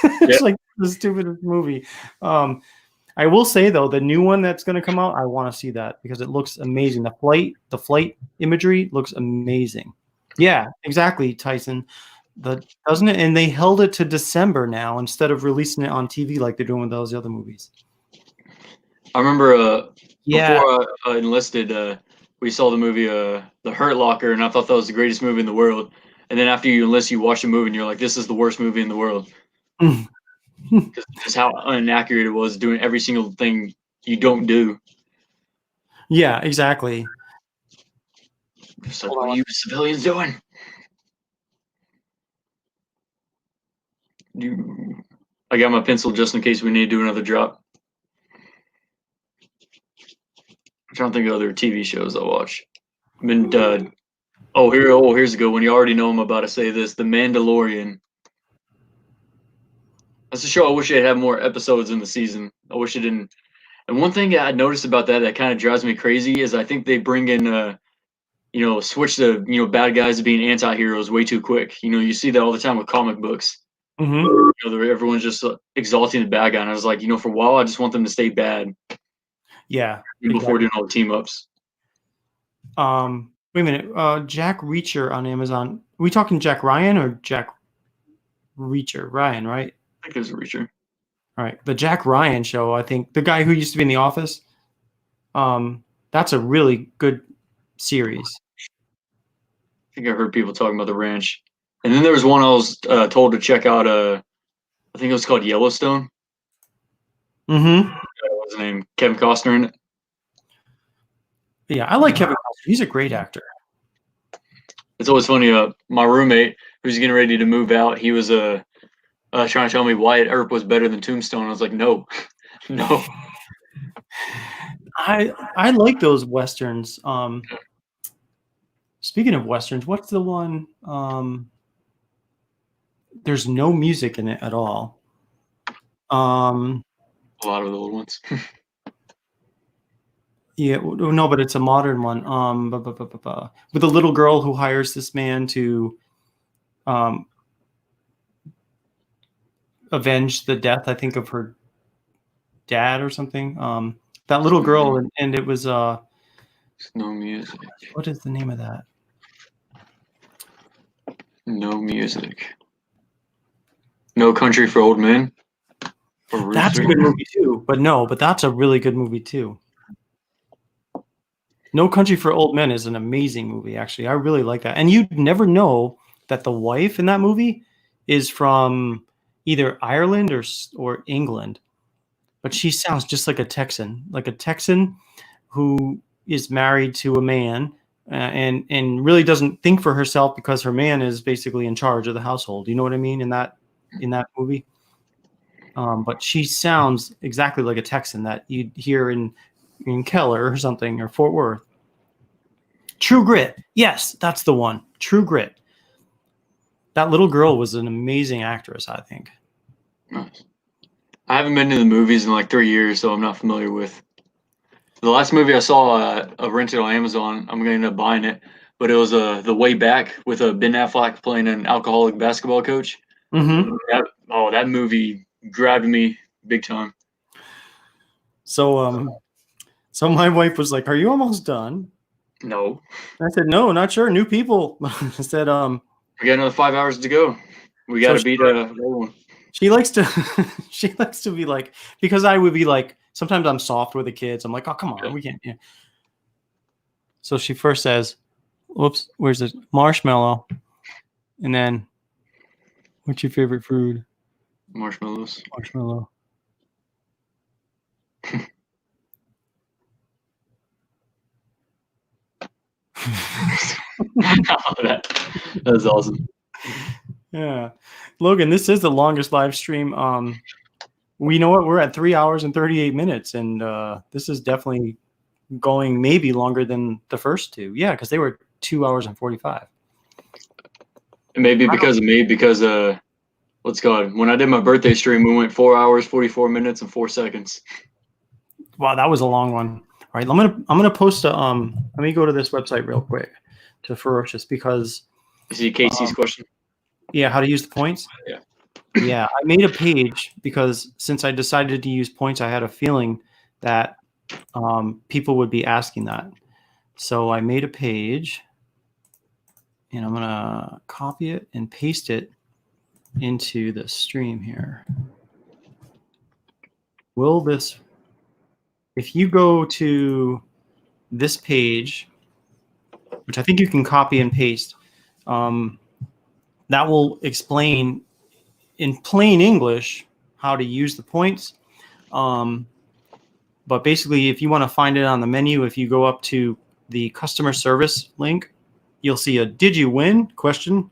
It's like the stupidest movie. I will say though, the new one that's going to come out, I want to see that because it looks amazing. The flight imagery looks amazing. Yeah, exactly, Tyson. Doesn't it? And they held it to December now instead of releasing it on TV like they're doing with those other movies. I remember before I enlisted, we saw the movie The Hurt Locker, and I thought that was the greatest movie in the world. And then after you enlist, you watch the movie, and you're like, this is the worst movie in the world. Just how inaccurate it was, doing every single thing you don't do. Yeah, exactly. Just like, what are you civilians doing? I got my pencil just in case we need to do another drop. I'm trying to think of other TV shows I watch. Here's a good one. You already know I'm about to say this. The Mandalorian. That's a show I wish it had more episodes in the season. I wish it didn't. And one thing I noticed about that kind of drives me crazy is I think they bring in, switch the, bad guys to being anti-heroes way too quick. You see that all the time with comic books. Mm-hmm. You know, everyone's just exalting the bad guy, and I was like, for a while, I just want them to stay bad Yeah. before doing all the team ups. Wait a minute. Jack Reacher on Amazon. Are we talking Jack Ryan or Jack Reacher? Ryan, right? I think it was a Reacher. All right. The Jack Ryan show, I think the guy who used to be in The Office. That's a really good series. I think I heard people talking about The Ranch. And then there was one I was told to check out. I think it was called Yellowstone. Mm-hmm. What's his name? Kevin Costner in it. Yeah, I like Kevin Costner. He's a great actor. It's always funny. My roommate, who's getting ready to move out, he was trying to tell me Wyatt Earp was better than Tombstone. I was like, no, no. I like those westerns. Speaking of westerns, what's the one? There's no music in it at all. A lot of the old ones. Yeah, no, but it's a modern one. With a little girl who hires this man to avenge the death, I think, of her dad or something. That little girl, and it was No music. what is the name of that? No music. No Country for Old Men. That's a good movie too. But that's a really good movie too. No Country for Old Men is an amazing movie, actually. I really like that. And you'd never know that the wife in that movie is from either Ireland or England. But she sounds just like a Texan who is married to a man and really doesn't think for herself because her man is basically in charge of the household. You know what I mean in that movie? But she sounds exactly like a Texan that you'd hear in Keller or something, or Fort Worth. True Grit. Yes, that's the one. True Grit. That little girl was an amazing actress, I think. Nice. I haven't been to the movies in like 3 years, so I'm not familiar with. The last movie I saw, rented on Amazon. I'm going to end up buying it, but it was The Way Back with Ben Affleck playing an alcoholic basketball coach. Mm-hmm. That movie grabbed me big time. So my wife was like, "Are you almost done?" No. I said, "No, not sure. New people." I said, We got another 5 hours to go. We got to beat one. She likes to be like, because I would be like, sometimes I'm soft with the kids. I'm like, "Oh, come on, we can't." Yeah. So she first says, "Whoops, where's the marshmallow?" And then, "What's your favorite food?" Marshmallows. Marshmallow. That's awesome. Yeah. Logan, this is the longest live stream. We know what, we're at 3 hours and 38 minutes, and this is definitely going maybe longer than the first two. Yeah, because they were 2 hours and 45. Maybe because of me, because what's called, when I did my birthday stream, we went 4 hours, 44 minutes, and 4 seconds. Wow, that was a long one. All right, I'm gonna post a let me go to this website real quick, to Ferocious, because You see Casey's question? yeah, how to use the points? Yeah. Yeah, I made a page because since I decided to use points, I had a feeling that people would be asking that. So I made a page, and I'm gonna copy it and paste it into the stream here. If you go to this page, which I think you can copy and paste, that will explain in plain English how to use the points. But basically, if you want to find it on the menu, if you go up to the customer service link, you'll see a "Did you win?" question.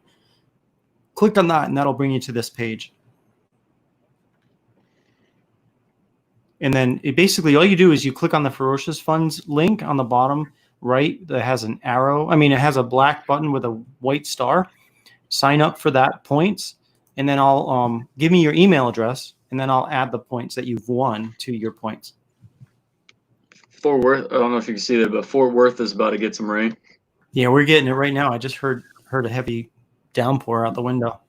Click on that, and that'll bring you to this page. And then basically all you do is you click on the Ferocious Funds link on the bottom right that has an arrow. I mean, it has a black button with a white star. Sign up for that points, and then I'll give me your email address, and then I'll add the points that you've won to your points. Fort Worth, I don't know if you can see that, but Fort Worth is about to get some rain. Yeah, we're getting it right now. I just heard a heavy downpour out the window.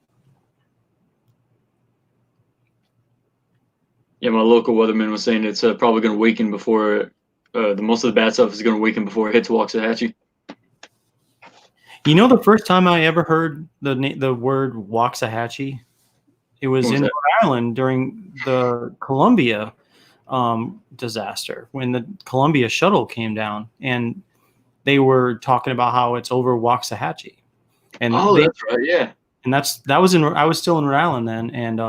Yeah, my local weatherman was saying it's probably going to weaken before the most of the bad stuff is going to weaken before it hits Waxahachie. You know, the first time I ever heard the word Waxahachie, it was in Rhode Island during the Columbia disaster when the Columbia shuttle came down, and they were talking about how it's over Waxahachie. And that's right, yeah. And I was still in Rhode Island then, and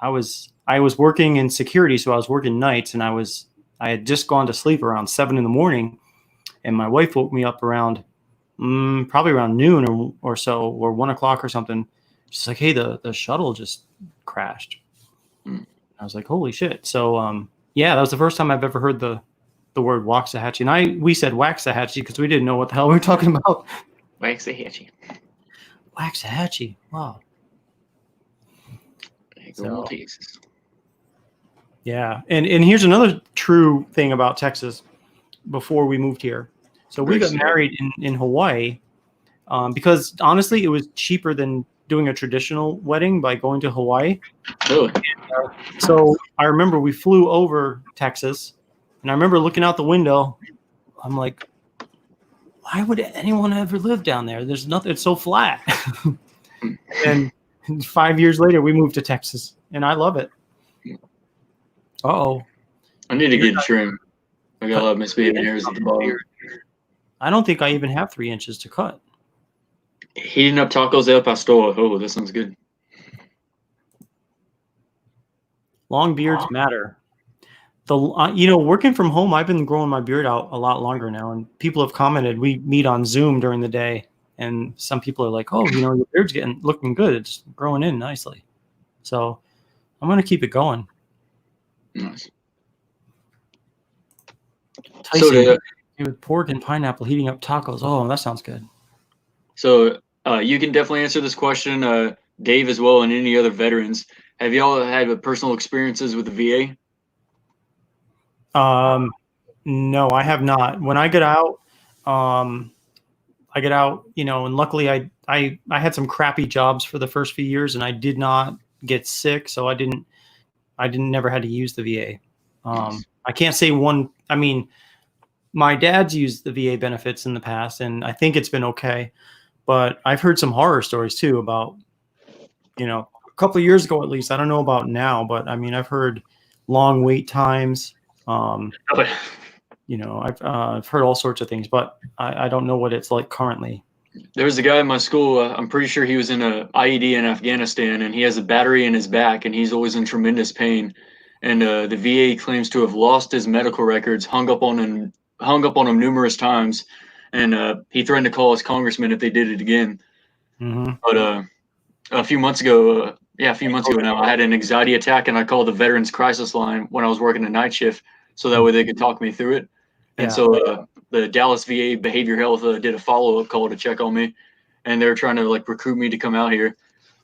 I was working in security, so I was working nights, and I had just gone to sleep around 7 a.m, and my wife woke me up around probably around noon or so, or 1 o'clock or something. She's like, "Hey, the shuttle just crashed." I was like, "Holy shit!" So yeah, that was the first time I've ever heard the word Waxahachie, and we said Waxahachie because we didn't know what the hell we were talking about. Waxahachie. Waxahachie. Wow. So, Texas. Yeah, and here's another true thing about Texas. Before we moved here, so we got married in Hawaii because honestly, it was cheaper than doing a traditional wedding by going to Hawaii. Really? So I remember we flew over Texas, and I remember looking out the window. I'm like, why would anyone ever live down there? There's nothing. It's so flat. And 5 years later, we moved to Texas, and I love it. Uh-oh. I need to get trim. I got a lot of misbehaving hairs at the bottom. I don't think I even have 3 inches to cut. Heating up tacos El Pastor. Oh, that sounds good. Long beards matter. Working from home, I've been growing my beard out a lot longer now, and people have commented. We meet on Zoom during the day, and some people are like, "Oh, your beard's looking good. It's growing in nicely." So I'm gonna keep it going. Nice. Tyson, with pork and pineapple heating up tacos. Oh, that sounds good. So you can definitely answer this question, Dave as well, and any other veterans. Have y'all had personal experiences with the VA? No, I have not. When I get out, and luckily I had some crappy jobs for the first few years, and I did not get sick, so I never had to use the VA. Nice. I can't say one. I mean, my dad's used the VA benefits in the past, and I think it's been okay. But I've heard some horror stories too about, a couple of years ago at least. I don't know about now, but I mean, I've heard long wait times. I've heard all sorts of things, but I don't know what it's like currently. There was a guy in my school. I'm pretty sure he was in a IED in Afghanistan, and he has a battery in his back, and he's always in tremendous pain. And the VA claims to have lost his medical records, hung up on him numerous times, and he threatened to call his congressman if they did it again. Mm-hmm. But a few months ago now, I had an anxiety attack, and I called the Veterans Crisis Line when I was working a night shift, so that way they could talk me through it. And so the Dallas VA Behavior Health did a follow-up call to check on me, and they were trying to recruit me to come out here. And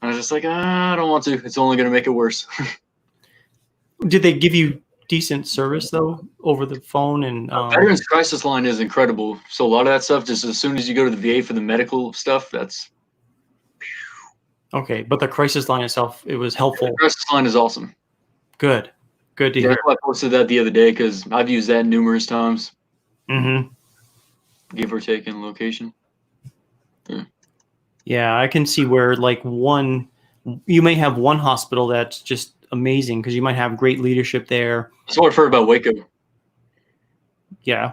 I was just like, I don't want to. It's only going to make it worse. Did they give you decent service though over the phone? And Veterans Crisis Line is incredible. So a lot of that stuff, just as soon as you go to the VA for the medical stuff, that's okay. But the crisis line itself, it was helpful. The crisis line is awesome. Good to hear. I posted that the other day because I've used that numerous times. Mm-hmm. Give or take in location. Yeah, I can see where you may have one hospital that's just amazing because you might have great leadership there. That's what I've heard about Waco. Yeah.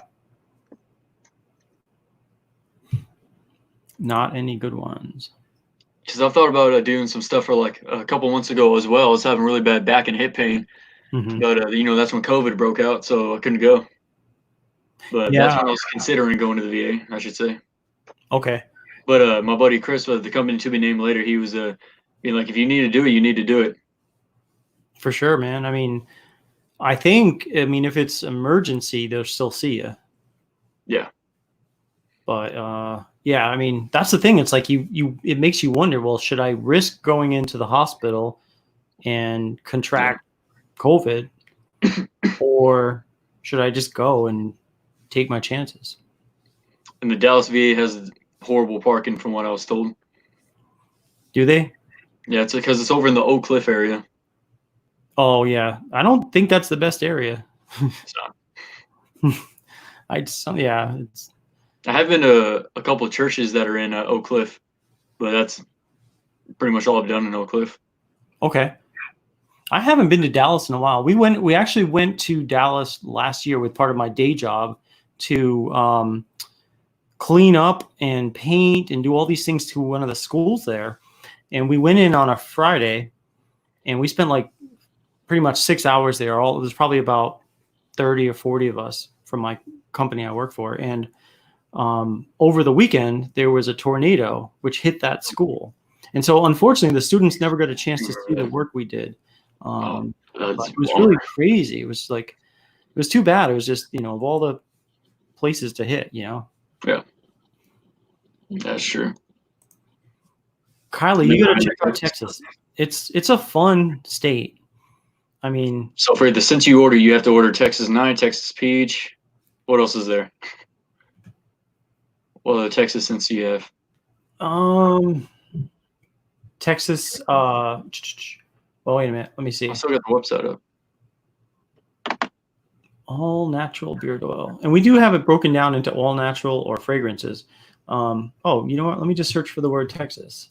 Not any good ones. Because I thought about doing some stuff for a couple months ago as well. I was having really bad back and hip pain. Mm-hmm. But, that's when COVID broke out, so I couldn't go. But that's when I was considering going to the VA, I should say. Okay. But my buddy Chris, the company to be named later, he was being like, if you need to do it, you need to do it. For sure, man. I mean, if it's emergency, they'll still see you. Yeah. But I mean, that's the thing. It's like it makes you wonder, well, should I risk going into the hospital and contract COVID, or should I just go and take my chances? And the Dallas VA has horrible parking from what I was told. Do they? Yeah, it's because it's over in the Oak Cliff area. Oh yeah, I don't think that's the best area. So, Yeah, it's I have been to a couple of churches that are in Oak Cliff, but that's pretty much all I've done in Oak Cliff. okay. I haven't been to Dallas in a while. We actually went to Dallas last year with part of my day job to clean up and paint and do all these things to one of the schools there. And we went in on a Friday, and we spent like pretty much 6 hours there. There's probably about 30 or 40 of us from my company I work for. And over the weekend, there was a tornado which hit that school. And so unfortunately, the students never got a chance to see the work we did. But it was really crazy. It was too bad. It was just, of all the places to hit, Yeah, that's true. Kylie, you got to check out Texas. It's a fun state. I mean, so for the scents you order, you have to order Texas 9, Texas Peach. What else is there? What other Texas scents do you have? Texas. Well, wait a minute. Let me see. I still got the website up. All natural beard oil, and we do have it broken down into all natural or fragrances. Oh, you know what? Let me just search for the word Texas.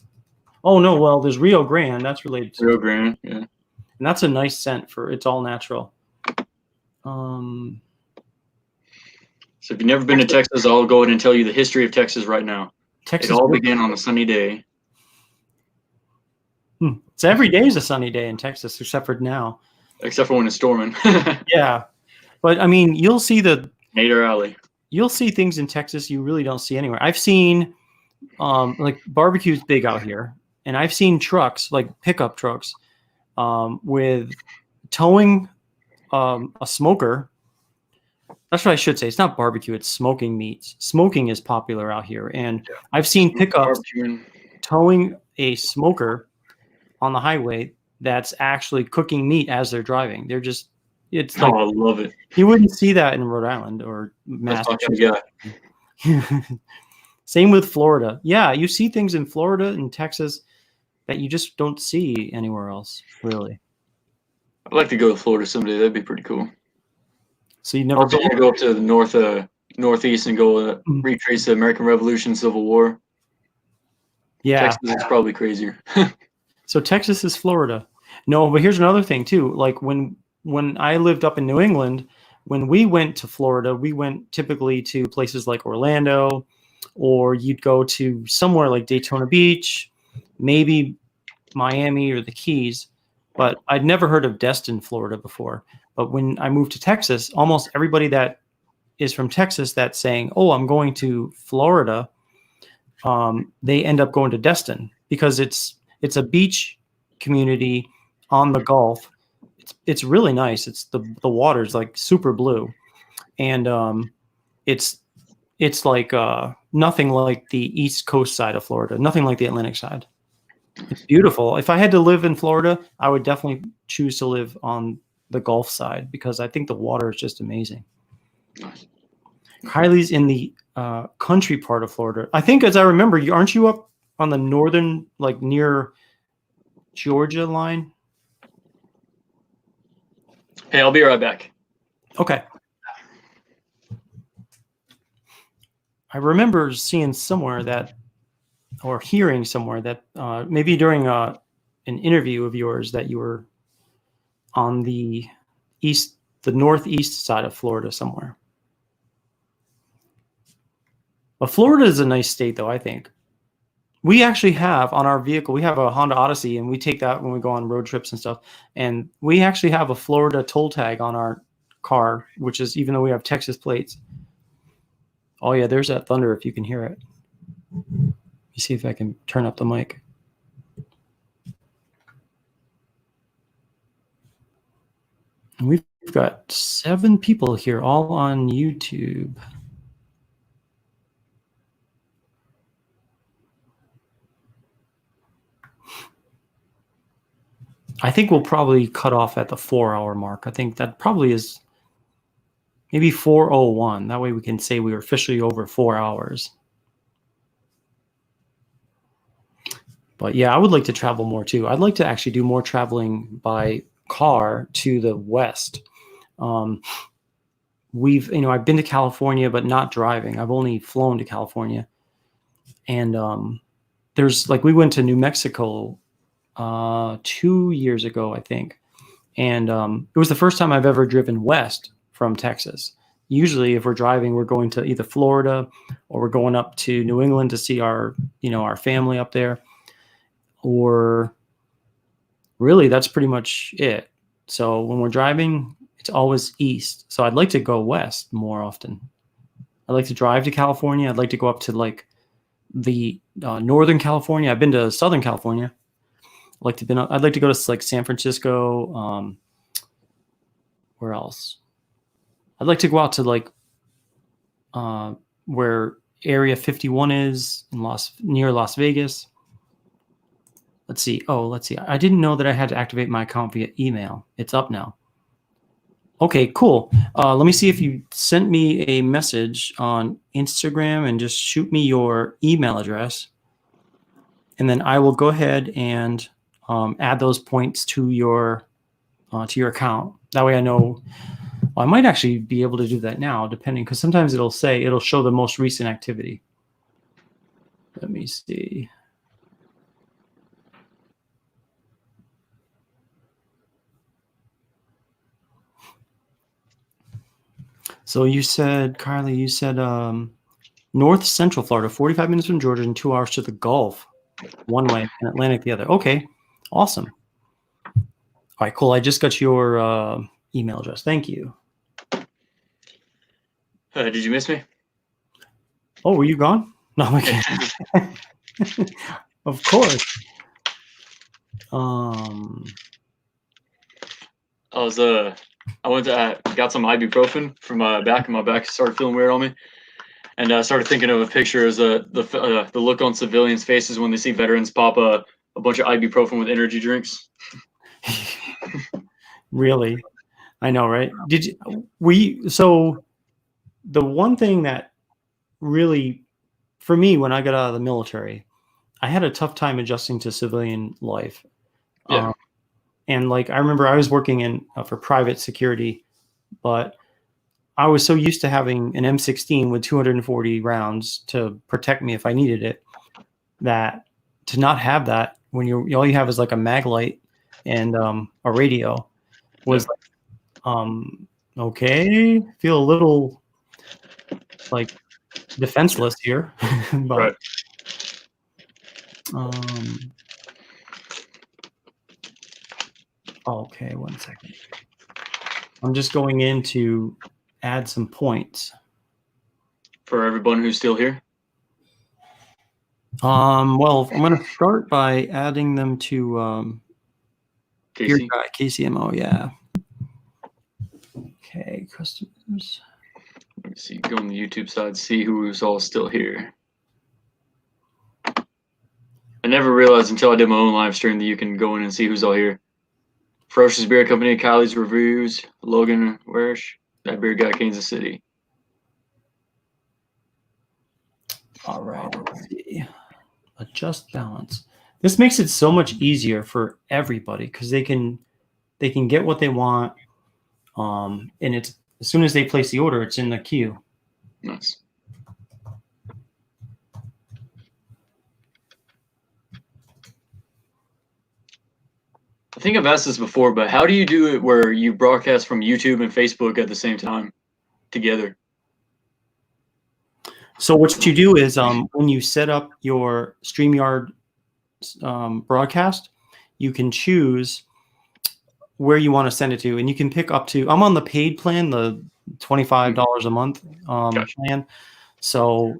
Oh no, well, there's Rio Grande. That's related to Rio Grande, yeah. And that's a nice scent for it's all natural. So if you've never been to Texas, I'll go ahead and tell you the history of Texas right now. Texas. It all began on a sunny day. So every day is a sunny day in Texas, except for now. Except for when it's storming. Yeah. But I mean, you'll see Nader Alley. You'll see things in Texas you really don't see anywhere. I've seen like barbecue's big out here, and I've seen trucks, like pickup trucks, with towing a smoker. That's what I should say. It's not barbecue, it's smoking meats. Smoking is popular out here, and I've seen pickups towing a smoker on the highway that's actually cooking meat as they're driving. It's like, I love it. You wouldn't see that in Rhode Island or Massachusetts. Same with Florida. Yeah, you see things in Florida and Texas that you just don't see anywhere else, really. I'd like to go to Florida someday. That'd be pretty cool. So you never also want to go up to the northeast and go retrace the American Revolution, Civil War. Yeah, Texas is probably crazier. So Texas is Florida. No, but here's another thing too. Like when I lived up in New England, when we went to Florida, we went typically to places like Orlando, or you'd go to somewhere like Daytona Beach, maybe Miami or the Keys. But I'd never heard of Destin, Florida before. But when I moved to Texas, almost everybody that is from Texas that's saying, "Oh, I'm going to Florida," they end up going to Destin because it's a beach community on the Gulf. It's really nice. It's the water's like super blue, and it's like nothing like the East Coast side of Florida, nothing like the Atlantic side. It's beautiful. If I had to live in Florida, I would definitely choose to live on the Gulf side because I think the water is just amazing. Nice. Kylie's in the country part of Florida. I think, as I remember, aren't you up on the northern, like near Georgia line? Hey, I'll be right back. Okay. I remember seeing somewhere that, or hearing somewhere that maybe during an interview of yours that you were on the northeast side of Florida somewhere. But Florida is a nice state, though, I think. We actually have on our vehicle, we have a Honda Odyssey, and we take that when we go on road trips and stuff. And we actually have a Florida toll tag on our car, which is, even though we have Texas plates. Oh, yeah, there's that thunder if you can hear it. Let me see if I can turn up the mic. And we've got 7 people here, all on YouTube. I think we'll probably cut off at the 4-hour mark. I think that probably is maybe 4:01. That way we can say we were officially over 4 hours. But yeah, I would like to travel more too. I'd like to actually do more traveling by car to the west. I've been to California, but not driving. I've only flown to California. And we went to New Mexico 2 years ago, I think. And it was the first time I've ever driven west from Texas. Usually if we're driving, we're going to either Florida or we're going up to New England to see our family up there. Or really, that's pretty much it. So when we're driving, it's always east. So I'd like to go west more often. I'd like to drive to California. I'd like to go up to like the Northern California. I've been to Southern California. I'd like to go to like San Francisco. Where else? I'd like to go out to like where Area 51 is near Las Vegas. Let's see. I didn't know that I had to activate my account via email. It's up now. Okay, cool. Let me see if you sent me a message on Instagram and just shoot me your email address. And then I will go ahead and add those points to your account. That way I know. Well, I might actually be able to do that now, depending, because sometimes it'll show the most recent activity. Let me see. So you said, Carly, North Central Florida, 45 minutes from Georgia and 2 hours to the Gulf, one way, and Atlantic the other. Okay, awesome. All right, cool. I just got your email address. Thank you. Did you miss me? Oh, were you gone? No, I'm kidding. Of course. I got some ibuprofen from my back, and my back started feeling weird on me. And I started thinking of a picture as the look on civilians' faces when they see veterans pop a bunch of ibuprofen with energy drinks. Really? I know, right? So the one thing that really, for me, when I got out of the military, I had a tough time adjusting to civilian life. Yeah. And like, I remember I was working for private security, but I was so used to having an M16 with 240 rounds to protect me if I needed it, that to not have that when all you have is like a mag light and a radio was okay. Feel a little like defenseless here, but right. Okay, 1 second. I'm just going in to add some points for everyone who's still here. Well, I'm going to start by adding them to your guy, KCMO. Yeah. Okay, customers. Let me see. Go on the YouTube side, see who's all still here. I never realized until I did my own live stream that you can go in and see who's all here. Ferocious Beer Company, Kylie's Reviews, Logan Warish, That Beer Guy, Kansas City. All right, let's see. Adjust balance. This makes it so much easier for everybody because they can get what they want, and it's as soon as they place the order, it's in the queue. Nice. I think I've asked this before, but how do you do it where you broadcast from YouTube and Facebook at the same time together? So what you do is when you set up your StreamYard broadcast, you can choose where you want to send it to, and you can pick up to. I'm on the paid plan, the $25 a month plan. So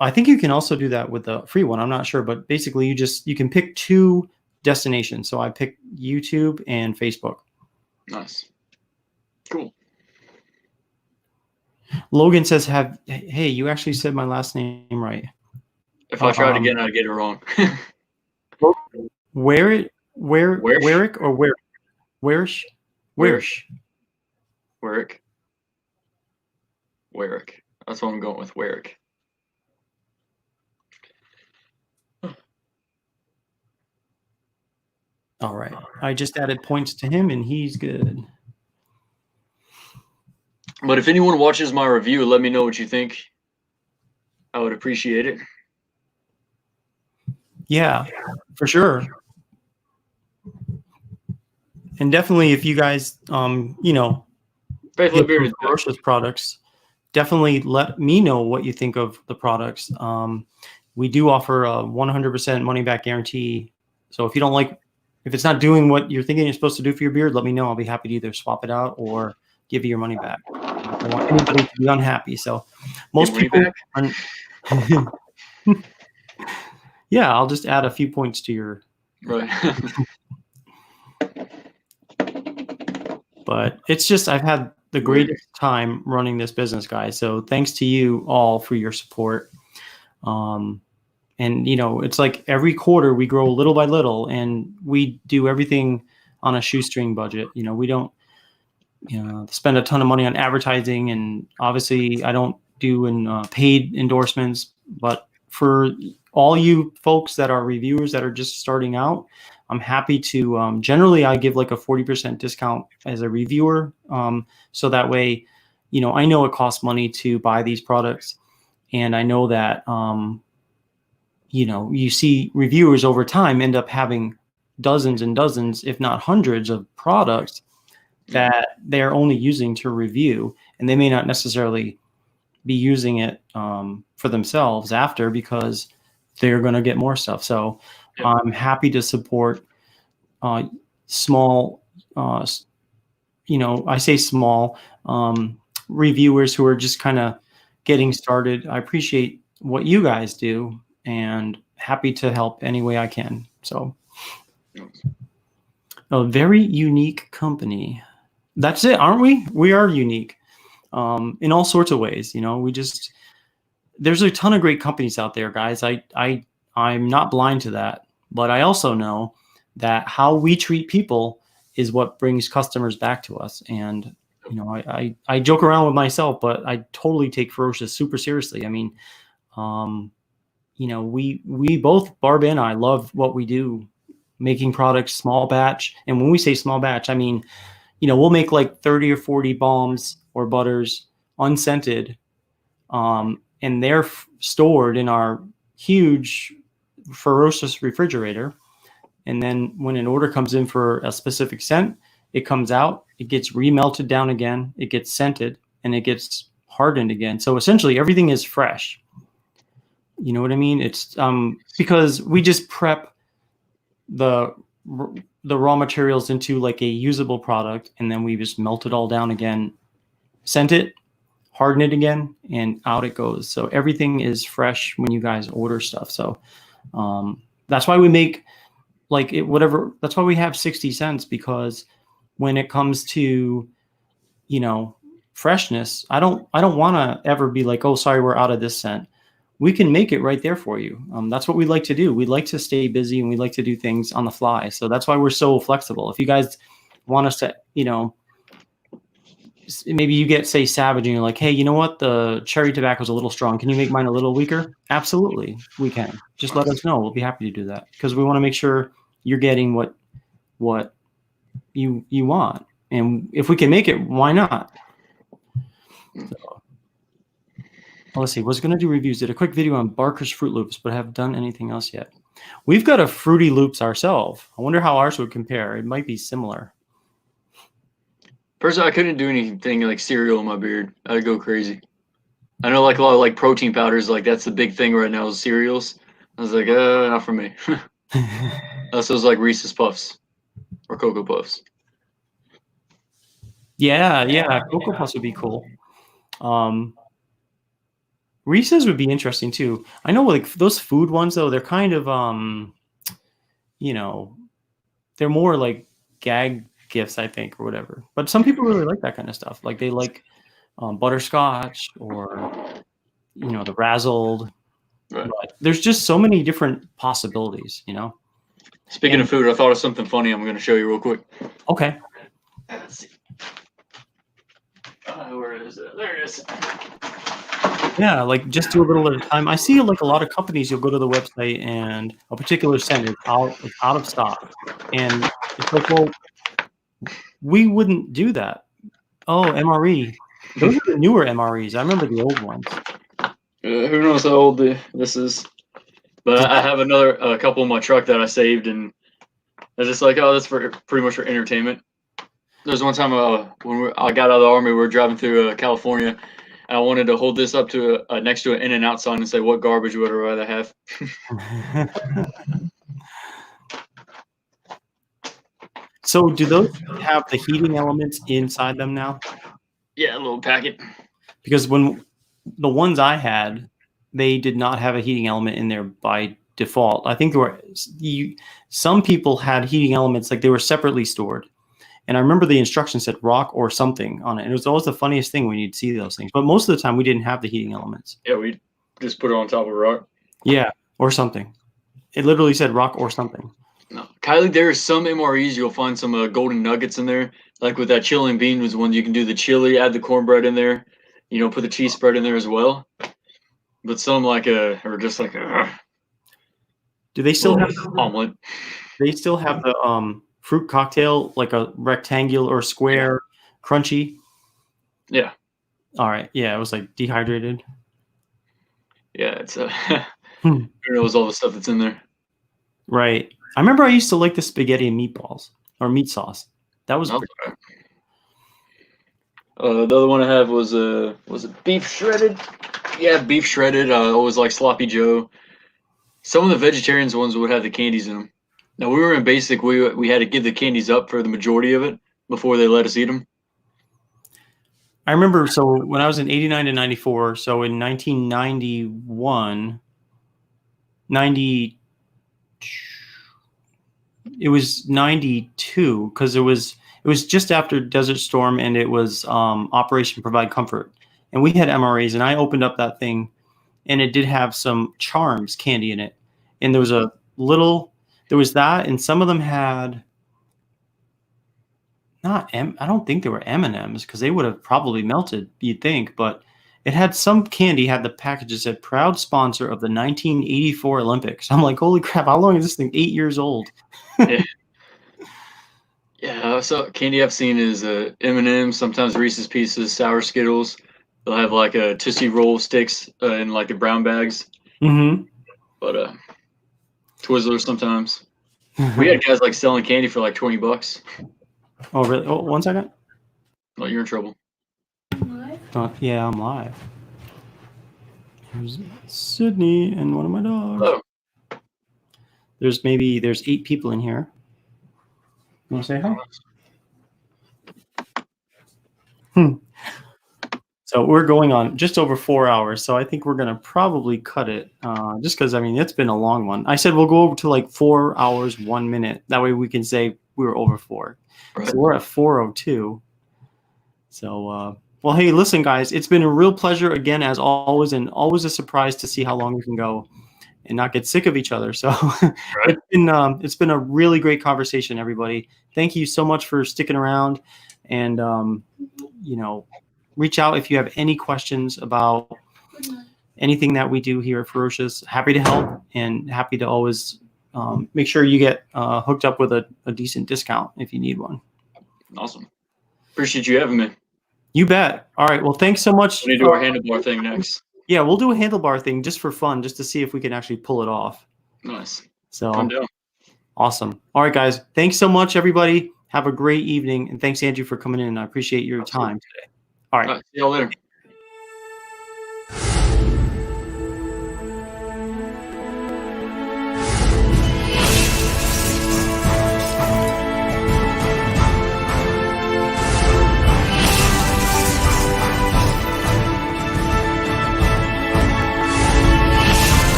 I think you can also do that with the free one. I'm not sure, but basically you can pick 2 destinations. So I picked YouTube and Facebook. Nice. Cool. Logan says, hey, you actually said my last name right. If I tried again, I'd get it wrong. Warick or Warish? Warick. That's what I'm going with, Warick. All right. I just added points to him, and he's good. But if anyone watches my review, let me know what you think. I would appreciate it. Yeah, for sure. And definitely, if you guys, Faithfully get some bearded. Ferocious products, definitely let me know what you think of the products. We do offer a 100% money back guarantee. So if you don't like, if it's not doing what you're thinking you're supposed to do for your beard, let me know. I'll be happy to either swap it out or give you your money back. I don't want anybody to be unhappy. So most Your people money are, yeah, I'll just add a few points to your. Right. But it's just, I've had the greatest time running this business, guys. So thanks to you all for your support. And, it's like every quarter we grow little by little, and we do everything on a shoestring budget. We don't, spend a ton of money on advertising, and obviously I don't do paid endorsements. But for all you folks that are reviewers that are just starting out, I'm happy to, generally I give like a 40% discount as a reviewer. So that way, I know it costs money to buy these products, and I know that, you see reviewers over time end up having dozens and dozens, if not hundreds of products that they're only using to review, and they may not necessarily be using it for themselves after, because they're going to get more stuff. So Yep. I'm happy to support small, I say small reviewers who are just kind of getting started. I appreciate what you guys do, and happy to help any way I can. So a very unique company. That's it, aren't we? We are unique in all sorts of ways. There's a ton of great companies out there, guys. I'm not blind to that, but I also know that how we treat people is what brings customers back to us. And I joke around with myself, but I totally take Ferocious super seriously. I mean, we both, Barb and I, love what we do, making products small batch. And when we say small batch, I mean, we'll make like 30 or 40 balms or butters unscented, and they're stored in our huge Ferocious refrigerator. And then when an order comes in for a specific scent, it comes out, it gets remelted down again, it gets scented, and it gets hardened again. So essentially everything is fresh. You know what I mean? It's because we just prep the raw materials into like a usable product, and then we just melt it all down again, scent it, harden it again, and out it goes. So everything is fresh when you guys order stuff. So that's why we make like it, whatever. That's why we have 60 cents, because when it comes to, freshness, I don't want to ever be like, oh, sorry, we're out of this scent. We can make it right there for you. That's what we like to do. We like to stay busy, and we like to do things on the fly. So that's why we're so flexible. If you guys want us to, maybe you get, say, Savage, and you're like, hey, you know what? The cherry tobacco is a little strong. Can you make mine a little weaker? Absolutely, we can. Just let us know. We'll be happy to do that, because we want to make sure you're getting what you want. And if we can make it, why not? So, let's see. Was going to do reviews. Did a quick video on Barker's Fruit Loops, but haven't done anything else yet. We've got a Fruity Loops ourselves. I wonder how ours would compare. It might be similar. Personally, I couldn't do anything like cereal in my beard. I'd go crazy. I know like a lot of like protein powders, like that's the big thing right now is cereals. I was like, not for me. Unless it was like Reese's Puffs or Cocoa Puffs. Yeah. Cocoa Puffs would be cool. Reese's would be interesting too. I know like those food ones though, they're kind of they're more like gag gifts, I think, or whatever. But some people really like that kind of stuff. Like they like butterscotch or the razzled. Right. But there's just so many different possibilities, Speaking of food, I thought of something funny I'm going to show you real quick. Okay. Let's see. Where is it? There it is. Yeah, like just do a little at a time. I see like a lot of companies. You'll go to the website and a particular scent is out of stock, and it's like, well, we wouldn't do that. Oh, MRE. Those are the newer MREs. I remember the old ones. Who knows how old this is? But I have a couple in my truck that I saved, and I was just like, oh, that's for pretty much for entertainment. There's one time when I got out of the army, we were driving through California, and I wanted to hold this up to next to an In-N-Out sign and say, "What garbage would I rather have?" So, do those have the heating elements inside them now? Yeah, a little packet. Because when the ones I had, they did not have a heating element in there by default. I think there were some people had heating elements, like they were separately stored. And I remember the instructions said rock or something on it. And it was always the funniest thing when you'd see those things. But most of the time, we didn't have the heating elements. Yeah, we just put it on top of rock. Yeah, or something. It literally said rock or something. No, Kylie, there are some MREs you'll find some golden nuggets in there. Like with that chili and bean was one you can do the chili, add the cornbread in there, put the cheese spread in there as well. But some like are just like Do they still have omelet? They still have the fruit cocktail, like a rectangular or square, crunchy. Yeah. All right. Yeah, it was like dehydrated. Yeah, it's who knows all the stuff that's in there. Right. I remember I used to like the spaghetti and meatballs or meat sauce. That was pretty Okay. The other one I have was it beef shredded? Yeah, beef shredded. I always like sloppy Joe. Some of the vegetarians ones would have the candies in them. Now we were in basic. We had to give the candies up for the majority of it before they let us eat them. I remember, so when I was in 89 to 94, so in 1991, it was 92, because it was just after Desert Storm, and it was Operation Provide Comfort. And we had MRAs, and I opened up that thing, and it did have some Charms candy in it. And there was that, and some of them had, I don't think they were M&Ms, because they would have probably melted, you'd think, but it had some candy, had the packages said proud sponsor of the 1984 Olympics. I'm like, holy crap, how long is this thing? 8 years old. Yeah. So candy I've seen is M&M's, sometimes Reese's Pieces, Sour Skittles. They'll have like Tootsie Roll sticks in like the brown bags. Mm-hmm. But Twizzlers sometimes. We had guys like selling candy for like $20. Oh, really? Oh, 1 second. Oh, you're in trouble. Yeah, I'm live. Here's Sydney and one of my dogs. Oh. There's 8 people in here. You want to say hi? So we're going on just over 4 hours. So I think we're going to probably cut it just because, I mean, it's been a long one. I said we'll go over to like 4 hours, 1 minute. That way we can say we were over 4. Right. So we're at 4:02. So, well, hey, listen, guys, it's been a real pleasure again, as always, and always a surprise to see how long we can go and not get sick of each other. So right. It's been a really great conversation, everybody. Thank you so much for sticking around, and reach out if you have any questions about anything that we do here at Ferocious. Happy to help, and happy to always make sure you get hooked up with a decent discount if you need one. Awesome. Appreciate you having me. You bet. All right. Well, thanks so much. We need to do our handlebar thing next. Yeah, we'll do a handlebar thing just for fun, just to see if we can actually pull it off. Nice. So awesome. All right, guys. Thanks so much, everybody. Have a great evening. And thanks, Andrew, for coming in. I appreciate your time today. All right. See y'all later.